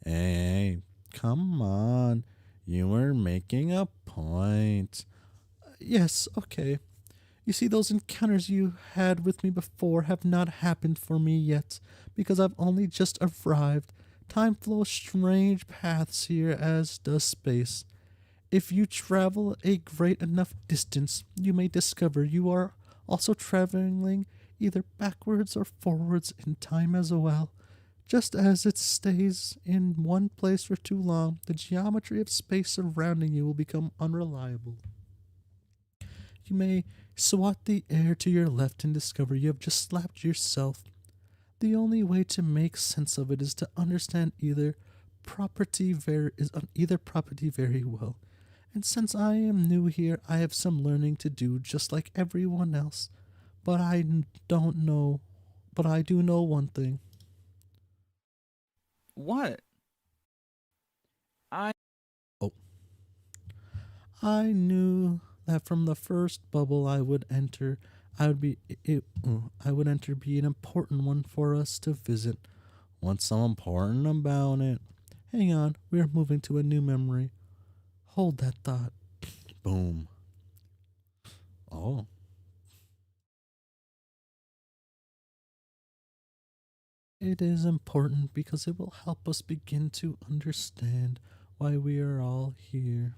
Hey, come on. You were making a point. Yes, okay. You see, those encounters you had with me before have not happened for me yet, because I've only just arrived. Time flows strange paths here, as does space. If you travel a great enough distance, you may discover you are also traveling either backwards or forwards in time as well. Just as it stays in one place for too long, the geometry of space surrounding you will become unreliable. You may swat the air to your left and discover you have just slapped yourself. The only way to make sense of it is to understand either property very well. And since I am new here, I have some learning to do just like everyone else. But I don't know, but I do know one thing. What? I Oh. I knew that from the first bubble I would enter, I would enter be an important one for us to visit. What's so important about it? Hang on, we are moving to a new memory. Hold that thought. Boom. Oh. It is important because it will help us begin to understand why we are all here.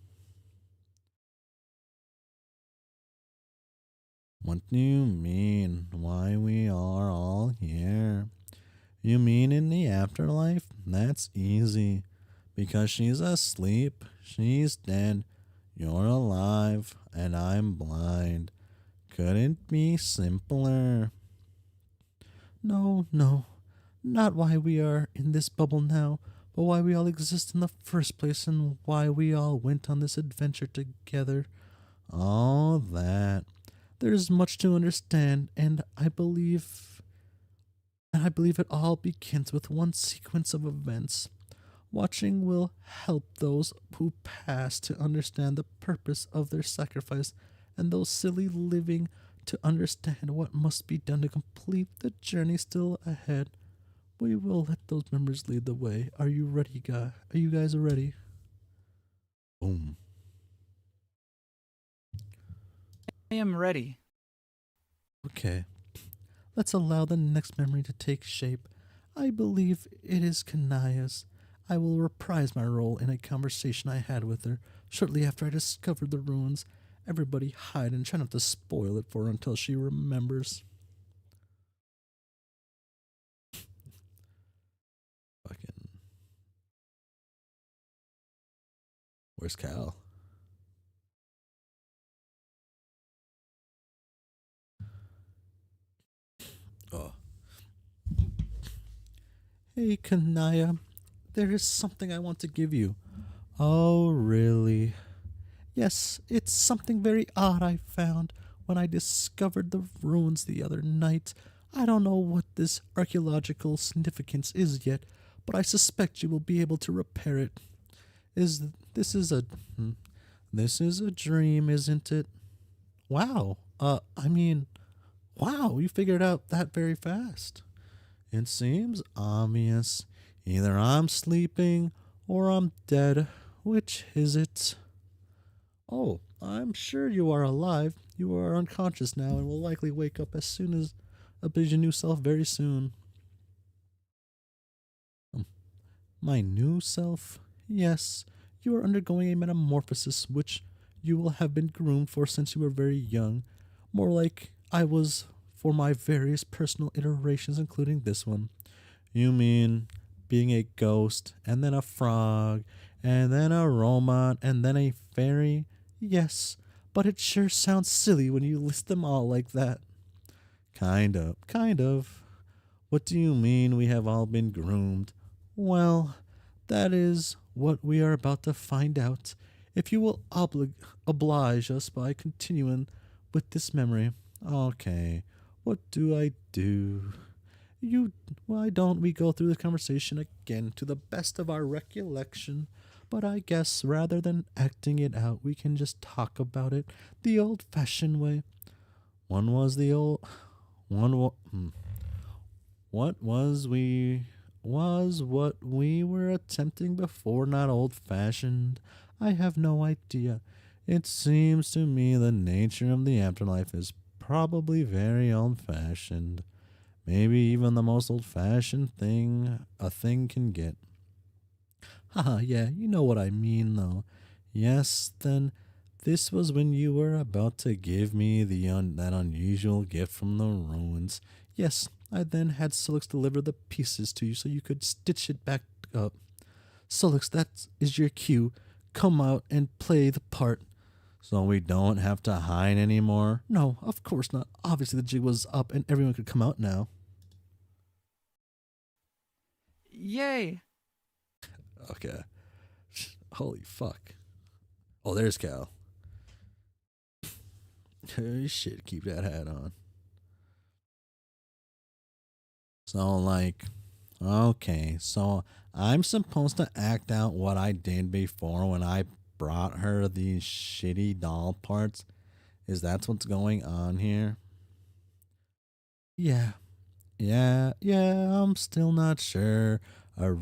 What do you mean, why we are all here? You mean in the afterlife? That's easy. Because she's asleep, she's dead, you're alive, and I'm blind. Couldn't be simpler. No, no, not why we are in this bubble now, but why we all exist in the first place and why we all went on this adventure together. All that. There's much to understand, and I believe it all begins with one sequence of events. Watching will help those who pass to understand the purpose of their sacrifice, and those silly living to understand what must be done to complete the journey still ahead. We will let those members lead the way. Are you ready, guy? Are you guys ready? Boom. am ready. Okay. Let's allow the next memory to take shape. I believe it is Kanaya's. I will reprise my role in a conversation I had with her shortly after I discovered the ruins. Everybody hide and try not to spoil it for her until she remembers. Fucking. Where's Cal? Oh. Hey, Kanaya. There is something I want to give you. Oh, really? Yes, it's something very odd I found when I discovered the ruins the other night. I don't know what this archaeological significance is yet, but I suspect you will be able to repair it. Is this is a this is a dream, isn't it? Wow. Wow, you figured out that very fast. It seems obvious. Either I'm sleeping or I'm dead. Which is it? Oh, I'm sure you are alive. You are unconscious now and will likely wake up as your new self very soon. My new self? Yes, you are undergoing a metamorphosis which you will have been groomed for since you were very young. More like I was for my various personal iterations, including this one. You mean being a ghost, and then a frog, and then a robot, and then a fairy? Yes, but it sure sounds silly when you list them all like that. Kind of. What do you mean we have all been groomed? Well, that is what we are about to find out. If you will oblige us by continuing with this memory. Okay, what do I do? Why don't we go through the conversation again to the best of our recollection? But I guess rather than acting it out, we can just talk about it the old-fashioned way. One was the old, one. What was what we were attempting before not old-fashioned? I have no idea. It seems to me the nature of the afterlife is probably very old-fashioned. Maybe even the most old-fashioned thing a thing can get. Haha, yeah, you know what I mean, though. Yes, then, this was when you were about to give me that unusual gift from the ruins. Yes, I then had Solix deliver the pieces to you so you could stitch it back up. Solix, that is your cue. Come out and play the part. So we don't have to hide anymore? No, of course not. Obviously the jig was up and everyone could come out now. Yay! Okay. Holy fuck. Oh, there's Cal. Shit, keep that hat on. So, like, okay, so I'm supposed to act out what I did before when I brought her these shitty doll parts? Is that what's going on here? Yeah, I'm still not sure. Are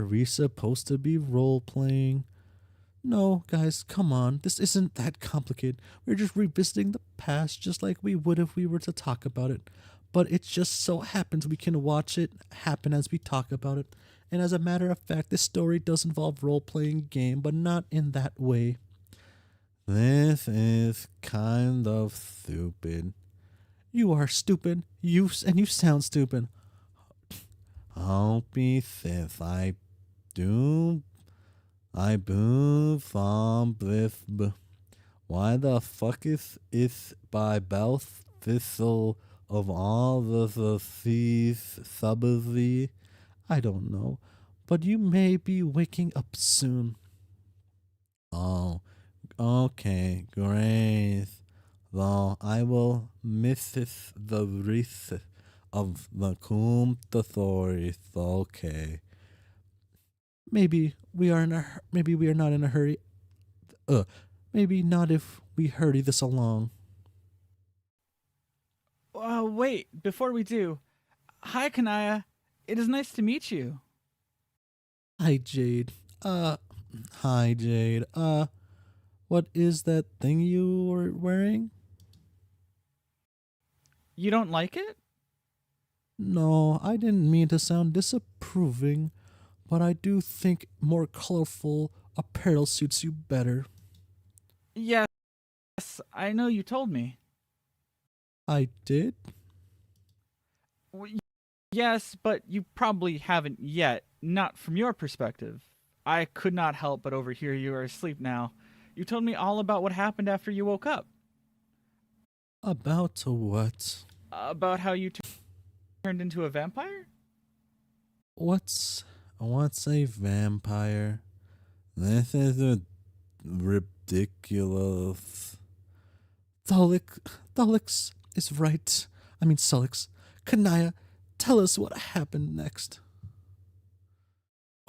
we supposed to be role playing? No, guys, come on. This isn't that complicated. We're just revisiting the past just like we would if we were to talk about it. But it just so happens we can watch it happen as we talk about it. And as a matter of fact, this story does involve role-playing game, but not in that way. This is kind of stupid. You are stupid. You sound stupid. Hoppy says I boo from this. Why the fuck is by Beth Thistle of all the seas subtly? I don't know, but you may be waking up soon. Oh, okay, great. Though I will miss the wreath of the Coom authorities. Okay. Maybe we are not in a hurry. Maybe not if we hurry this along. Wait, before we do. Hi, Kanaya. It is nice to meet you. Hi, Jade. Hi, Jade. What is that thing you were wearing? You don't like it? No, I didn't mean to sound disapproving, but I do think more colorful apparel suits you better. Yes, I know you told me. I did? W- Yes, but you probably haven't yet. Not from your perspective. I could not help but overhear you are asleep now. You told me all about what happened after you woke up. About what? About how you turned into a vampire? What's a vampire? This is ridiculous. Tholix is right. I mean, Solix. Kanaya, tell us what happened next.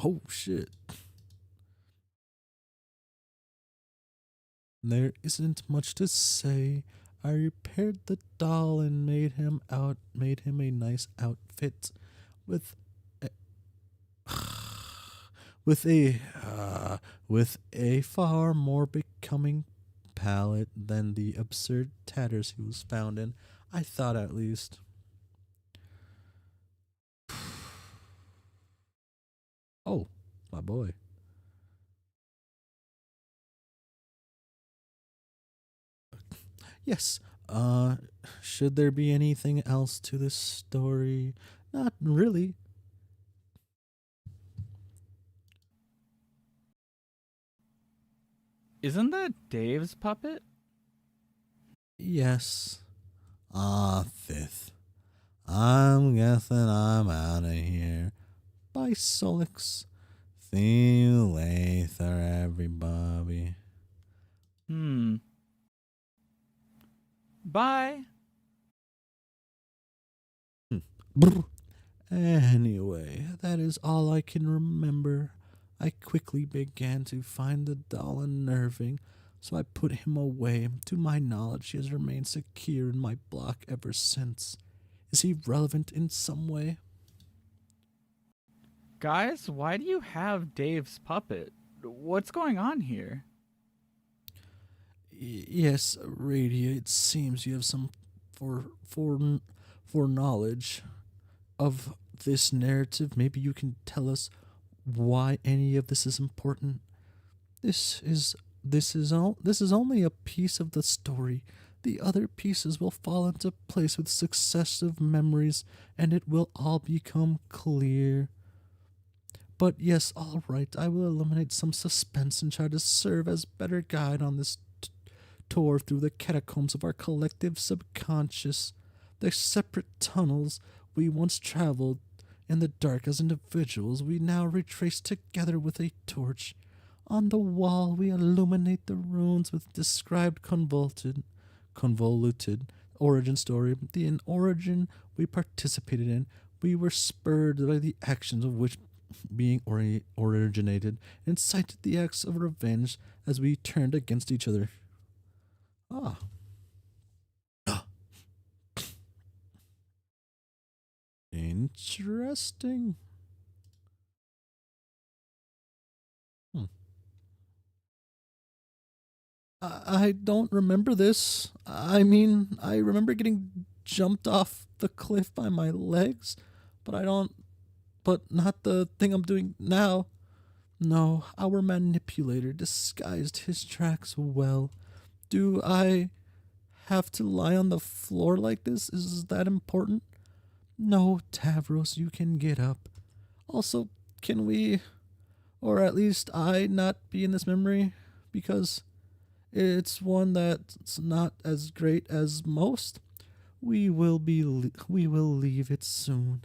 Oh, shit. There isn't much to say. I repaired the doll and made him a nice outfit with a, with a far more becoming palette than the absurd tatters he was found in. I thought, at least. Oh, my boy. Yes. Should there be anything else to this story? Not really. Isn't that Dave's puppet? Yes. Fifth. I'm guessing I'm out of here. Bye, Solix. See you later, everybody. Bye. Brr. Anyway, that is all I can remember. I quickly began to find the doll unnerving, so I put him away. To my knowledge, he has remained secure in my block ever since. Is he relevant in some way? Guys, why do you have Dave's puppet? What's going on here? Yes, Radia, it seems you have some for foreknowledge of this narrative. Maybe you can tell us why any of this is important. This is this is only a piece of the story. The other pieces will fall into place with successive memories, and it will all become clear. But yes, all right, I will eliminate some suspense and try to serve as better guide on this tour through the catacombs of our collective subconscious, the separate tunnels we once traveled in the dark as individuals, we now retrace together with a torch. On the wall, we illuminate the runes with described convoluted origin story. The origin we participated in, we were spurred by the actions of which being originated, incited the acts of revenge as we turned against each other. Ah. Interesting. Hmm. I don't remember this. I mean, I remember getting jumped off the cliff by my legs, but I don't. But not the thing I'm doing now. No, our manipulator disguised his tracks well. Do I have to lie on the floor like this? Is that important? No, Tavros, you can get up. Also, can we, or at least I, not be in this memory? Because it's one that's not as great as most. We will leave it soon.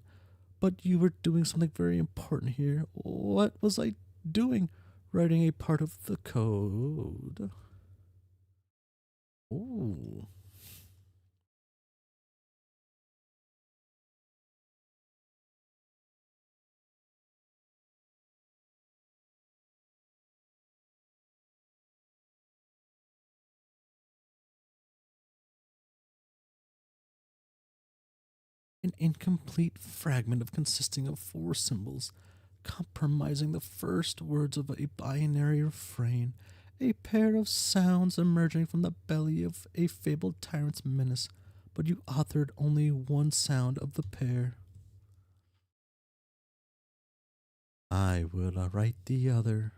But you were doing something very important here. What was I doing? Writing a part of the code. Ooh. An incomplete fragment of consisting of four symbols, compromising the first words of a binary refrain, a pair of sounds emerging from the belly of a fabled tyrant's menace, but you authored only one sound of the pair. I will write the other.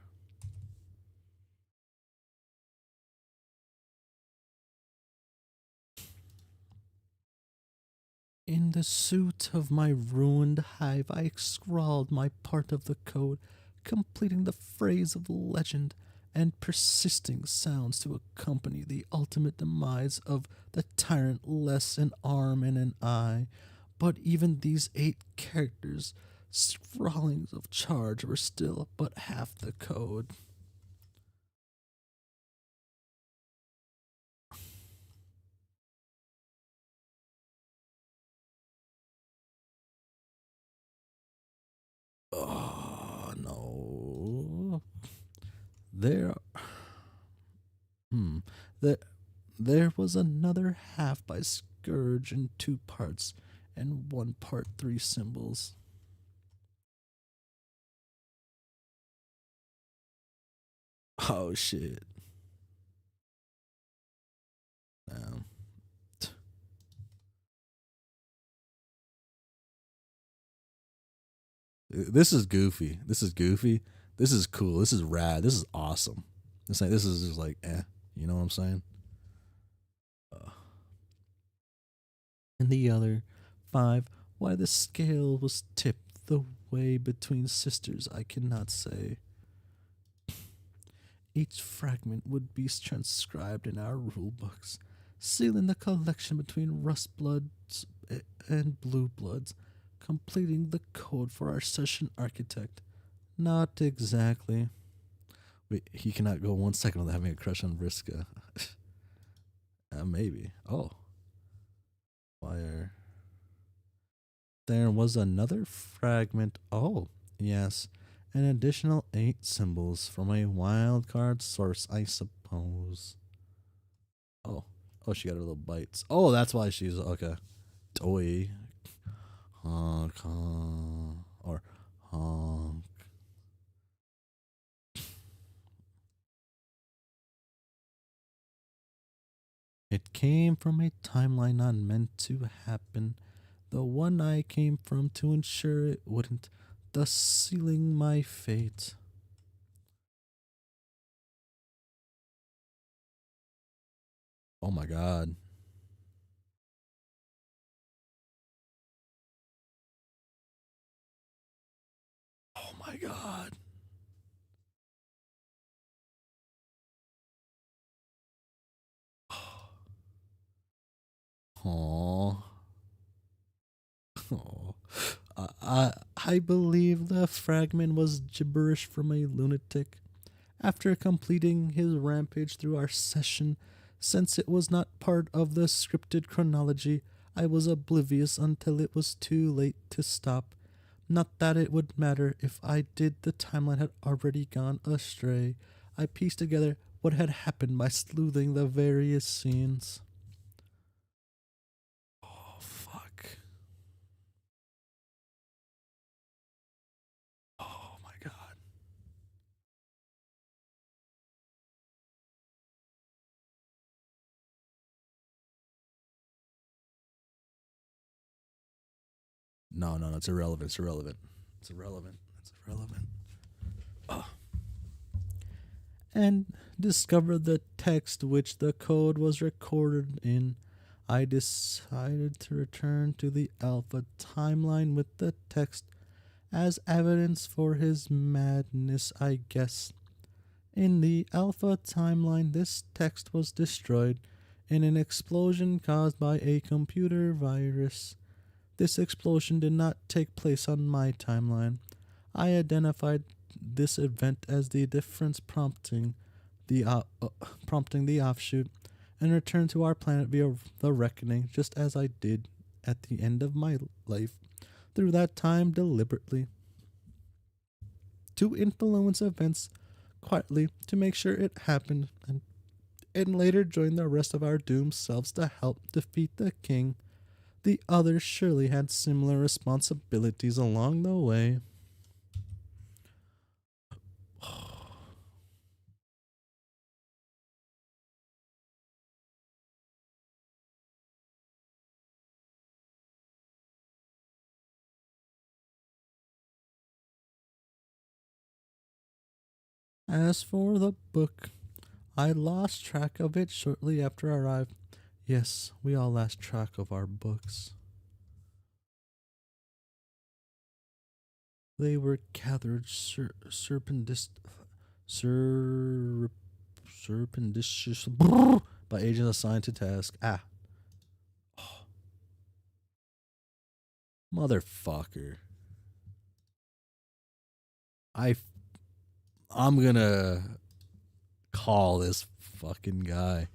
In the suit of my ruined hive, I scrawled my part of the code, completing the phrase of legend and persisting sounds to accompany the ultimate demise of the tyrant, less an arm and an eye. But even these 8 characters, scrawlings of charge, were still but half the code. Oh, no. There Hmm. There, there was another half by Scourge in 2 parts, and 1 part 3 symbols. Oh shit. Um, this is goofy. This is goofy. This is cool. This is rad. This is awesome. This is just like You know what I'm saying? Uh, and the other 5, why the scale was tipped the way between sisters, I cannot say. Each fragment would be transcribed in our rule books, sealing the collection between rust bloods and blue bloods, completing the code for our session architect. Not exactly. Wait, he cannot go 1 second without having a crush on Vriska. Maybe. Oh. Fire. There was another fragment. Oh, yes. An additional 8 symbols from a wildcard source, I suppose. Oh. Oh, she got her little bites. Oh, that's why she's okay. Toy. Honk, honk. Or honk. It came from a timeline not meant to happen. The one I came from to ensure it wouldn't, thus sealing my fate. Oh my god. Oh my god. Oh. Oh. I believe the fragment was gibberish from a lunatic. After completing his rampage through our session, since it was not part of the scripted chronology, I was oblivious until it was too late to stop. Not that it would matter if I did, the timeline had already gone astray. I pieced together what had happened by sleuthing the various scenes. Oh, fuck. Oh my god. No, no, no, it's irrelevant. It's irrelevant. It's irrelevant. It's irrelevant. And discovered the text which the code was recorded in. I decided to return to the Alpha timeline with the text as evidence for his madness, I guess. In the Alpha timeline, this text was destroyed in an explosion caused by a computer virus. This explosion did not take place on my timeline. I identified this event as the difference prompting the offshoot and returned to our planet via the reckoning, just as I did at the end of my life through that time deliberately to influence events quietly to make sure it happened, and later join the rest of our doomed selves to help defeat the king. The others surely had similar responsibilities along the way. As for the book, I lost track of it shortly after I arrived. Yes, we all lost track of our books. They were gathered serpentitious by agents assigned to task. Motherfucker. I'm gonna call this fucking guy.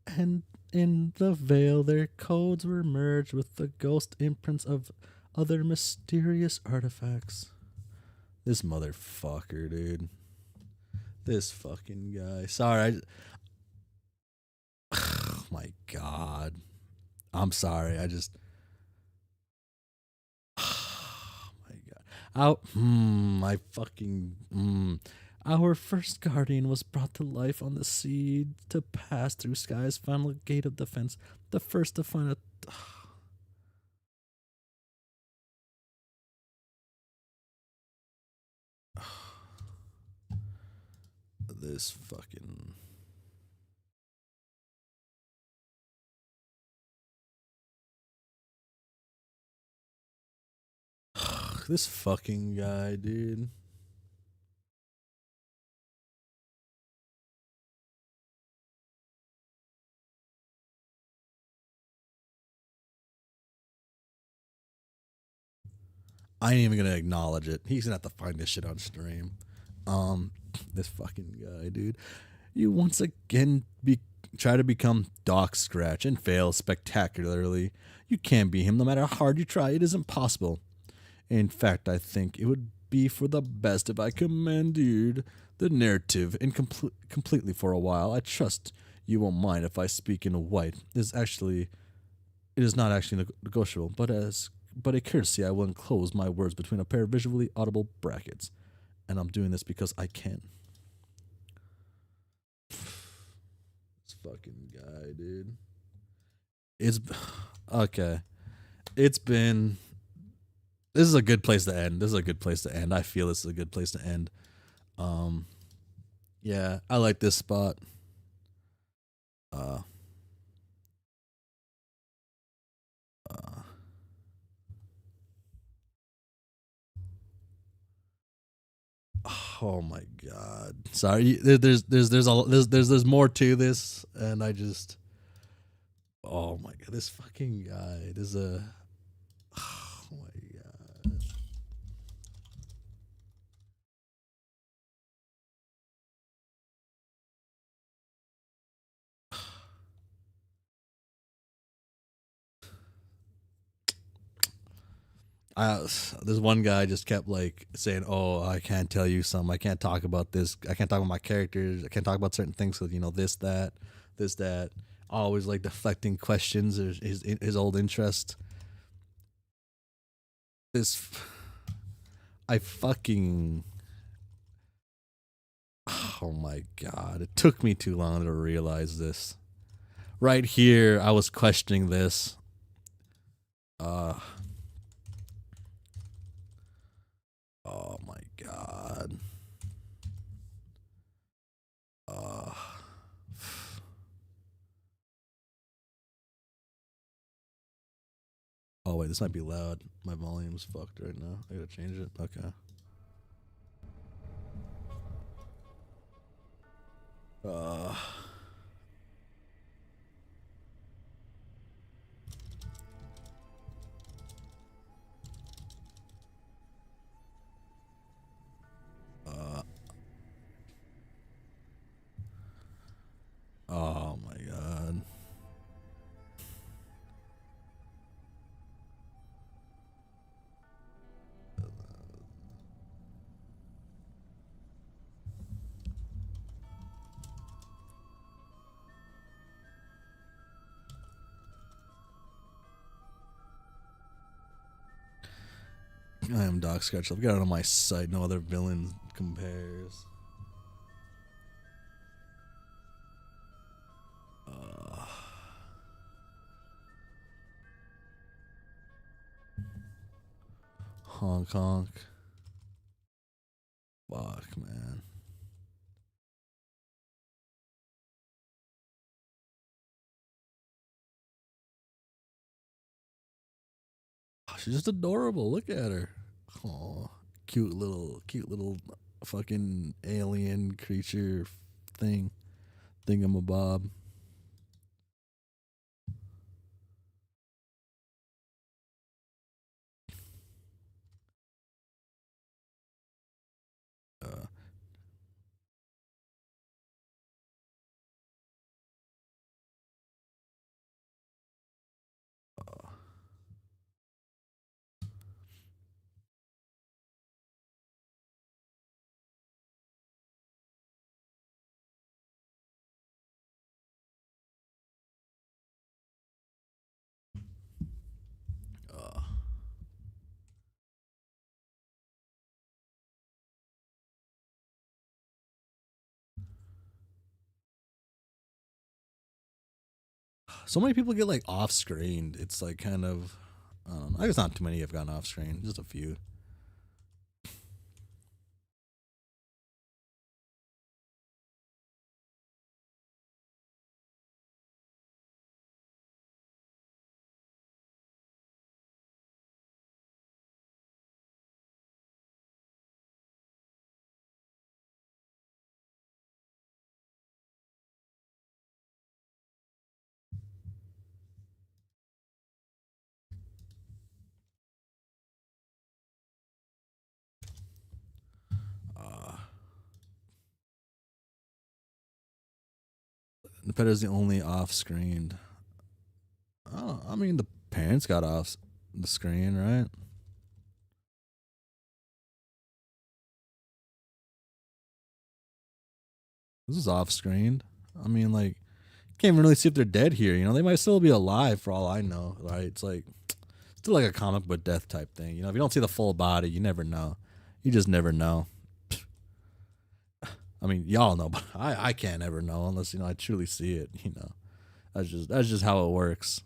And in the veil, their codes were merged with the ghost imprints of other mysterious artifacts. This motherfucker, dude. This fucking guy. Sorry, oh my god. I'm sorry. I just. Oh my god. I fucking. Our first guardian was brought to life on the sea to pass through Sky's final gate of defense. The first to find a. This fucking. This fucking guy, dude. I ain't even gonna acknowledge it. He's gonna have to find this shit on stream. This fucking guy, dude. You once again try to become Doc Scratch and fail spectacularly. You can't be him no matter how hard you try. It is impossible. In fact, I think it would be for the best if I commandeered the narrative and completely for a while. I trust you won't mind if I speak in white. It is not actually negotiable, but a courtesy, I will enclose my words between a pair of visually audible brackets. And I'm doing this because I can. This fucking guy, dude. It's okay. It's been. This is a good place to end. This is a good place to end. I feel this is a good place to end. Yeah, I like this spot. Uh, uh, oh my god. Sorry. There's more to this, and I just. Oh my god, this fucking guy. There's a. Oh my god. This one guy just kept like saying, "Oh, I can't tell you some. I can't talk about this. I can't talk about my characters. I can't talk about certain things because this, that, this, that." Always like deflecting questions. Or his old interest. This, I fucking. Oh my god! It took me too long to realize this. Right here, I was questioning this. Oh my god. Oh wait, this might be loud. My volume's fucked right now. I gotta change it. Okay. Uh. Oh my god. I am Doc Scratch. I've got it on my site. No other villain compares. Honk honk. Fuck, man. Oh, she's just adorable. Look at her. Oh, cute little fucking alien creature thing. Thingamabob. Uh, so many people get like off screened. It's like kind of. I don't know. I guess not too many have gone off screen. Just a few. The pet is the only off screened. Oh, I mean the parents got off the screen, right? This is off screened. I mean, like, can't even really see if they're dead here. They might still be alive for all I know, right? It's like still like a comic book death type thing. If you don't see the full body, you never know. You just never know. I mean, y'all know, but I can't ever know unless I truly see it. That's just how it works.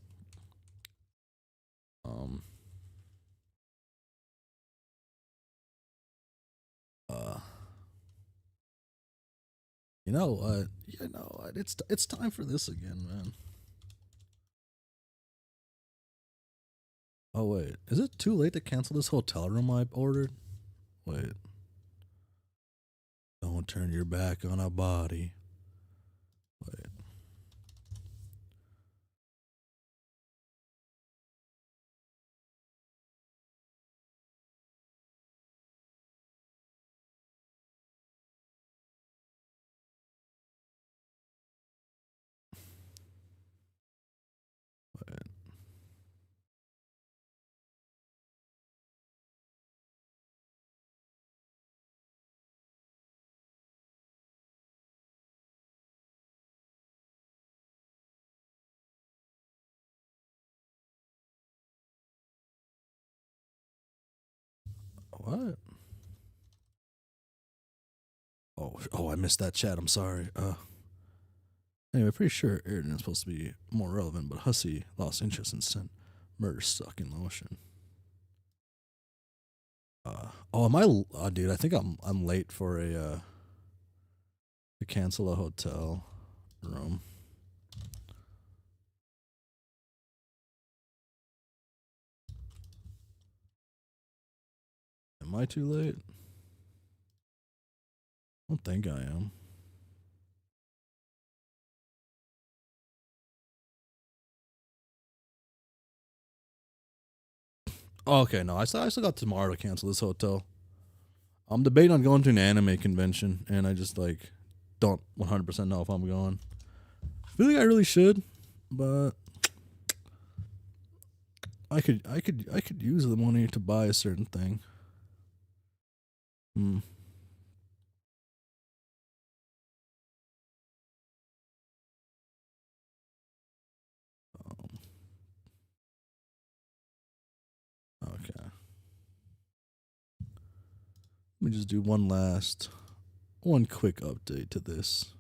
Um. Uh. You know what? It's time for this again, man. Oh wait, is it too late to cancel this hotel room I ordered? Wait. Don't turn your back on a body. Wait. Wait. What? Oh, I missed that chat. I'm sorry. Anyway, pretty sure Aiden is supposed to be more relevant, but Hussie lost interest and sent murder stuck in motion. Am I? Dude, I think I'm late for a to cancel a hotel room. Am I too late? I don't think I am. Oh, okay, no, I still got tomorrow to cancel this hotel. I'm debating on going to an anime convention, and I just don't 100% know if I'm going. I feel like I really should, but I could use the money to buy a certain thing. Hmm. Um, okay. Let me just do one quick update to this.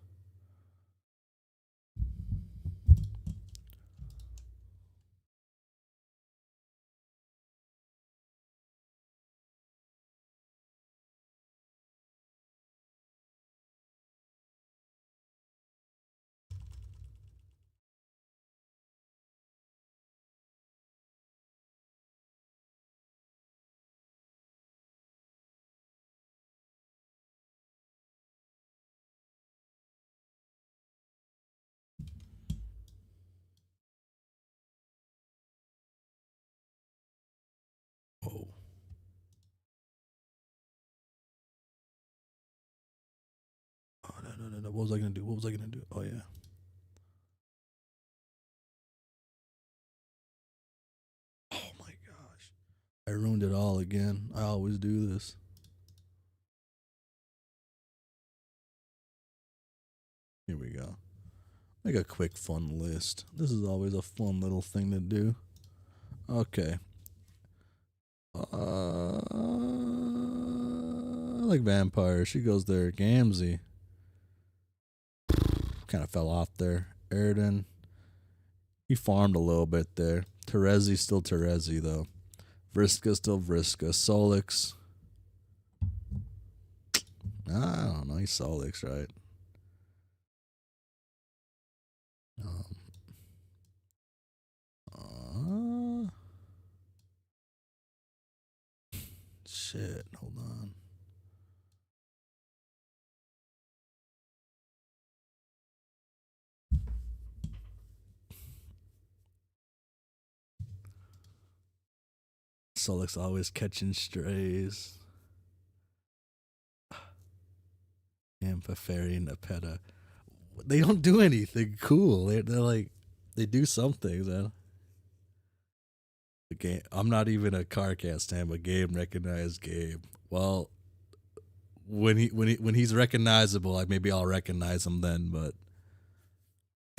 Oh. Oh, no. What was I gonna do? Oh yeah. Oh my gosh. I ruined it all again. I always do this. Here we go. Make a quick fun list. This is always a fun little thing to do. Okay. I like vampires. She goes there. Gamzee. Kind of fell off there. Erden. He farmed a little bit there. Terezi still Terezi though. Vriska still Vriska. Solix. I don't know. He's Solix, right? Shit. Hold on. Solix always catching strays. Amphifery and Nepeta. They don't do anything cool. They're like, they do some things, man. The game. I'm not even a CarCast fan, but Game recognized Game. Well, when he's recognizable, maybe I'll recognize him then. But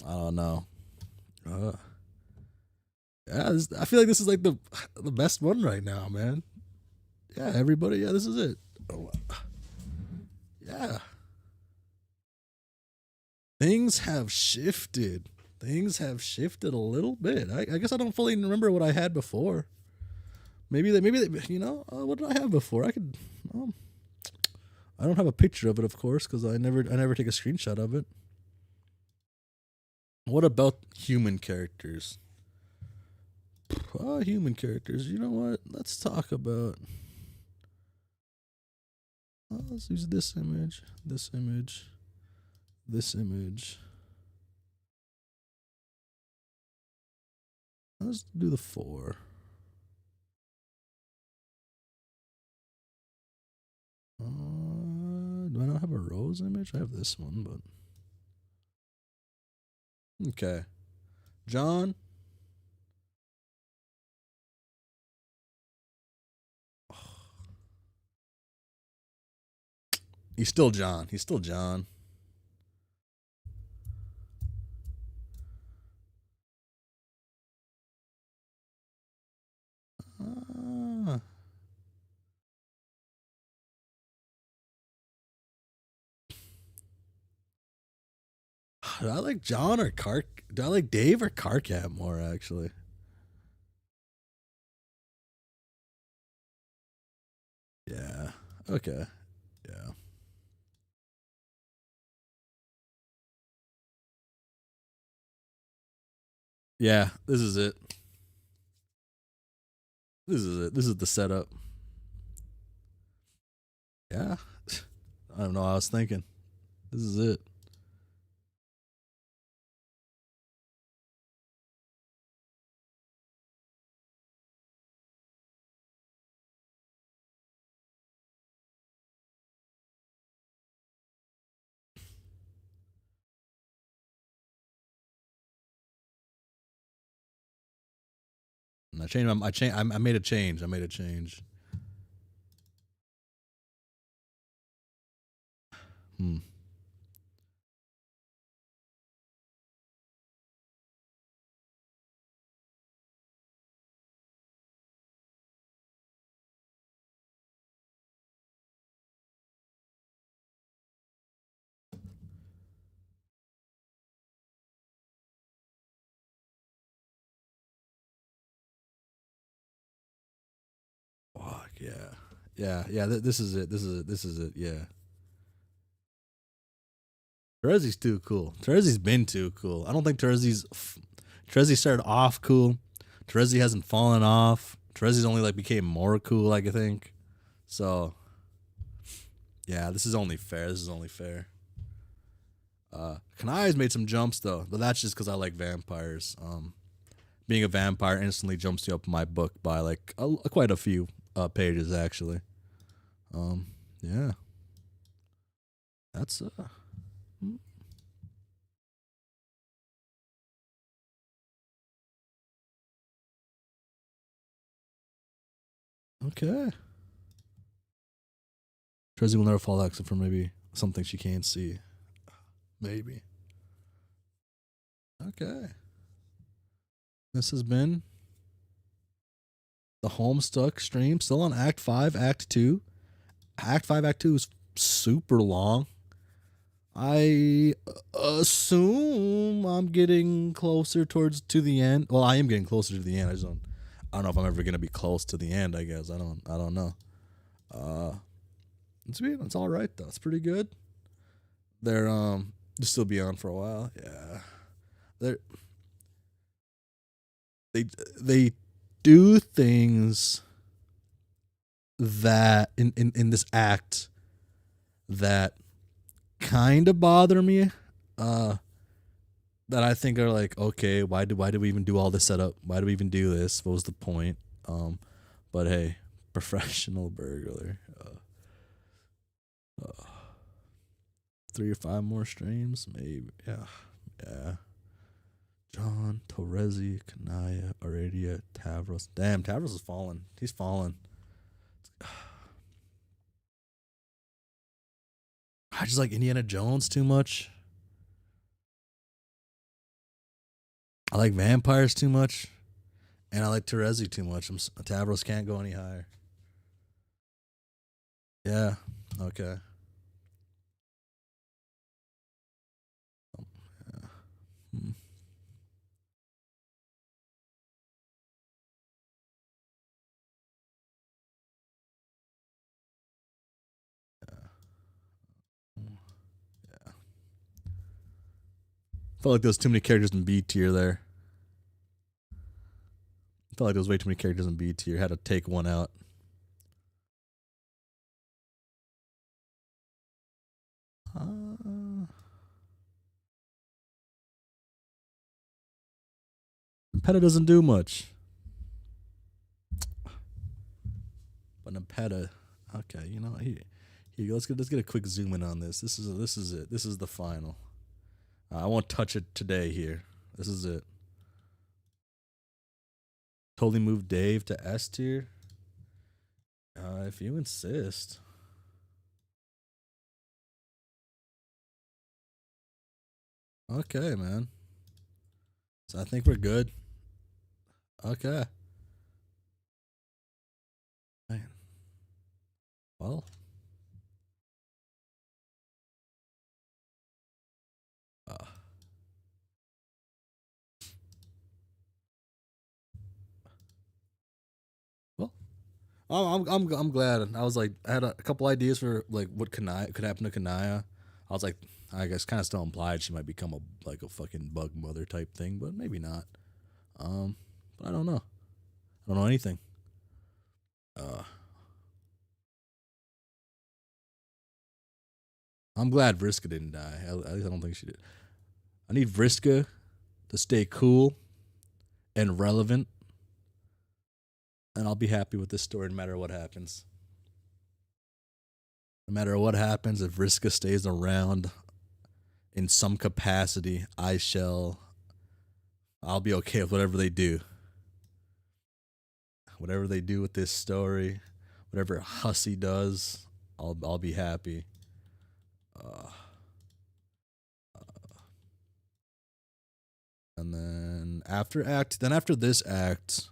I don't know. Yeah, I feel like this is like the best one right now, man. Yeah, everybody. Yeah, this is it. Oh, yeah. things have shifted. Things have shifted a little bit. I guess I don't fully remember what I had before. Maybe what did I have before? I don't have a picture of it, of course, because I never take a screenshot of it. What about human characters? Human characters. You know what? Let's talk about. Let's use this image. This image. This image. Let's do the 4. Do I not have a Rose image? I have this one, but okay. John. He's still John. He's still John. Do I like John or Car? Do I like Dave or Carcat more, actually? Yeah. Okay. Yeah. Yeah. This is it. This is it. This is the setup. Yeah. I don't know what I was thinking. This is it. And I made a change. I made a change. Hmm. Fuck yeah. Yeah. This is it. This is it. Yeah. Terezi's too cool. Terezi's been too cool. I don't think Terezi started off cool. Terezi hasn't fallen off. Terezi's only like became more cool, like I think. So yeah, this is only fair. This is only fair. Kanai's made some jumps though, but that's just because I like vampires. Being a vampire instantly jumps you up my book by like quite a few pages actually. Yeah. That's okay. Trezzy will never fall out except for maybe something she can't see. Maybe. Okay. This has been the Homestuck stream. Still on Act 5, Act 2. Act 5, Act 2 is super long. I assume I'm getting closer to the end. Well, I am getting closer to the end. I don't know if I'm ever gonna be close to the end, I guess. I don't know. It's all right though. It's pretty good. They'll still be on for a while. Yeah. They do things that in this act that kind of bother me. That I think are like, okay, why do we even do all this setup? Why do we even do this? What was the point? But hey, professional burglar. 3 or 5 more streams, maybe. Yeah. John, Torrezi, Kanaya, Aradia, Tavros. Damn, Tavros is falling. He's fallen. I just like Indiana Jones too much. I like vampires too much. And I like Terezi too much. Tavros can't go any higher. Yeah. Okay. felt like there was too many characters in B tier there. I felt like there was way too many characters in B tier. Had to take one out. Nepeta doesn't do much. But Nepeta, okay, you know, here you go. Let's get a quick zoom in on this. This is it. This is the final. I won't touch it today here. This is it. Totally moved Dave to S tier. If you insist. Okay, man. So I think we're good. Okay. Man. Well. Well, I'm glad. I was like, I had a couple ideas for like what could happen to Kanaya. I was like, I guess kind of still implied she might become a fucking bug mother type thing, but maybe not. But I don't know. I don't know anything. I'm glad Vriska didn't die. At least I don't think she did. I need Vriska to stay cool and relevant, and I'll be happy with this story no matter what happens. No matter what happens, if Vriska stays around in some capacity, I'll be okay with whatever they do. Whatever they do with this story, whatever Hussie does, I'll be happy. And then after this act,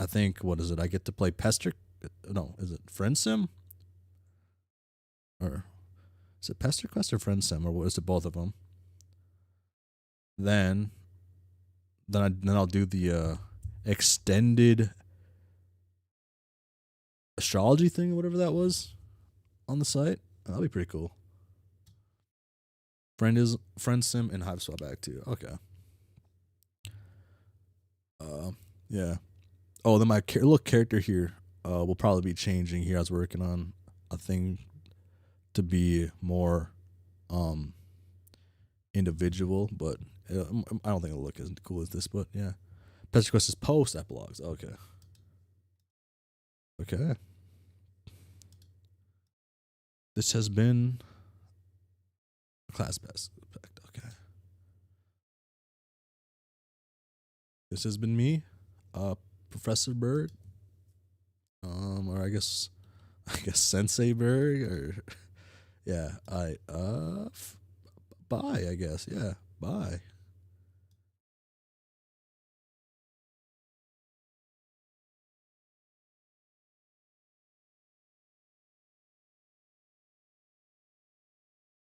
I think, what is it? I get to play Pester. No, is it Friend Sim? Or is it Pester Quest or Friend Sim, or what is it? Both of them. Then I'll do the extended astrology thing, or whatever that was, on the site. That'll be pretty cool. Friend Sim and Hive Swap Act 2. Okay. Yeah. Oh, then my little character here will probably be changing here. I was working on a thing to be more individual, but I don't think it'll look as cool as this, but yeah. Pester Quest is post epilogues. Okay. Okay. This has been Class Best Effect. Okay. This has been me, Professor Berg. Or I guess Sensei Berg, or yeah. Bye, I guess. Yeah. Bye.